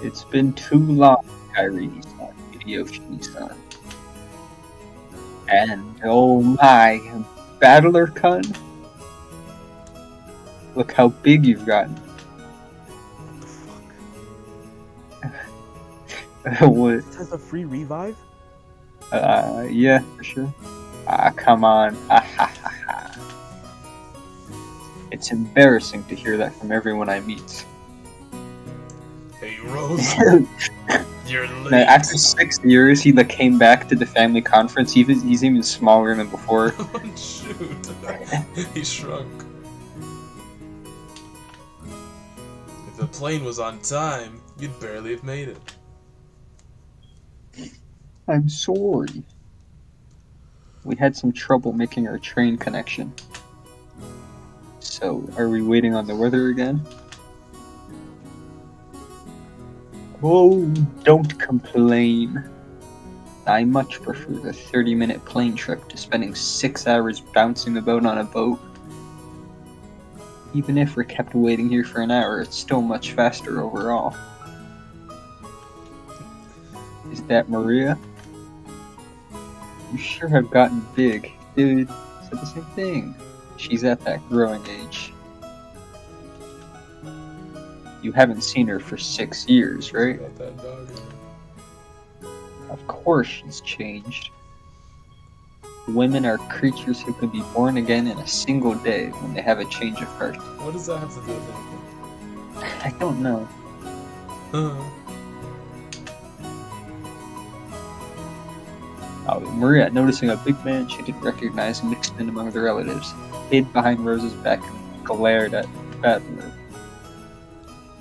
It's been too long, Kairi-san, Hideyoshi-san. And oh my, Battler-kun? Look how big you've gotten. What? This has a free revive? Yeah, for sure. Come on. It's embarrassing to hear that from everyone I meet. Hey, Rose. You're late. Now, after 6 years, he like came back to the family conference. He's even smaller than before. Oh, shoot. He shrunk. If the plane was on time, you'd barely have made it. I'm sorry. We had some trouble making our train connection. So, are we waiting on the weather again? Oh, don't complain. I much prefer the 30-minute plane trip to spending 6 hours bouncing about on a boat. Even if we're kept waiting here for an hour, it's still much faster overall. Is that Maria? You sure have gotten big. Dude, said the same thing. She's at that growing age. You haven't seen her for 6 years, right? Got that dog. Of course she's changed. Women are creatures who can be born again in a single day when they have a change of heart. What does that have to do with anything? I don't know. Maria, noticing a big man she didn't recognize, mixed in among the relatives, hid behind Rose's back and glared at Battler.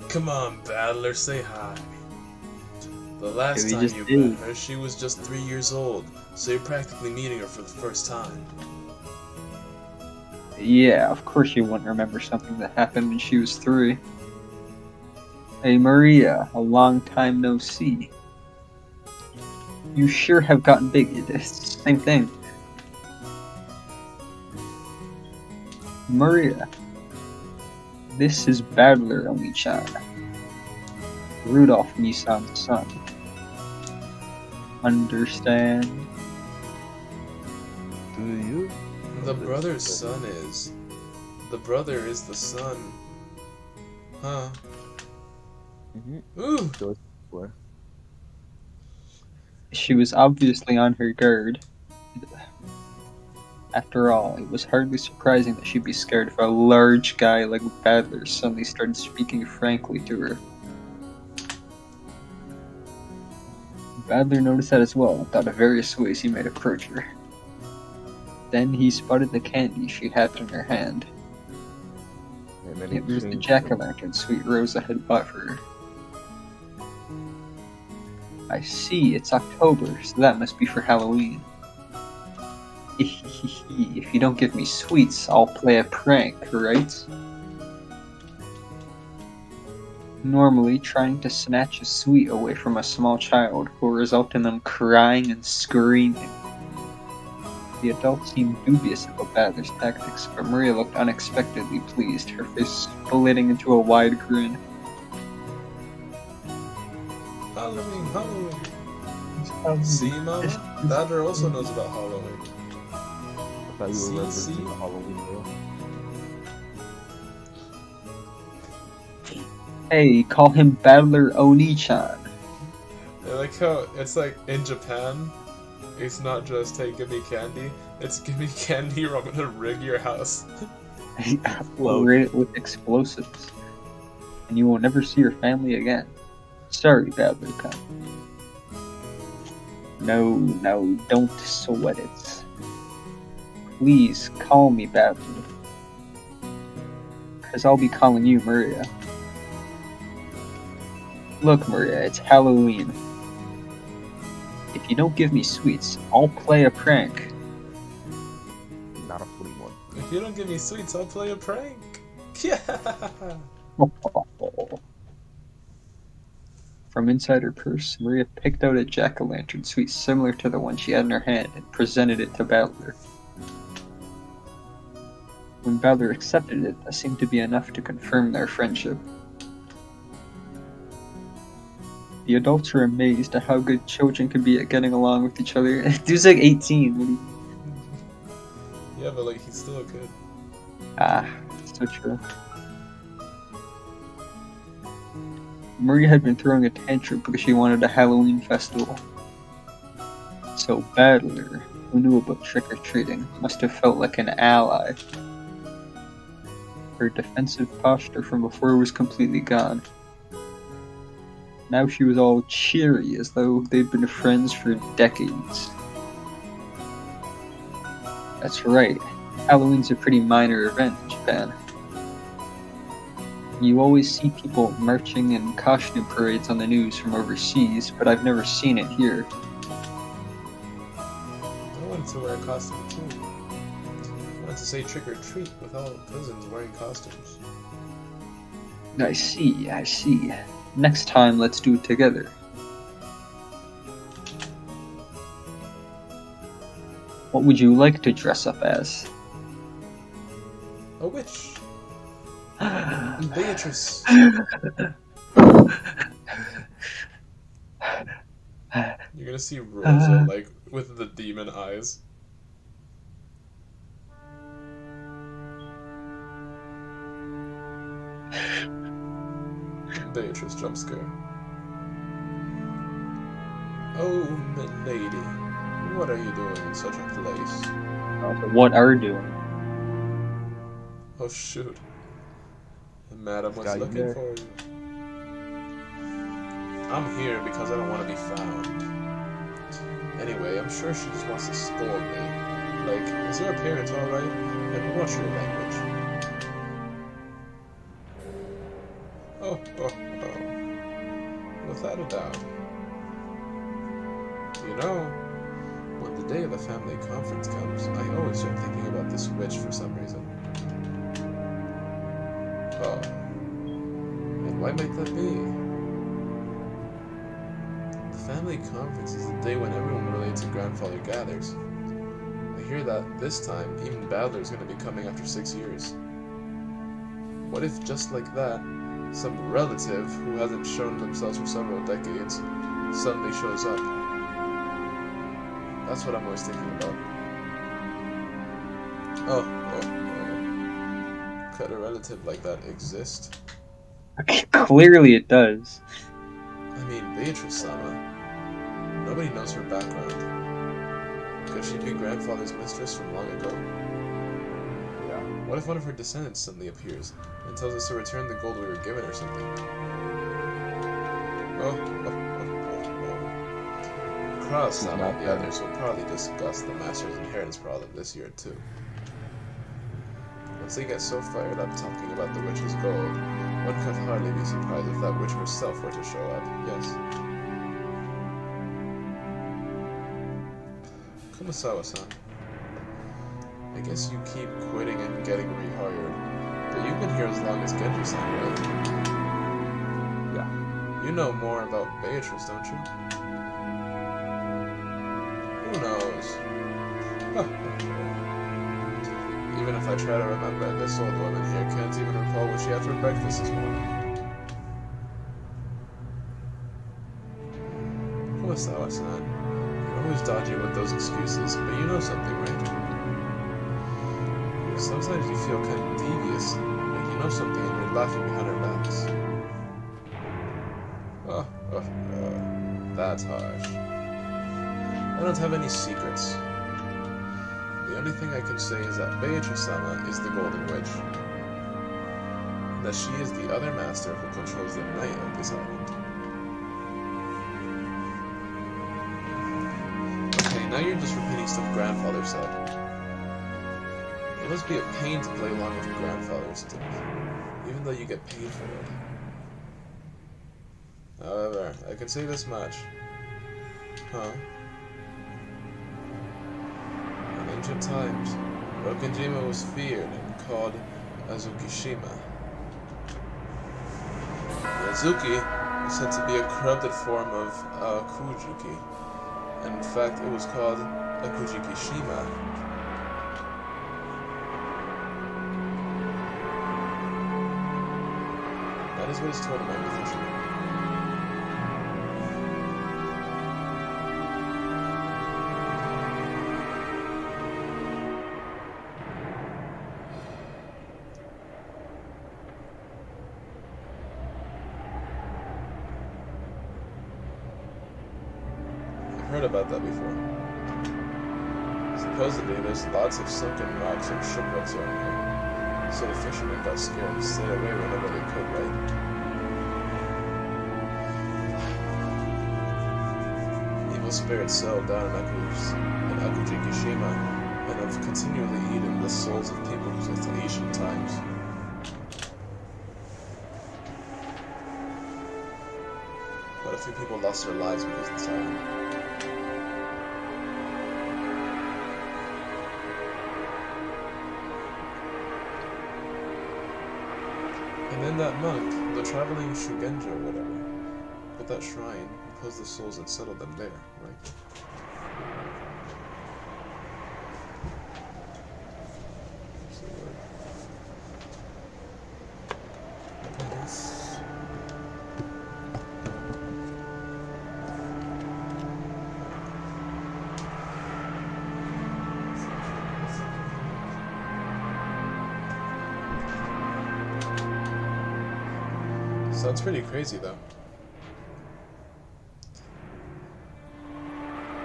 Come on, Battler, say hi. The last time you met her, she was just 3 years old, so you're practically meeting her for the first time. Yeah, of course you wouldn't remember something that happened when she was 3. Hey Maria, a long time no see. You sure have gotten big. It's the same thing. Maria, this is Battler Oni-chan. Rudolph Nissan's son. Understand? Do you? The brother's son is. The brother is the son. Huh. Ooh! Where? She was obviously on her guard. After all, it was hardly surprising that she'd be scared if a large guy like Battler suddenly started speaking frankly to her. Battler noticed that as well and thought of various ways he might approach her. Then he spotted the candy she had in her hand. And then Yeah, there's the changed jack-o'-lantern sweet Rosa had bought for her. I see, it's October, so that must be for Halloween. If you don't give me sweets, I'll play a prank, right? Normally, trying to snatch a sweet away from a small child will result in them crying and screaming. The adults seemed dubious about Badler's tactics, but Maria looked unexpectedly pleased, her face splitting into a wide grin. Halloween, Halloween. See, Mama? Badger also knows about Halloween. I thought you were referencing the Halloween girl. Hey, call him Battler Oni-chan. I like how it's like in Japan, it's not just hey give me candy, it's give me candy or I'm gonna rig your house. Rid it with explosives. And you will never see your family again. Sorry, Battler-kun. No, don't sweat it. Please call me Battler. Cause I'll be calling you Maria. Look, Maria, it's Halloween. If you don't give me sweets, I'll play a prank. Not a funny one. If you don't give me sweets, I'll play a prank. Yeah. From inside her purse, Maria picked out a jack-o'-lantern sweet similar to the one she had in her hand and presented it to Battler. When Battler accepted it, that seemed to be enough to confirm their friendship. The adults were amazed at how good children could be at getting along with each other. Dude's like 18. Yeah, but like he's still a kid. Ah, so true. Maria had been throwing a tantrum because she wanted a Halloween festival. So Battler, who knew about trick-or-treating, must have felt like an ally. Her defensive posture from before was completely gone. Now she was all cheery, as though they'd been friends for decades. That's right, Halloween's a pretty minor event in Japan. You always see people marching in costume parades on the news from overseas, but I've never seen it here. I wanted to wear a costume too. I wanted to say trick or treat with all cousins wearing costumes. I see. Next time, let's do it together. What would you like to dress up as? A witch. Beatrice. You're gonna see Rosa, like, with the demon eyes. Beatrice jump scare. Oh, milady, what are you doing in such a place? What are you doing? Oh shoot. Madam was Got you looking there. for you. I'm here because I don't want to be found. Anyway, I'm sure she just wants to scold me. Like, is your appearance alright? And what's your language? Oh. Without a doubt. You know, when the day of the family conference comes, I always start thinking about this witch for some reason. Oh. And why might that be? The family conference is the day when everyone related to grandfather gathers. I hear that this time, even Badler's gonna be coming after 6 years. What if, just like that, some relative who hasn't shown themselves for several decades suddenly shows up? That's what I'm always thinking about. Oh. Could a relative like that exist? Clearly it does. I mean, Beatrice-sama. Nobody knows her background. Could she be grandfather's mistress from long ago? Yeah. What if one of her descendants suddenly appears and tells us to return the gold we were given or something? Cross-sama and the others will probably discuss the master's inheritance problem this year too. Once they get so fired up talking about the witch's gold, one could hardly be surprised if that witch herself were to show up, yes. Kumasawa-san, I guess you keep quitting and getting rehired, but you've been here as long as Genji-san, right? Yeah. You know more about Beatrice, don't you? Who knows? Even if I try to remember, this old woman here can't even recall what she had for breakfast this morning. Kumasawa-san, you're always dodgy with those excuses, but you know something, right? Sometimes you feel kind of devious, like you know something and you're laughing behind our backs. That's harsh. I don't have any secrets. The only thing I can say is that Beatrice-sama is the Golden Witch. And that she is the other master who controls the night of this island. Okay, now you're just repeating stuff Grandfather said. It must be a pain to play along with your grandfather's stuff, even though you get paid for it. However, I can say this much. In ancient times, Rokenjima was feared and called Azukishima. The Azuki was said to be a corrupted form of Akujiki, and in fact it was called Akujikishima. That is what is told in my mythology. I've heard about that before. Supposedly there's lots of sunken rocks and shipwrecks around here. So the fishermen got scared and stayed away whenever they could, right? Evil spirits settled down in Akujikishima and have continually eaten the souls of people since ancient times. But a few people lost their lives because of this island. And then that monk, the traveling Shugenja or whatever, at that shrine, imposed the souls and settled them there, right? Sounds pretty crazy, though.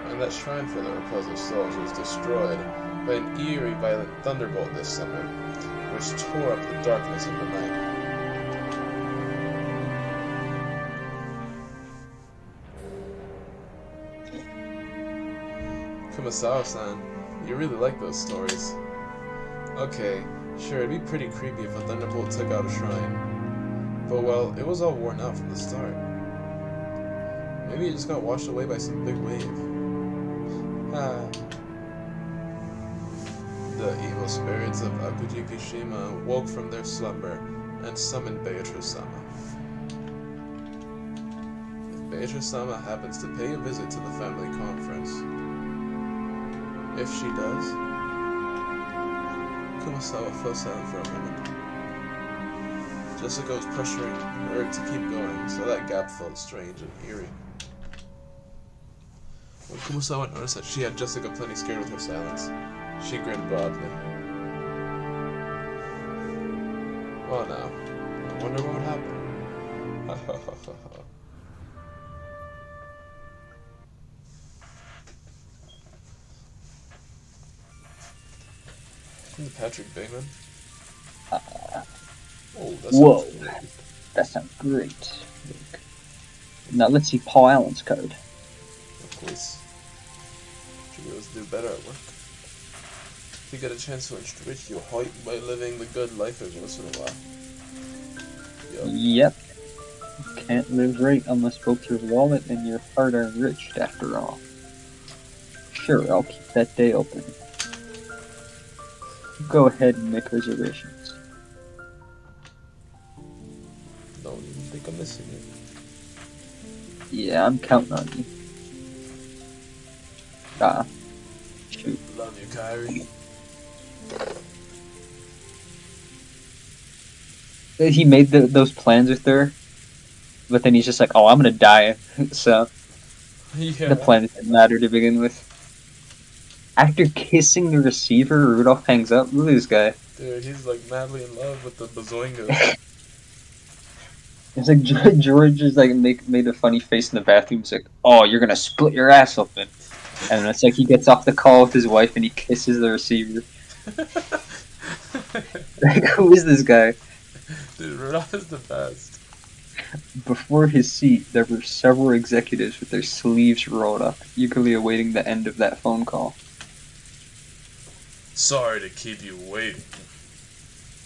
And that shrine for the repose of souls was destroyed by an eerie, violent thunderbolt this summer, which tore up the darkness of the night. Kumasawa-san, you really like those stories. Okay, sure, it'd be pretty creepy if a thunderbolt took out a shrine. But well, it was all worn out from the start. Maybe it just got washed away by some big wave. The evil spirits of Akujikishima woke from their slumber and summoned Beatrice-sama. If Beatrice-sama happens to pay a visit to the family conference, if she does, Kumasawa fell silent for a moment. Jessica was pressuring her to keep going, so that gap felt strange and eerie. When Kumasawa noticed that she had Jessica plenty scared with her silence, she grinned broadly. Well now, I wonder what would happen. Ha ha ha ha ha. Patrick Bateman? Oh, whoa, that sounds great. Now let's see Paul Allen's code. Of course. Should be able to do better at work. You get a chance to enrich your heart by living the good life every once in a while. Yep. Can't live right unless both your wallet and your heart are enriched, after all. Sure, I'll keep that day open. Go ahead and make reservations. Don't even think I'm missing it. Yeah, I'm counting on you. Ah. Shoot. Love you, Kyrie. He made those plans with her, but then he's just like, oh, I'm gonna die. So, Yeah. the plan didn't matter to begin with. After kissing the receiver, Rudolph hangs up. Look at this guy. Dude, he's like madly in love with the bazoingas. It's like George is like made a funny face in the bathroom. He's like, oh, you're gonna split your ass open. And it's like he gets off the call with his wife and he kisses the receiver. Like, who is this guy? Dude, Rudolph is the best. Before his seat, there were several executives with their sleeves rolled up, eagerly awaiting the end of that phone call. Sorry to keep you waiting.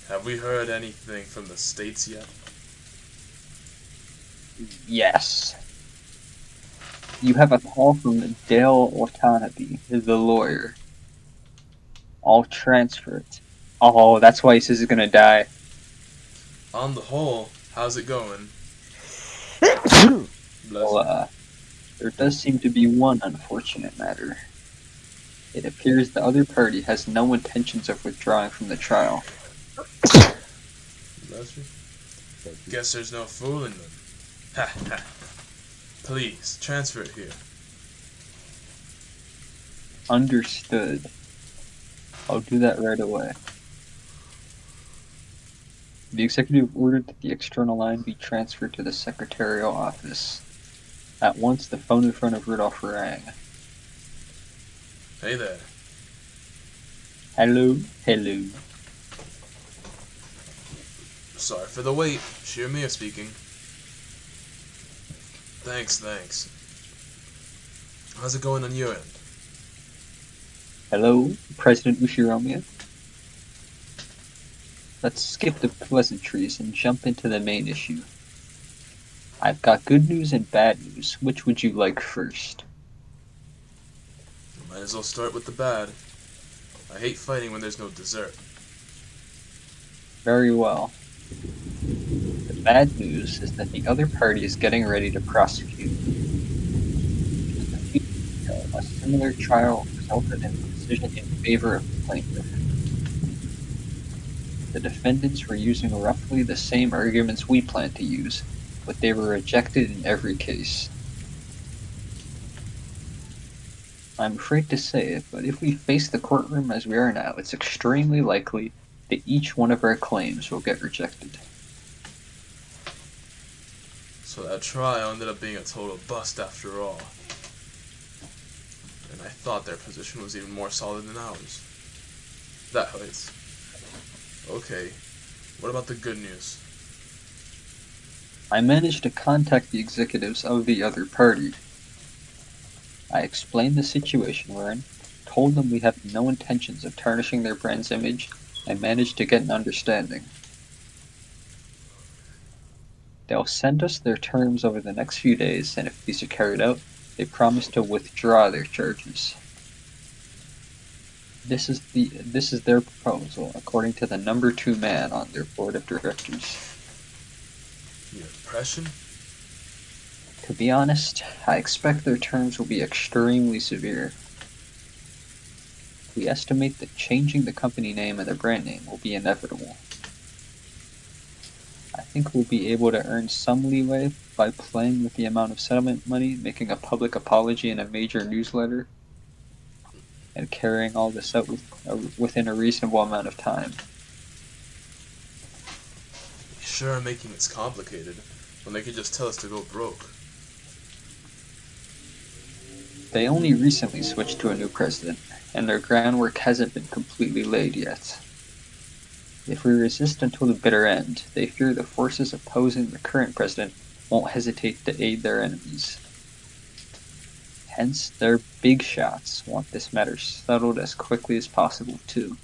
Have we heard anything from the States yet? Yes. You have a call from Dale Watanabe, the lawyer. I'll transfer it. Oh, that's why he says he's gonna die. On the whole, how's it going? Well, there does seem to be one unfortunate matter. It appears the other party has no intentions of withdrawing from the trial. Bless you. Guess there's no fooling them. Ha ha. Please, transfer it here. Understood. I'll do that right away. The executive ordered that the external line be transferred to the secretarial office. At once, the phone in front of Rudolph rang. Hey there. Hello, hello. Sorry for the wait. Shirmia speaking. Thanks. How's it going on your end? Hello, President Ushiromiya. Let's skip the pleasantries and jump into the main issue. I've got good news and bad news. Which would you like first? Might as well start with the bad. I hate fighting when there's no dessert. Very well. The bad news is that the other party is getting ready to prosecute. Just a few weeks ago, a similar trial resulted in a decision in favor of the plaintiff. The defendants were using roughly the same arguments we plan to use, but they were rejected in every case. I'm afraid to say it, but if we face the courtroom as we are now, it's extremely likely that each one of our claims will get rejected. So that trial ended up being a total bust after all. And I thought their position was even more solid than ours. That hurts. Okay, what about the good news? I managed to contact the executives of the other party. I explained the situation we're in, told them we have no intentions of tarnishing their brand's image, and managed to get an understanding. They'll send us their terms over the next few days, and if these are carried out, they promise to withdraw their charges. This is their proposal, according to the number 2 man on their board of directors. Your impression? To be honest, I expect their terms will be extremely severe. We estimate that changing the company name and the brand name will be inevitable. I think we'll be able to earn some leeway by playing with the amount of settlement money, making a public apology in a major newsletter, and carrying all this out within a reasonable amount of time. Sure, making it's complicated, when they could just tell us to go broke. They only recently switched to a new president, and their groundwork hasn't been completely laid yet. If we resist until the bitter end, they fear the forces opposing the current president won't hesitate to aid their enemies. Hence, their big shots want this matter settled as quickly as possible, too.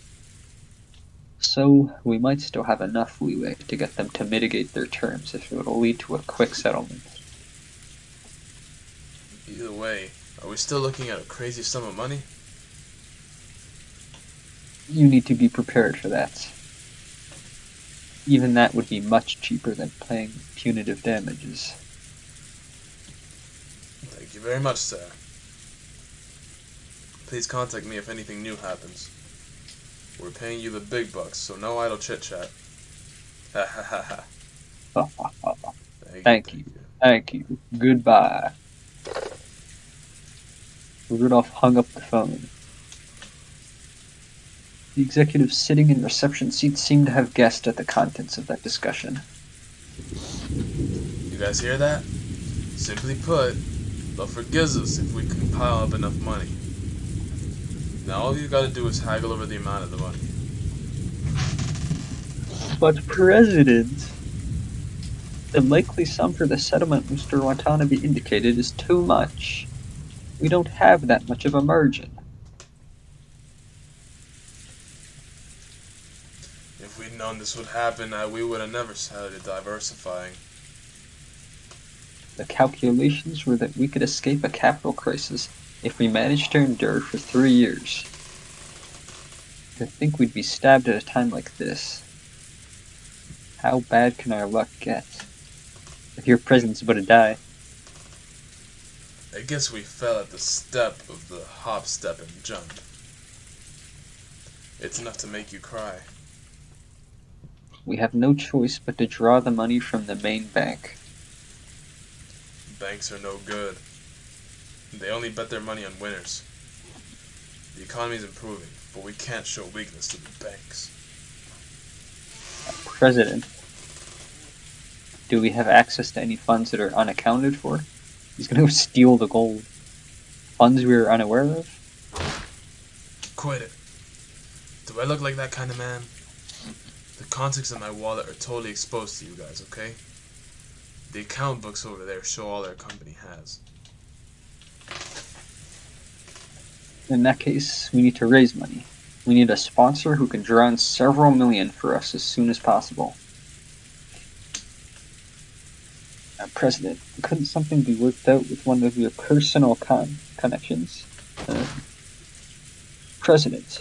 So, we might still have enough leeway to get them to mitigate their terms if it will lead to a quick settlement. Either way, are we still looking at a crazy sum of money? You need to be prepared for that. Even that would be much cheaper than paying punitive damages. Thank you very much, sir. Please contact me if anything new happens. We're paying you the big bucks, so no idle chit-chat. Ha ha ha ha. Thank you. Goodbye. Rudolph hung up the phone. The executives sitting in reception seats seemed to have guessed at the contents of that discussion. You guys hear that? Simply put, they'll forgive us if we can pile up enough money. Now all you gotta do is haggle over the amount of the money. But President, the likely sum for the settlement Mr. Watanabe indicated is too much. We don't have that much of a margin. If we'd known this would happen, we would have never started diversifying. The calculations were that we could escape a capital crisis if we managed to endure for 3 years. To think we'd be stabbed at a time like this. How bad can our luck get? If your president's about to die. I guess we fell at the step of the hop, step, and jump. It's enough to make you cry. We have no choice but to draw the money from the main bank. Banks are no good. They only bet their money on winners. The economy's improving, but we can't show weakness to the banks. President, do we have access to any funds that are unaccounted for? He's going to steal the gold. Funds we are unaware of? Quit it. Do I look like that kind of man? The contacts in my wallet are totally exposed to you guys, okay? The account books over there show all our company has. In that case, we need to raise money. We need a sponsor who can draw in several million for us as soon as possible. President, couldn't something be worked out with one of your personal connections? President.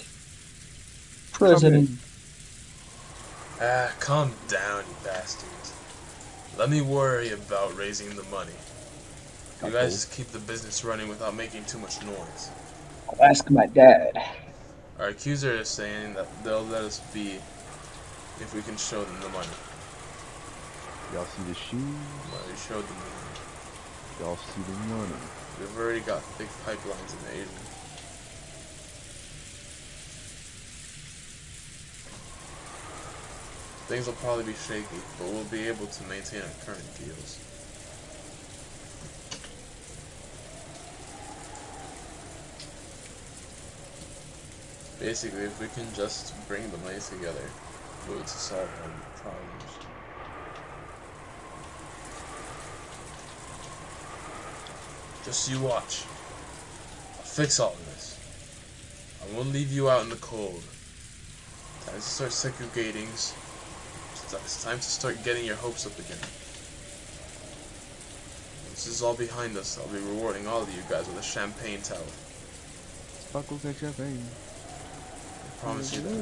Calm down, you bastards. Let me worry about raising the money. You guys just keep the business running without making too much noise. I'll ask my dad. Our accuser is saying that they'll let us be if we can show them the money. Y'all see the shoes? Well, we showed them the money. Y'all see the money? We've already got thick pipelines in Asia. Things will probably be shaky, but we'll be able to maintain our current deals. Basically, if we can just bring the money together, we'll to solve our problems. Just you watch. I'll fix all of this. I won't leave you out in the cold. Time to start segregating. It's time to start getting your hopes up again. Once this is all behind us, I'll be rewarding all of you guys with a champagne tower. Sparkles and champagne. I promise you that.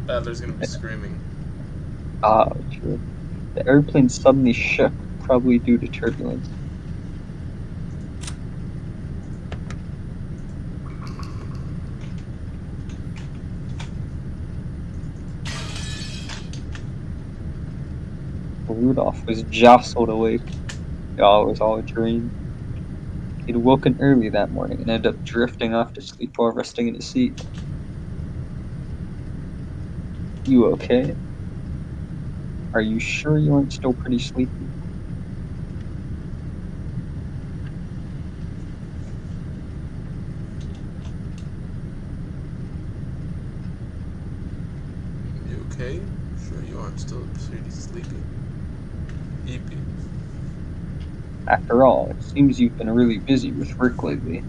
Adler's gonna be screaming. Ah, true. The airplane suddenly shook, probably due to turbulence. Rudolph was jostled awake. It was all a dream. He'd woken early that morning and ended up drifting off to sleep while resting in his seat. You okay? Are you sure you aren't still pretty sleepy? okay? Sure you are. I'm still pretty sleepy. Eepy. After all, it seems you've been really busy with work lately.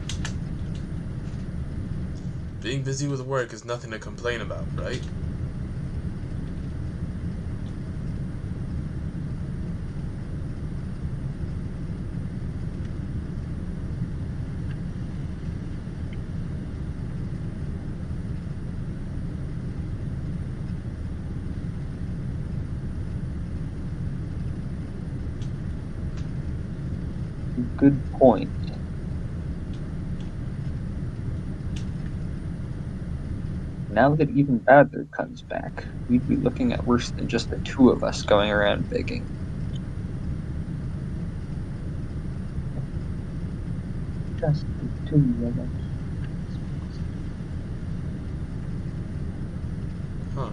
Being busy with work is nothing to complain about, right? Good point. Now that even Badler comes back, we'd be looking at worse than just the two of us going around begging. Just the two of us. Huh.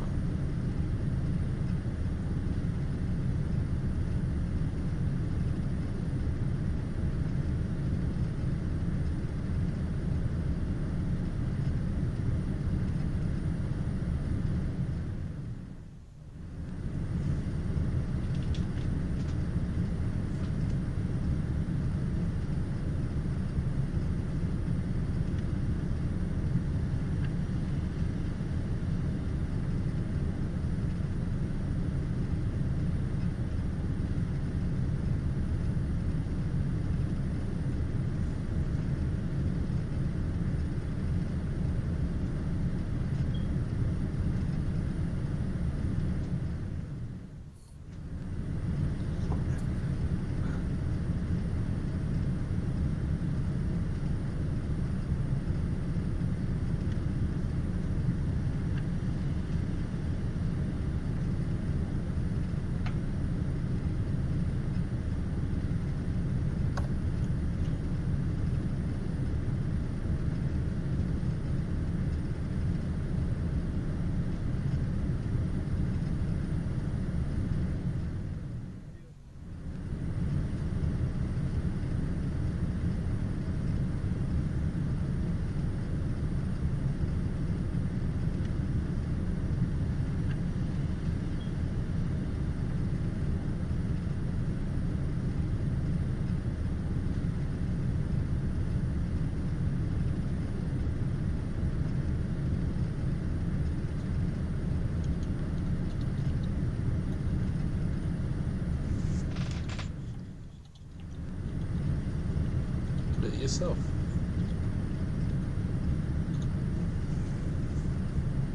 Yourself.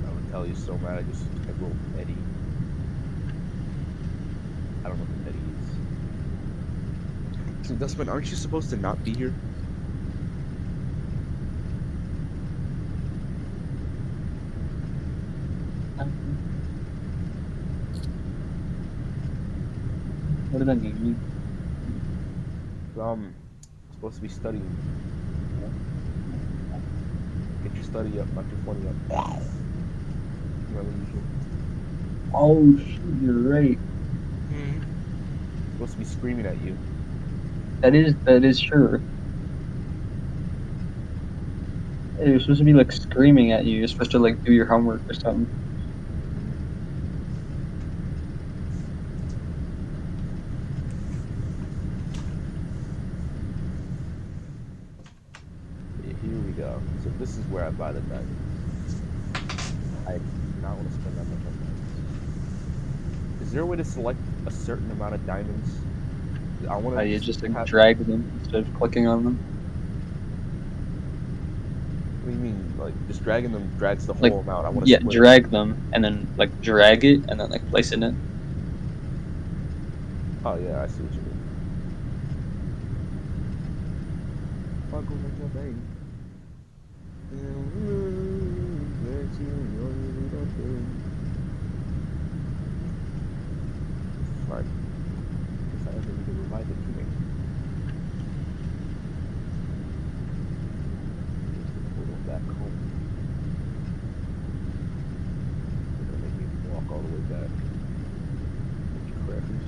I would tell you so mad. I wrote Eddie. I don't know who Eddie is. So, Dustman, aren't you supposed to not be here? What did I mean? Supposed to be studying. Get your study up, not your funny up. Really usual. Oh shit, you're right. Supposed to be screaming at you. That is true. You're supposed to be like screaming at you. You're supposed to like do your homework or something. Here we go. So this is where I buy the diamonds. I do not want to spend that much on diamonds. Is there a way to select a certain amount of diamonds? I want to. You just like drag them instead of clicking on them. What do you mean? Like just dragging them drags the Like, whole amount? I want to. Yeah, drag them and then like drag it and then like place it in. Oh yeah, I see what you mean. Fine. Guess I ever need to revive it too. Hold back home. They're gonna make me walk all the way back. Bunch of crackers.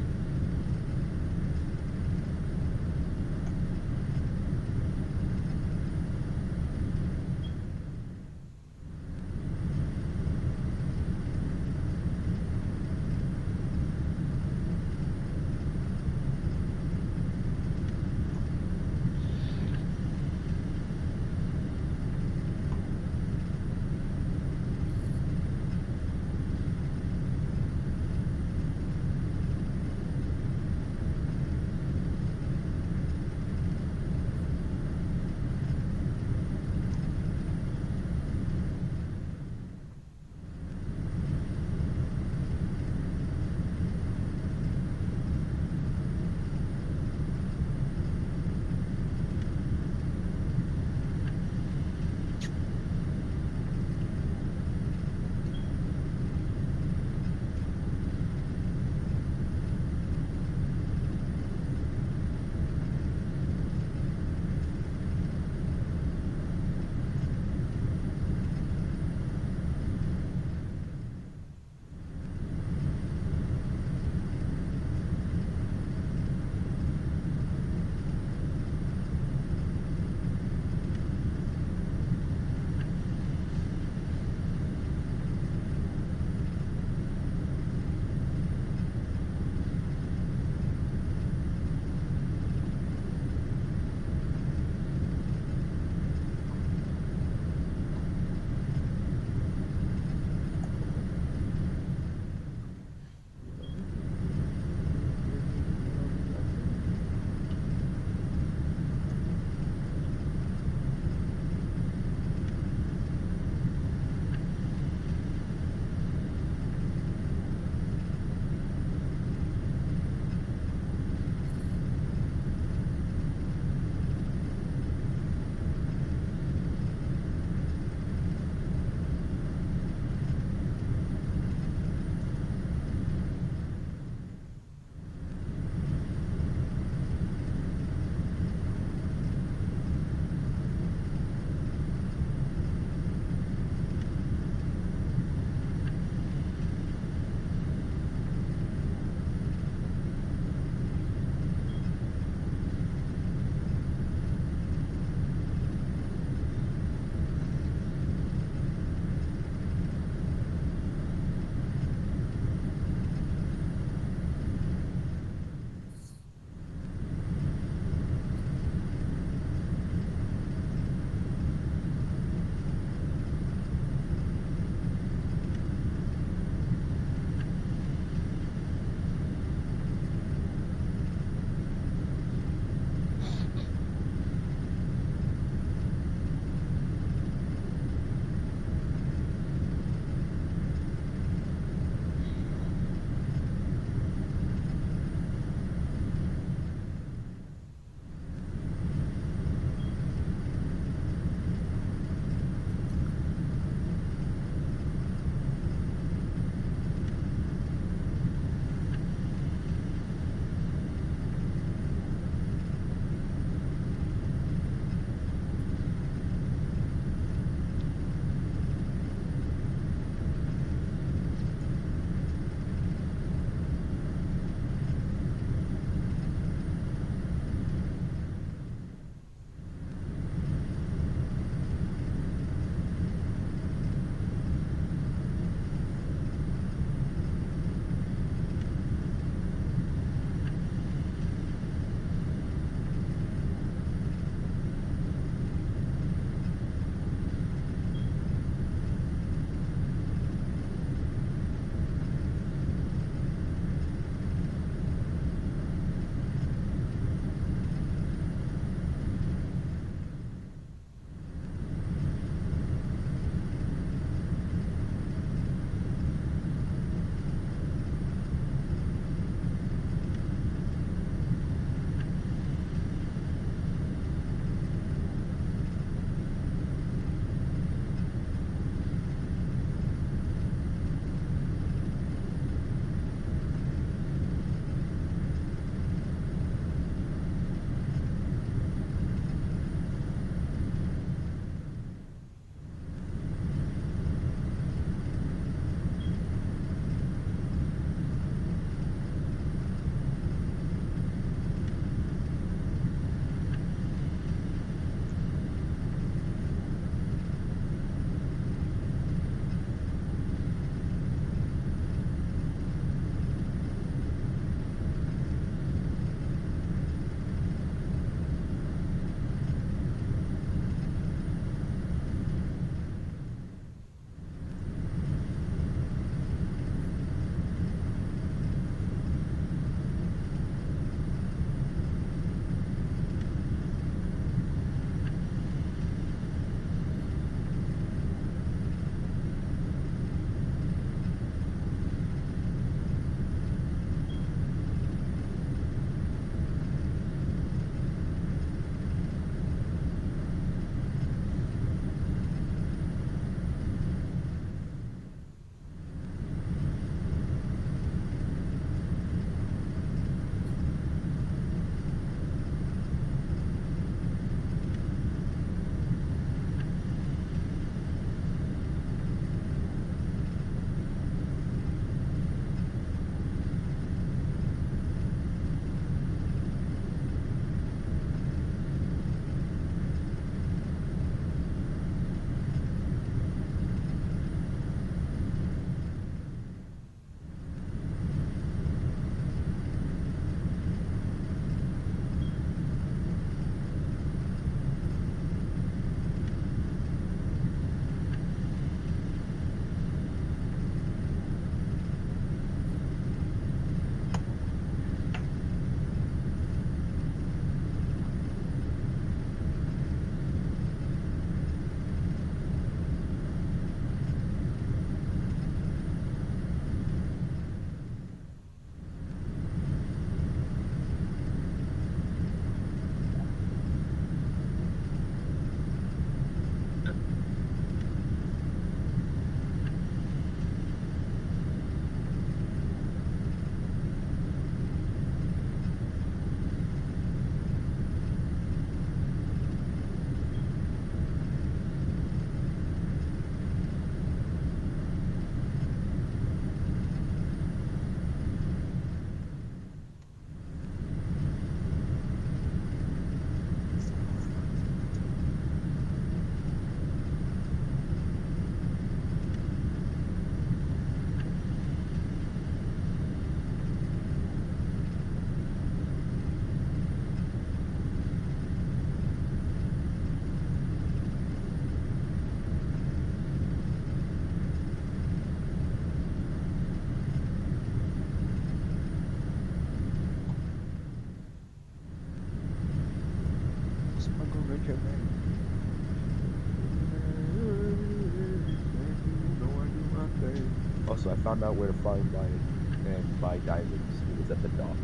So I found out where to find mine and buy diamonds. It was at the dock.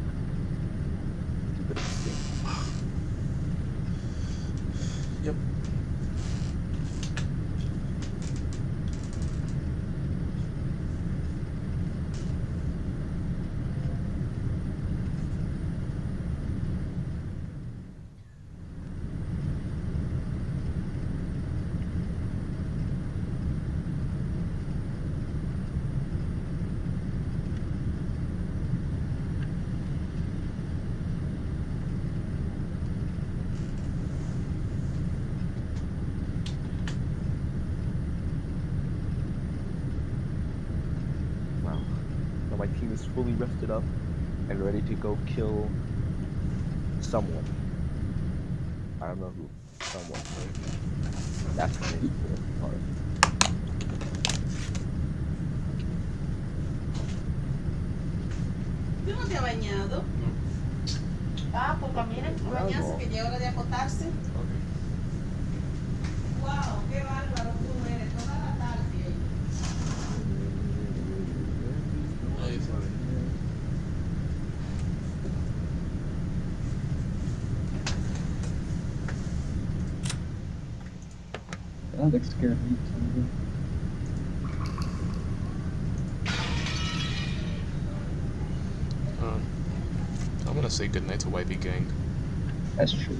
Stupid thing. Yep. Wow. Now my team is fully rested up and ready to go kill someone. I don't know who. Someone. Right? That's the main part. ¿Tú no te has bañado? Ah, pues caminen, bañarse, que ya es hora de acotarse. Wow, qué bárbaro tú eres, toda la tarde ahí. That scared me. I'm gonna say goodnight to YB Gang. That's true.